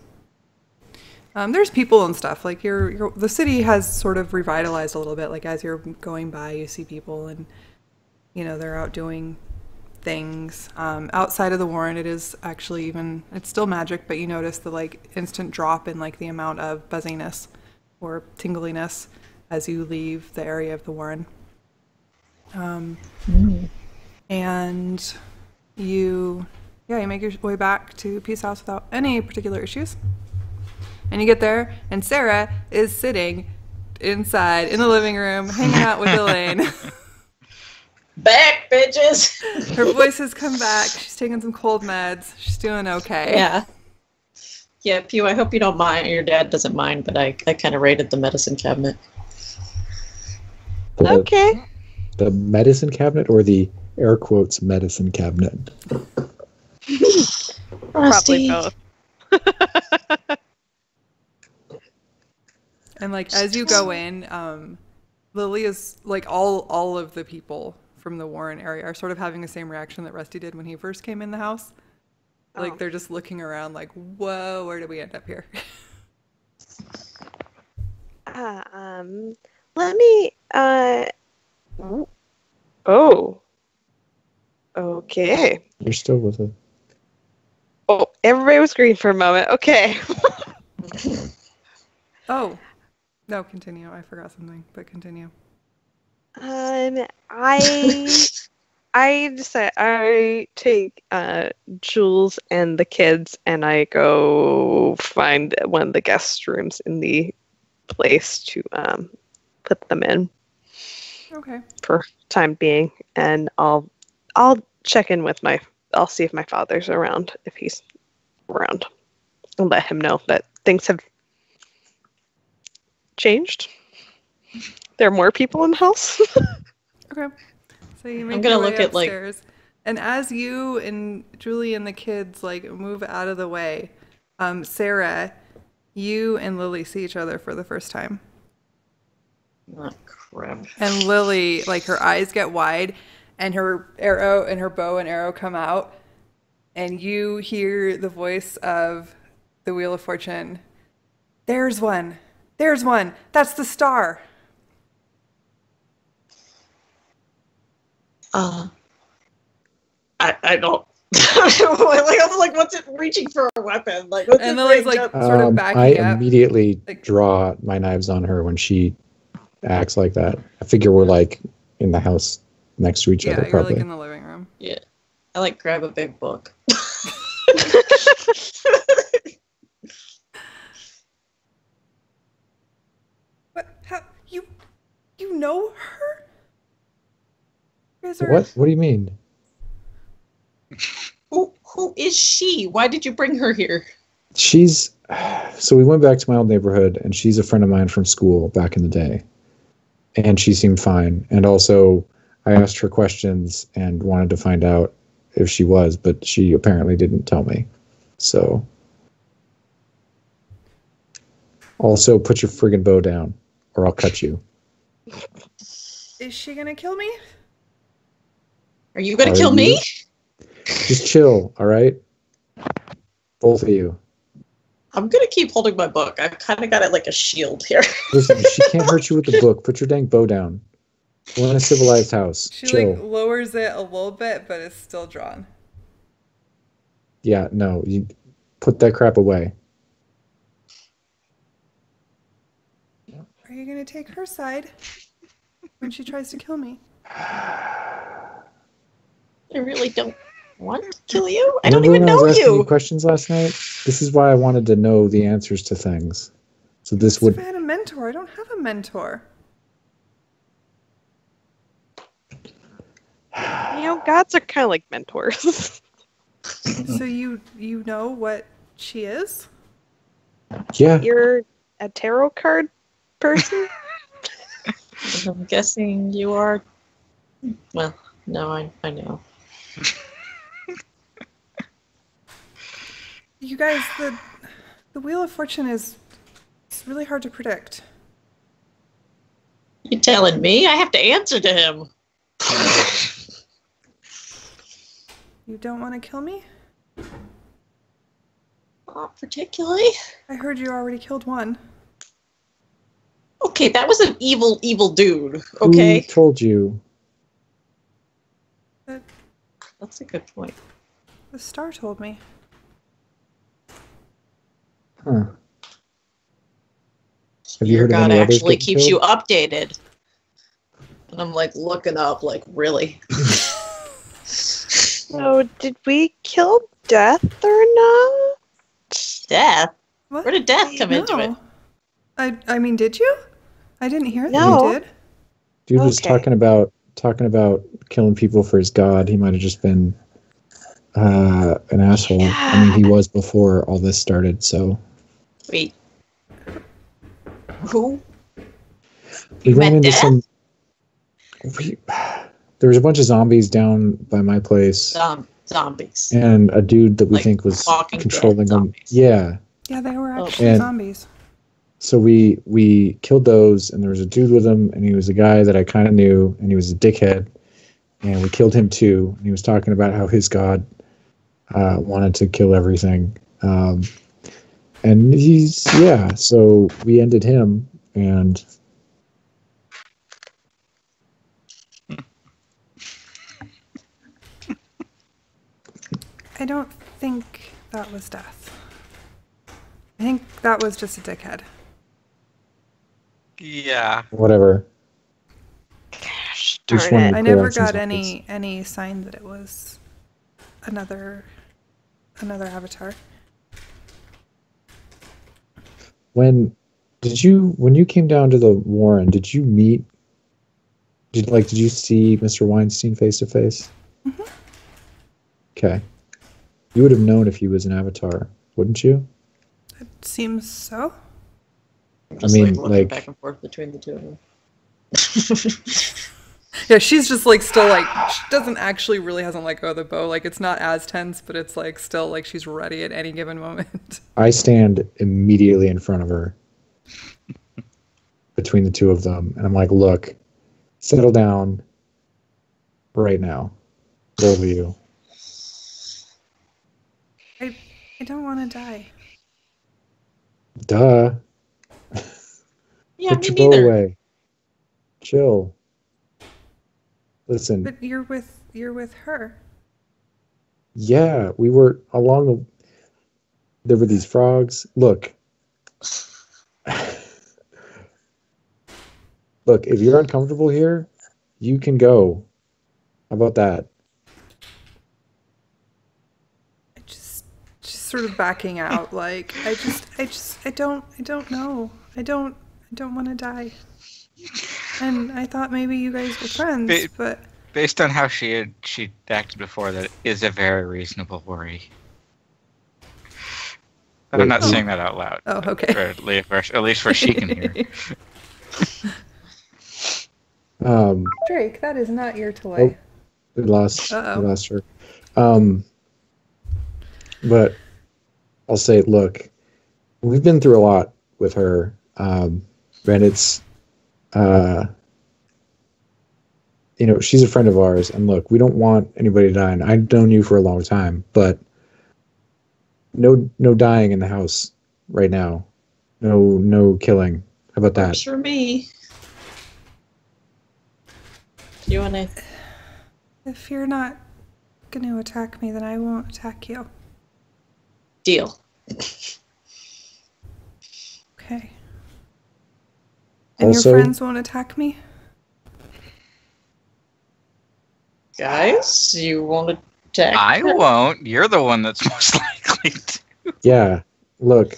There's people and stuff. Like the city has sort of revitalized a little bit. Like as you're going by, you see people, and they're out doing things. Outside of the Warren, it is actually it's still magic, but you notice the like instant drop in like the amount of buzziness or tingliness as you leave the area of the Warren. And you make your way back to Peace House without any particular issues. And you get there, and Sarah is sitting inside in the living room, hanging out with Elaine. Back, bitches! Her voice has come back. She's taking some cold meds. She's doing okay. Yeah. Yeah, Pew, I hope you don't mind. Your dad doesn't mind, but I kind of raided the medicine cabinet. Okay. The medicine cabinet or the air quotes medicine cabinet? Probably both. And like as you go in, Lily is like all of the people from the Warren area are sort of having the same reaction that Rusty did when he first came in the house. Like they're just looking around like, whoa, where did we end up here? Let me oh. Okay. You're still with it. Oh, everybody was green for a moment. Okay. Oh. No, continue. I forgot something, but continue. I take Jules and the kids and I go find one of the guest rooms in the place to put them in. Okay. For time being, and I'll check in with I'll see if my father's around, if he's around, and let him know that things have changed. There are more people in the house. Okay. So you make I'm gonna your way look at upstairs, and as you and Julie and the kids like move out of the way, Sarah, you and Lily see each other for the first time. Oh, crap. And Lily, like her eyes get wide, and her arrow and her bow and arrow come out, and you hear the voice of the Wheel of Fortune. There's one. There's one. That's the star. I don't. I'm like, what's it reaching for a weapon? Like, what's And it Lily's like sort of backing up. I immediately like, draw my knives on her when she acts like that. I figure we're like in the house next to each other, you're probably. like in the living room. Yeah. I like grab a big book. What? How you know her? What? What do you mean? Who is she? Why did you bring her here? So we went back to my old neighborhood, and she's a friend of mine from school back in the day. And she seemed fine. And also, I asked her questions and wanted to find out if she was, but she apparently didn't tell me. So, also, put your friggin' bow down, or I'll cut you. Is she gonna kill me? Are you gonna kill me? Just chill, all right? Both of you. I'm gonna keep holding my book. I've kind of got it like a shield here. Listen, she can't hurt you with the book. Put your dang bow down. We're in a civilized house. She Chill. like lowers it a little bit, but it's still drawn. Yeah, no, you put that crap away. Are you gonna take her side when she tries to kill me? I really don't want to kill you. I don't Remember even when I know was asking you. questions last night? This is why I wanted to know the answers to things. So this would. If I had a mentor, I don't have a mentor. Gods are kind of like mentors. So you know what she is? Yeah. You're a tarot card person? I'm guessing you are. Well, no, I know. You guys, the Wheel of Fortune it's really hard to predict. You telling me? I have to answer to him. You don't want to kill me? Not particularly. I heard you already killed one. Okay, that was an evil, evil dude. Okay. Who told you? That's a good point. The star told me. Huh. Have you Your heard of god any others actually getting keeps you killed? updated. And I'm like looking up, like, really? So, did we kill Death or not? Death? What? Where did death come into it? I mean, did you? I didn't hear that No. you did. Dude was Okay. talking about killing people for his god. He might have just been an asshole. I mean, he was before all this started. So Wait. Who? we You ran met into death? some. There was a bunch of zombies down by my place, Zombies. and a dude that we Like think was Walking Dead controlling them. zombies. Yeah. Yeah, they were Oh. actually And- zombies. So we killed those, and there was a dude with him, and he was a guy that I kind of knew, and he was a dickhead, and we killed him too. And he was talking about how his god wanted to kill everything, and so we ended him, and I don't think that was death. I think that was just a dickhead. Yeah. whatever. Gosh, Just darn wanted it. to I clear never out some got zombies. any sign that it was another avatar. When you came down to the Warren, did you see Mr. Weinstein face to face? Mhm. Okay. You would have known if he was an avatar, wouldn't you? It seems so. I'm just mean, looking like- back and forth between the two of them. Yeah, she's just like still like she doesn't actually really hasn't let go of the bow. Like it's not as tense, but it's like still like she's ready at any given moment. I stand immediately in front of her between the two of them, and I'm like, look, settle down right now. Both of you. I don't want to die. Duh. Yeah, Put me your bow neither. away. Chill. Listen, But you're with her. yeah, we were along the. There were these frogs. Look. Look, if you're uncomfortable here, you can go. How about that? I just sort of backing out. Like I don't know. I don't want to die. And I thought maybe you guys were friends, but Based on how she acted before, that is a very reasonable worry. But I'm not Wait, saying that out loud. oh, okay. Or at least where she can hear. Drake, that is not your toy. We lost Uh-oh. her. But I'll say, look, we've been through a lot with her, and it's, she's a friend of ours, and look, we don't want anybody to die. And I've known you for a long time, but no dying in the house right now. No killing. How about that? Works for me. Do you want to? If you're not going to attack me, then I won't attack you. Deal. Okay. And Also- your friends won't attack me? Guys, you want to attack? I won't. You're the one that's most likely to. Yeah. Look,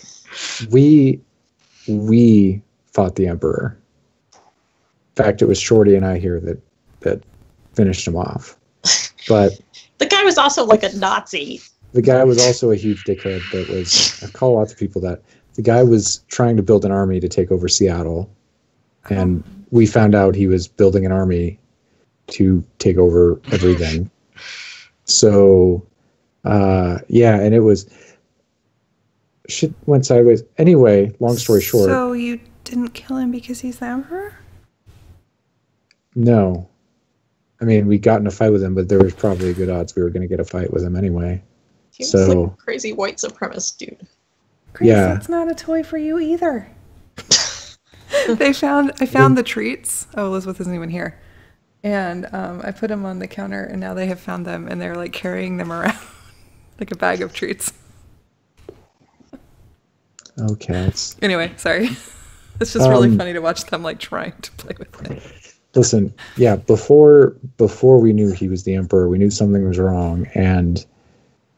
we fought the Emperor. In fact, it was Shorty and I here that finished him off. But The guy was also like a Nazi. the guy was also a huge dickhead that was, I call lots of people that. The guy was trying to build an army to take over Seattle. And we found out he was building an army to take over everything. So, yeah, and it was, shit went sideways. Anyway, long story short, So you didn't kill him because he's the Emperor? no. I mean, we got in a fight with him, but there was probably good odds we were going to get a fight with him anyway. He was like a crazy white supremacist dude. Grace, that's not a toy for you either. I found the treats. Oh, Elizabeth isn't even here. And I put them on the counter, and now they have found them, and they're like carrying them around like a bag of treats. Okay. Anyway, sorry. It's just really funny to watch them like trying to play with it. Listen, yeah, before we knew he was the Emperor, we knew something was wrong, and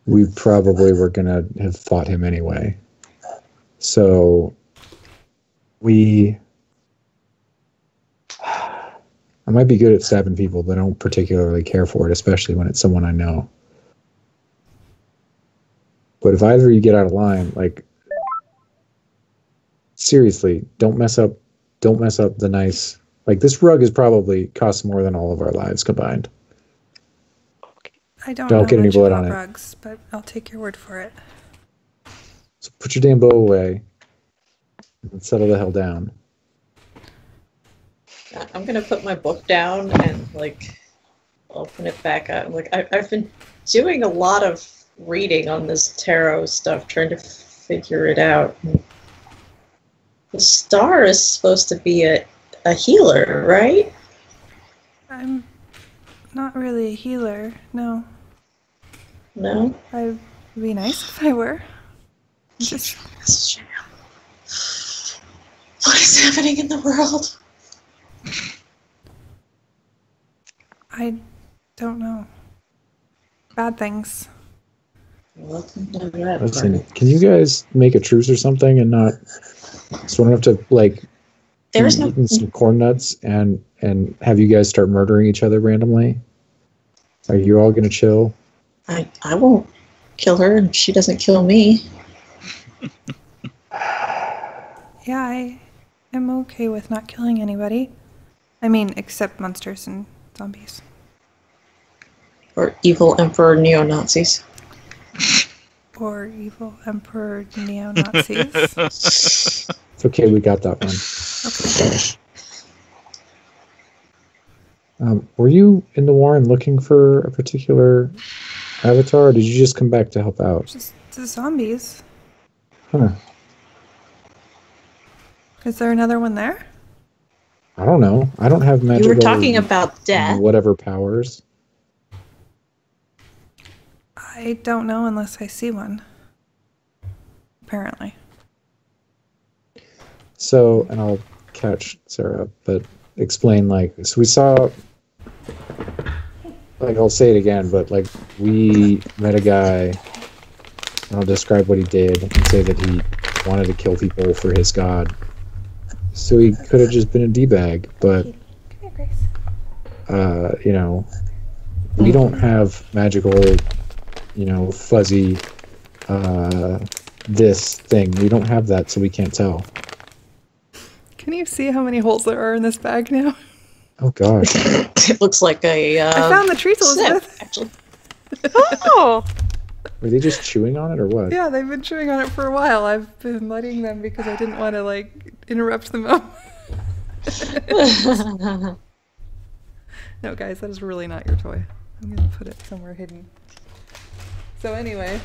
we probably were going to have fought him anyway. So I might be good at stabbing people, but I don't particularly care for it, especially when it's someone I know. But if either of you get out of line, like, seriously, don't mess up the nice... Like, this rug is probably costs more than all of our lives combined. I don't know get any much blood about on it. rugs, but I'll take your word for it. So put your damn bow away and settle the hell down. I'm gonna put my book down and like open it back up. Like I've been doing a lot of reading on this tarot stuff, trying to figure it out. The star is supposed to be a healer, right? I'm not really a healer, no. No? It'd be nice if I were. What is happening in the world? I don't know. Bad things. Welcome to that Listen, can you guys make a truce or something and not... So we don't have to, like... There's no eating some corn nuts and have you guys start murdering each other randomly? Are you all gonna chill? I won't kill her and she doesn't kill me. Yeah, I am okay with not killing anybody. I mean, except monsters and zombies. Or evil emperor neo-Nazis. Or evil emperor neo-Nazis. It's okay, we got that one. Okay. Were you in the Warren looking for a particular avatar, or did you just come back to help out? Just the zombies. Huh. Is there another one there? I don't know. I don't have magical... You were talking about death. Whatever powers. I don't know unless I see one. Apparently. So, and I'll catch Sarah up, but explain, like, so we saw, like, I'll say it again, but, like, we met a guy, and I'll describe what he did, and say that he wanted to kill people for his god. So he could have just been a D-bag, but, you know, we don't have magical, you know, fuzzy, this thing. We don't have that, so we can't tell. Can you see how many holes there are in this bag now? Oh, gosh. It looks like a... I found the treats, Elizabeth. Actually. Oh! Were they just chewing on it, or what? Yeah, they've been chewing on it for a while. I've been letting them because I didn't want to, like, interrupt the moment. No, guys, that is really not your toy. I'm going to put it somewhere hidden. So anyway...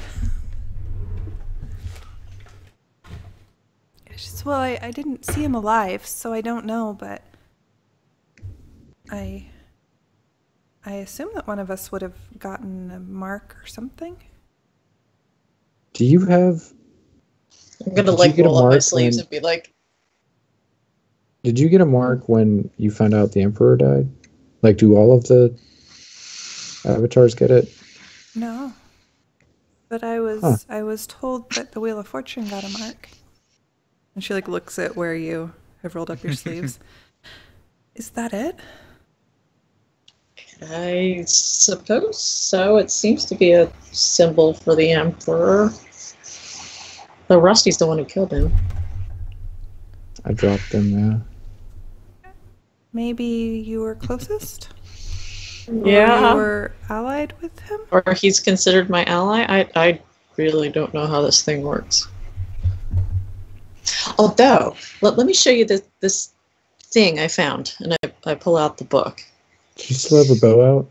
Well, I didn't see him alive, so I don't know, but I assume that one of us would have gotten a mark or something. Do you have... I'm gonna, like, roll up my sleeves and be like... Did you get a mark when you found out the Emperor died? Like, do all of the avatars get it? No. But I was told that the Wheel of Fortune got a mark. And she, like, looks at where you have rolled up your sleeves. Is that it? I suppose so. It seems to be a symbol for the Emperor. Though Rusty's the one who killed him. I dropped them, yeah. Maybe you were closest? Yeah. Or you were allied with him? Or he's considered my ally? I really don't know how this thing works. Although, let me show you this thing I found. And I pull out the book. Does she still have her bow out?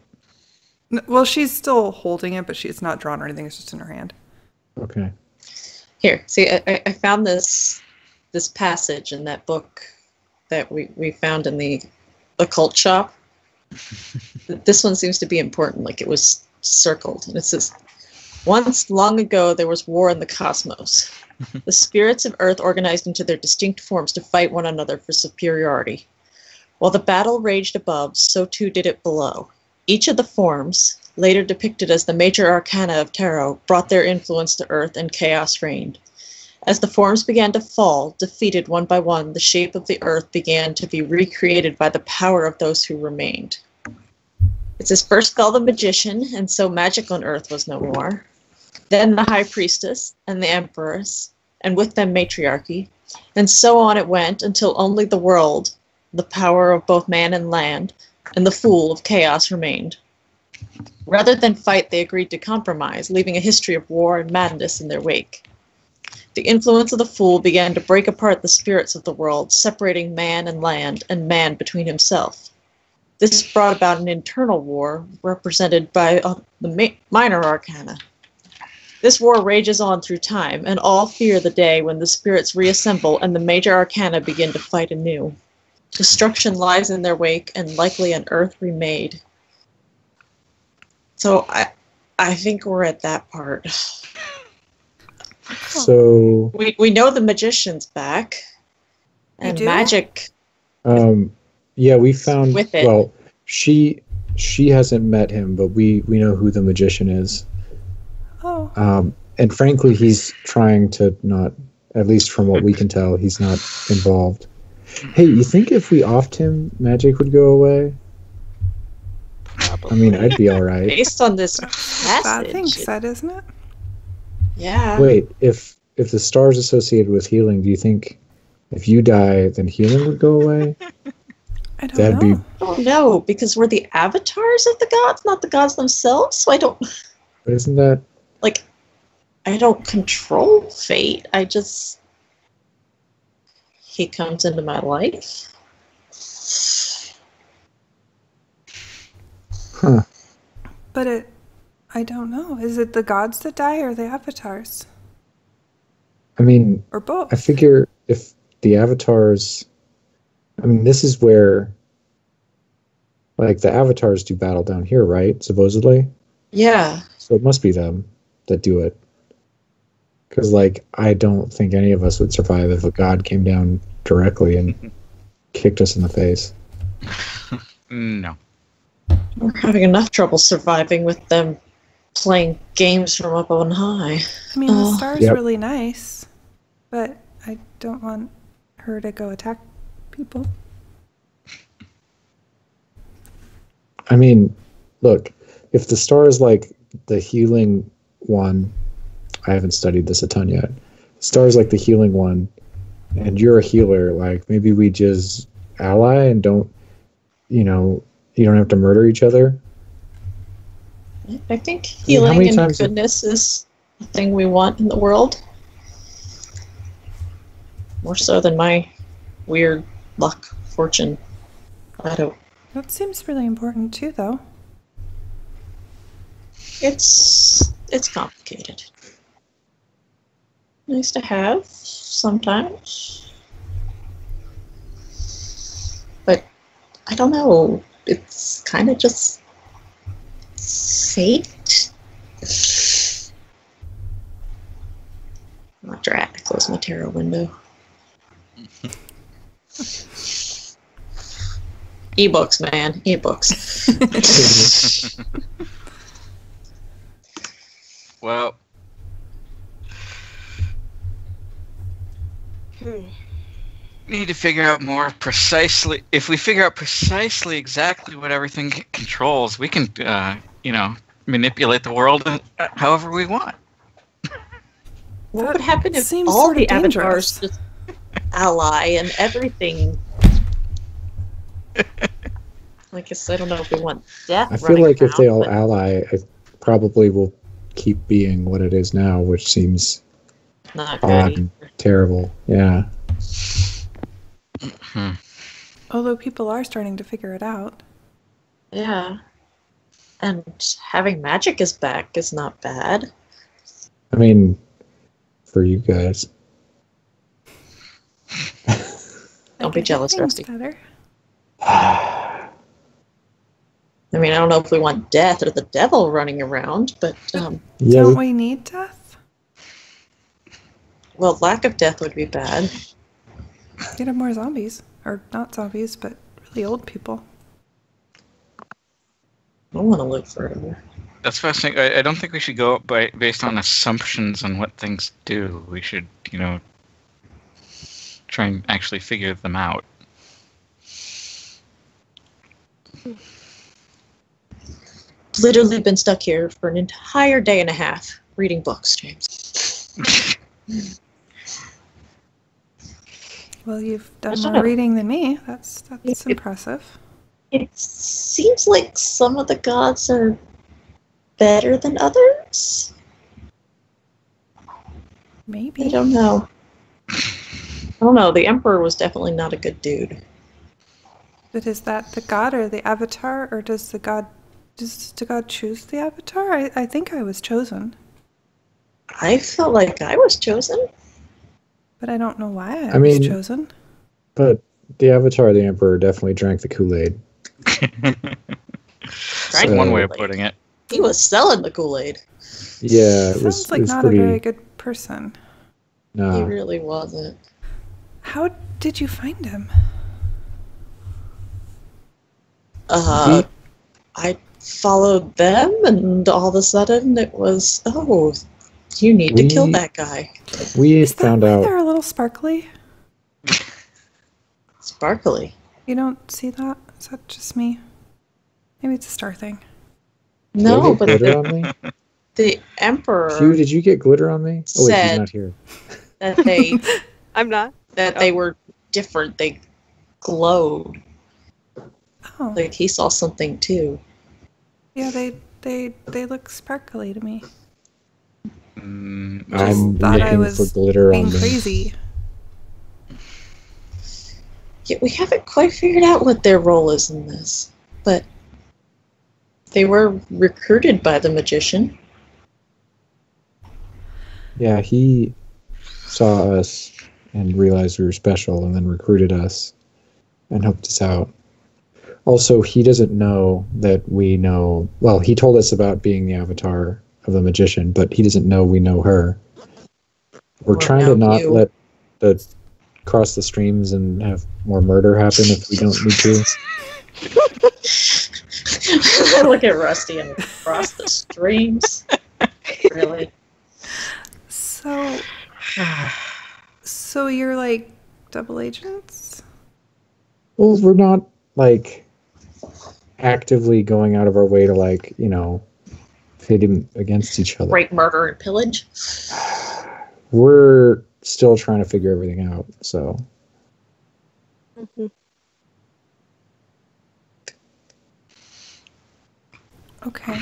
No, well, she's still holding it, but it's not drawn or anything. It's just in her hand. Okay. Here, see, I found this passage in that book that we found in the occult shop. This one seems to be important, like it was circled. And it says, once long ago there was war in the cosmos. The spirits of Earth organized into their distinct forms to fight one another for superiority. While the battle raged above, so too did it below. Each of the forms, later depicted as the major arcana of tarot, brought their influence to Earth, and chaos reigned. As the forms began to fall, defeated one by one, the shape of the Earth began to be recreated by the power of those who remained. It says, first fell the magician, and so magic on Earth was no more. Then the high priestess, and the empress, and with them matriarchy, and so on it went until only the world, the power of both man and land, and the fool of chaos remained. Rather than fight, they agreed to compromise, leaving a history of war and madness in their wake. The influence of the fool began to break apart the spirits of the world, separating man and land, and man between himself. This brought about an internal war, represented by the minor arcana. This war rages on through time, and all fear the day when the spirits reassemble and the major arcana begin to fight anew. Destruction lies in their wake, and likely an earth remade. So I think we're at that part. So we know the magician's back, and magic. Yeah, we found. With it. Well, she hasn't met him, but we know who the magician is. Oh. And frankly, he's trying to not. At least from what we can tell, he's not involved. Hey, you think if we offed him, magic would go away? Probably. I mean, I'd be all right. Based on this passage. Bad thing said, isn't it? Yeah. Wait, if the star's associated with healing, do you think if you die, then healing would go away? I don't know. Oh no, because we're the avatars of the gods, not the gods themselves. So I don't. But isn't that like? I don't control fate. I just. He comes into my life. Huh? But I don't know. Is it the gods that die or the avatars? I mean, or both? I figure if the avatars, I mean, this is where, like, the avatars do battle down here, right? Supposedly. Yeah. So it must be them that do it. Because, like, I don't think any of us would survive if a god came down directly and kicked us in the face. No. We're having enough trouble surviving with them playing games from up on high. I mean, the star's really nice, but I don't want her to go attack people. I mean, look, if the star is like the healing one, I haven't studied this a ton yet. The star is like the healing one, and you're a healer, like, maybe we just ally and don't, you don't have to murder each other. I think healing and goodness is the thing we want in the world. More so than my weird luck, fortune. I don't. That seems really important too, though. It's complicated. Nice to have sometimes. But I don't know. It's kind of just fate. I'm after I have to close my tarot window. Ebooks, man. Ebooks. Well. Need to figure out more precisely. If we figure out precisely exactly what everything controls, we can, manipulate the world however we want. What would happen if all the avatars just ally and everything? Like I said, I don't know if we want death. I feel like if they all ally, it probably will keep being what it is now, which seems not odd and terrible. Yeah. Although people are starting to figure it out. Yeah. And having magic is back is not bad. I mean, for you guys. Don't be jealous, Rusty. Better. I mean, I don't know if we want death or the devil running around, but... Don't we need death? Well, lack of death would be bad. You'd have more zombies. Or not zombies, but really old people. I don't want to live forever. That's fascinating. I don't think we should go based on assumptions on what things do. We should, try and actually figure them out. Literally been stuck here for an entire day and a half reading books, James. Well, you've done more reading than me. That's impressive. It seems like some of the gods are better than others. Maybe. I don't know. The Emperor was definitely not a good dude. But is that the god or the avatar, or does the god choose the avatar? I think I was chosen. I felt like I was chosen. But I don't know why I was chosen. But the avatar of the Emperor definitely drank the Kool-Aid. That's one way of putting it. He was selling the Kool-Aid. Yeah, it sounds like not pretty... a very good person. No. He really wasn't. How did you find him? He I followed them, and all of a sudden it was, oh, you need to kill that guy. We found out. They're a little sparkly. Sparkly. You don't see that? Is that just me? Maybe it's a star thing. No, but glitter on me? The Emperor. Hugh, did you get glitter on me? Oh wait, said he's not here. That they. I'm not. That they were different. They glowed. Oh. Like he saw something too. Yeah, they look sparkly to me. I'm thought I looking was for glitter being on me. crazy. Yeah, we haven't quite figured out what their role is in this, but they were recruited by the magician. Yeah, he saw us and realized we were special and then recruited us and helped us out. Also, he doesn't know that we know... Well, he told us about being the avatar of the magician, but he doesn't know we know her. We're trying to not let the cross the streams and have more murder happen if we don't need to. I look at Rusty and cross the streams. Really? So you're like double agents? Well, we're not like actively going out of our way to pit him against each other. Rape, murder, and pillage? We're still trying to figure everything out, so. Mm-hmm. Okay.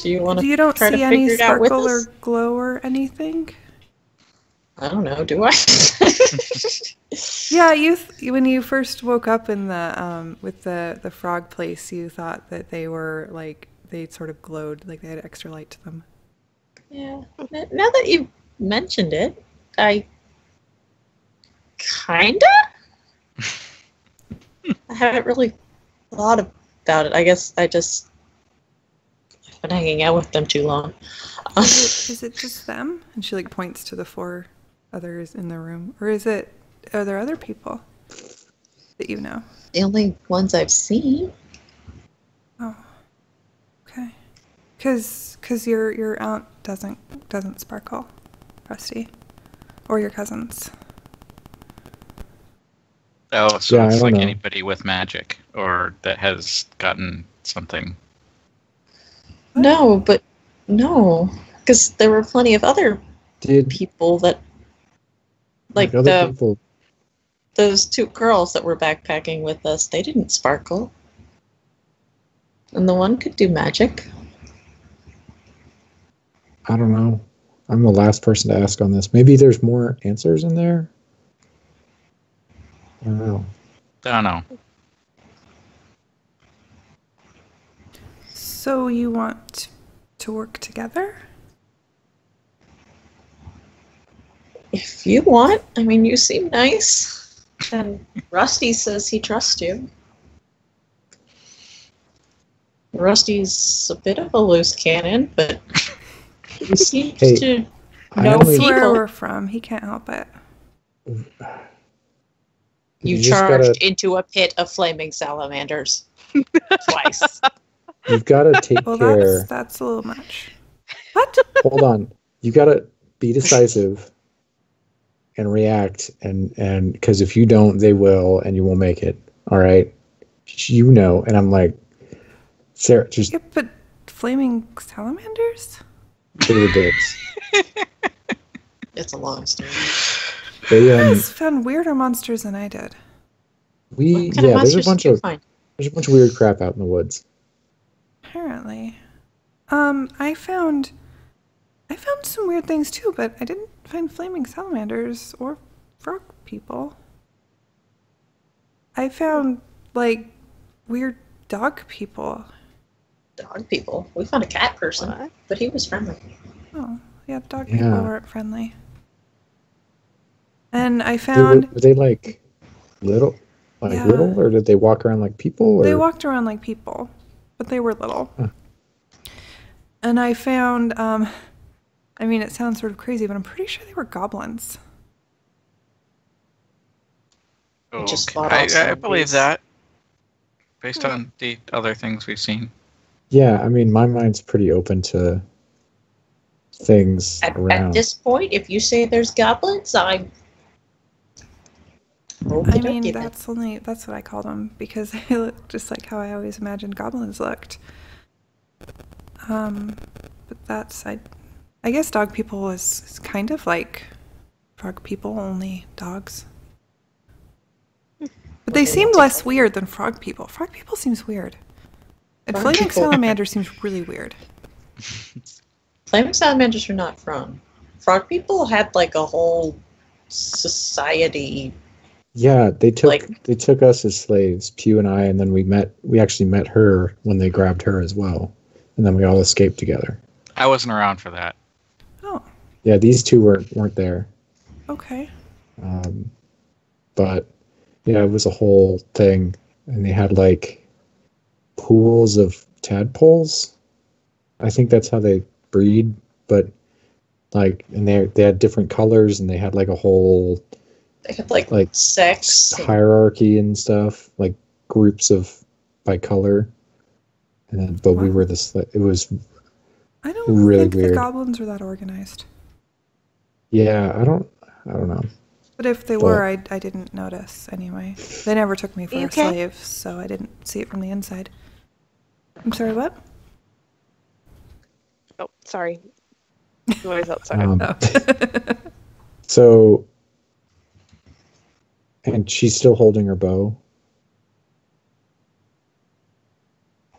Do you want to you don't try to see any figure it out with sparkle or us? glow or anything? I don't know. Do I? Yeah, when you first woke up in the with the frog place, you thought that they were like they sort of glowed, like they had extra light to them. Yeah. Now that you mentioned it, I kinda. I haven't really thought about it. I guess I just have been hanging out with them too long. Is it just them? And she points to the 4 others in the room, or are there other people that you know? The only ones I've seen. Oh, okay. Because your aunt doesn't sparkle, Rusty, or your cousins. Oh, so Yeah, it's like know. anybody with magic or that has gotten something. No, because there were plenty of other people that, people. Those 2 girls that were backpacking with us. They didn't sparkle, and the one could do magic. I don't know. I'm the last person to ask on this. Maybe there's more answers in there? I don't know. I don't know. So you want to work together? If you want. I mean, you seem nice. And Rusty says he trusts you. Rusty's a bit of a loose cannon, but he seems to know That's where people. we're from. He can't help it. You charged into a pit of flaming salamanders twice. You've got to take care. That's a little much. What? Hold on. You got to be decisive and react, and because if you don't, they will, and you won't make it. All right, you know. And I'm like, Sarah, just yeah, but flaming salamanders? they were dicks. It's a long story. They You guys found weirder monsters than I did. There's a bunch of weird crap out in the woods. Apparently, I found some weird things too, but I didn't find flaming salamanders or frog people. I found like weird dog people. Dog people? We found a cat person, but he was friendly. Oh, yeah, dog people weren't friendly. And I found... Were they like little? Little? Or did they walk around like people? Or? They walked around like people, but they were little. Huh. And I found... I mean, it sounds sort of crazy, but I'm pretty sure they were goblins. Oh, I believe that, based on the other things we've seen. Yeah, I mean, my mind's pretty open to things around. At this point, if you say there's goblins, I mean, that's what I called them, because they look just like how I always imagined goblins looked. But that's I guess dog people is kind of like frog people, only dogs. But they seemed less weird than frog people. Frog people seems weird. And flaming salamander seems really weird. Flaming salamanders are not from. Frog people had like a whole society. Yeah, they took us as slaves, Pew and I, and then we actually met her when they grabbed her as well. And then we all escaped together. I wasn't around for that. Oh. Yeah, these two weren't there. Okay. But yeah, it was a whole thing, and they had like pools of tadpoles. I think that's how they breed, but like, and they had different colors, and they had like a whole. They had like sex hierarchy and stuff, like groups by color. And then, but we were it was. I don't really think weird. The goblins are that organized. Yeah, I don't know. But if they were, I didn't notice anyway. They never took me for a slave, so I didn't see it from the inside. I'm sorry, what? Oh, sorry. Noise outside. So, and she's still holding her bow.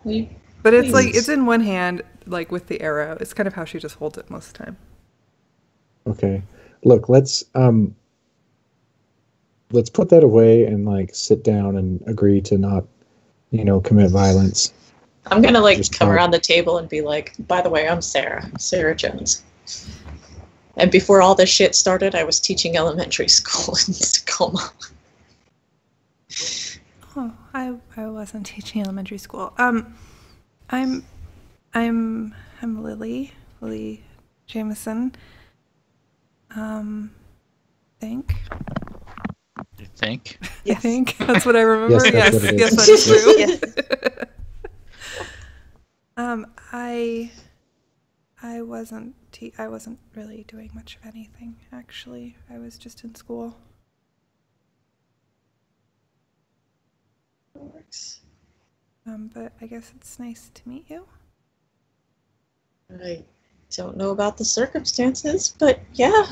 But it's like, it's in one hand, like with the arrow. It's kind of how she just holds it most of the time. Okay. Look, let's put that away and like sit down and agree to not, commit violence. I'm gonna like come around the table and be like, by the way, I'm Sarah Jones. And before all this shit started, I was teaching elementary school in Tacoma. Oh, I wasn't teaching elementary school. I'm Lily Jameson. You think? Yes. I think that's what I remember. Yes, that is true. Yes. I wasn't really doing much of anything, actually. I was just in school. But I guess it's nice to meet you. I don't know about the circumstances, but yeah.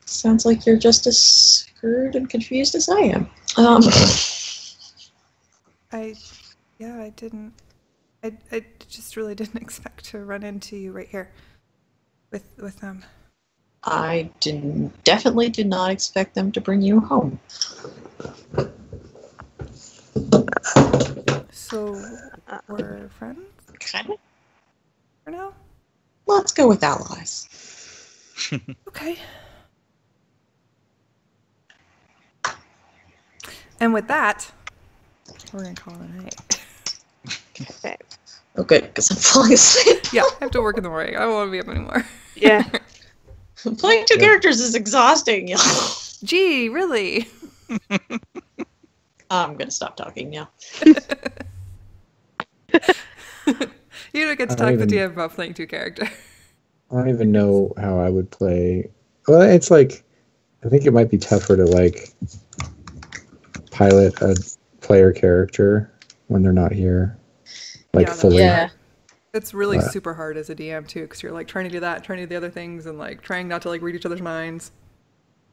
Sounds like you're just as screwed and confused as I am. I just really didn't expect to run into you right here with them. I definitely did not expect them to bring you home. So we're friends Kind of. for now? Let's go with allies. Okay. And with that, we're going to call it a night. Okay. Oh, good, because I'm falling asleep. Yeah, I have to work in the morning. I don't want to be up anymore. Yeah. Playing two characters is exhausting, y'all. Gee, really? I'm going to stop talking now. You don't get to talk to DM about playing two characters. I don't even know how I would play. Well, it's like, I think it might be tougher to like pilot a player character when they're not here, like fully. Yeah. It's really super hard as a DM too, because you're like trying to do that, trying to do the other things, and like trying not to like read each other's minds,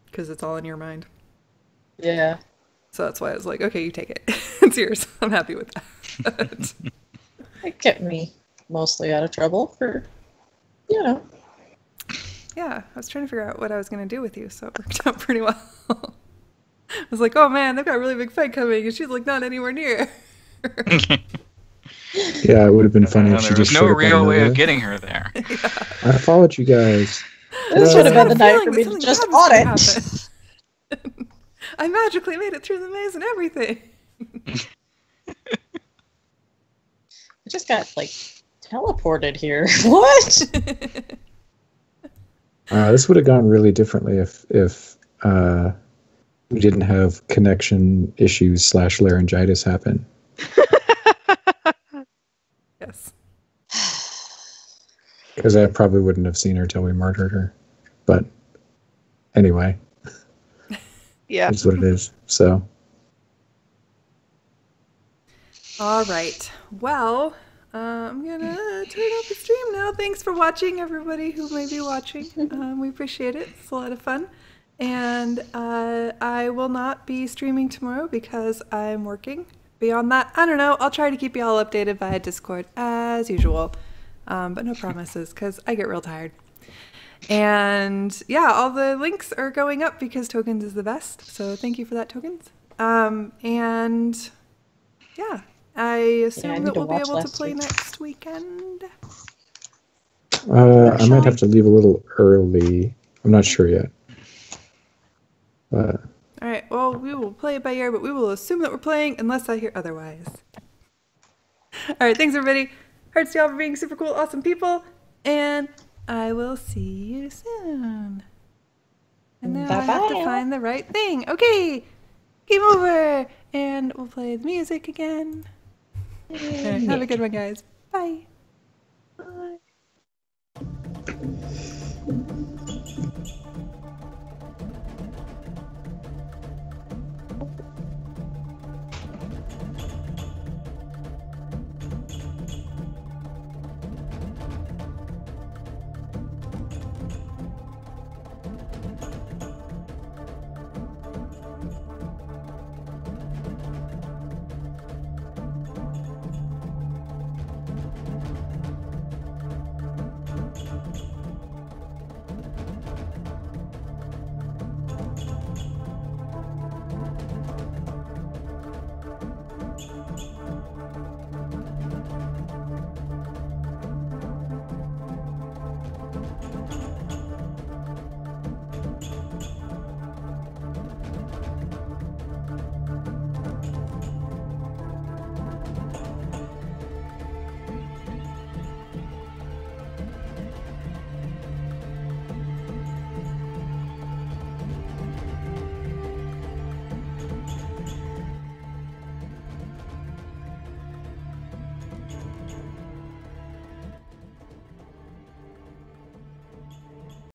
because it's all in your mind. Yeah. So that's why I was like, okay, you take it. It's yours. I'm happy with that. It kept me mostly out of trouble for, Yeah, I was trying to figure out what I was going to do with you, so it worked out pretty well. I was like, oh man, they've got a really big fight coming, and she's like not anywhere near. Yeah, it would have been funny if she there was just no showed up real on way the- of getting her there. I followed you guys. This should have I been had the a night feeling for that me to something just bad was gonna audit. happen. I magically made it through the maze and everything. I just got, like, teleported here. What? This would have gone really differently if we didn't have connection issues / laryngitis happen. Yes. Because I probably wouldn't have seen her till we murdered her. But anyway, Yeah. it's what it is. So. All right. Well, I'm going to turn off the stream now. Thanks for watching, everybody who may be watching. We appreciate it. It's a lot of fun. And I will not be streaming tomorrow because I'm working. Beyond that, I don't know. I'll try to keep you all updated via Discord as usual. But no promises because I get real tired. And yeah, all the links are going up because Tokens is the best. So thank you for that, Tokens. And yeah, I assume that we'll be able to play next weekend. I might have to leave a little early. I'm not sure yet. All right, well, we will play it by ear, but we will assume that we're playing unless I hear otherwise. All right, thanks, everybody. Hearts to y'all for being super cool, awesome people. And I will see you soon. And now I have to find the right thing. Okay, game over. And we'll play the music again. All right, have a good one, guys. Bye.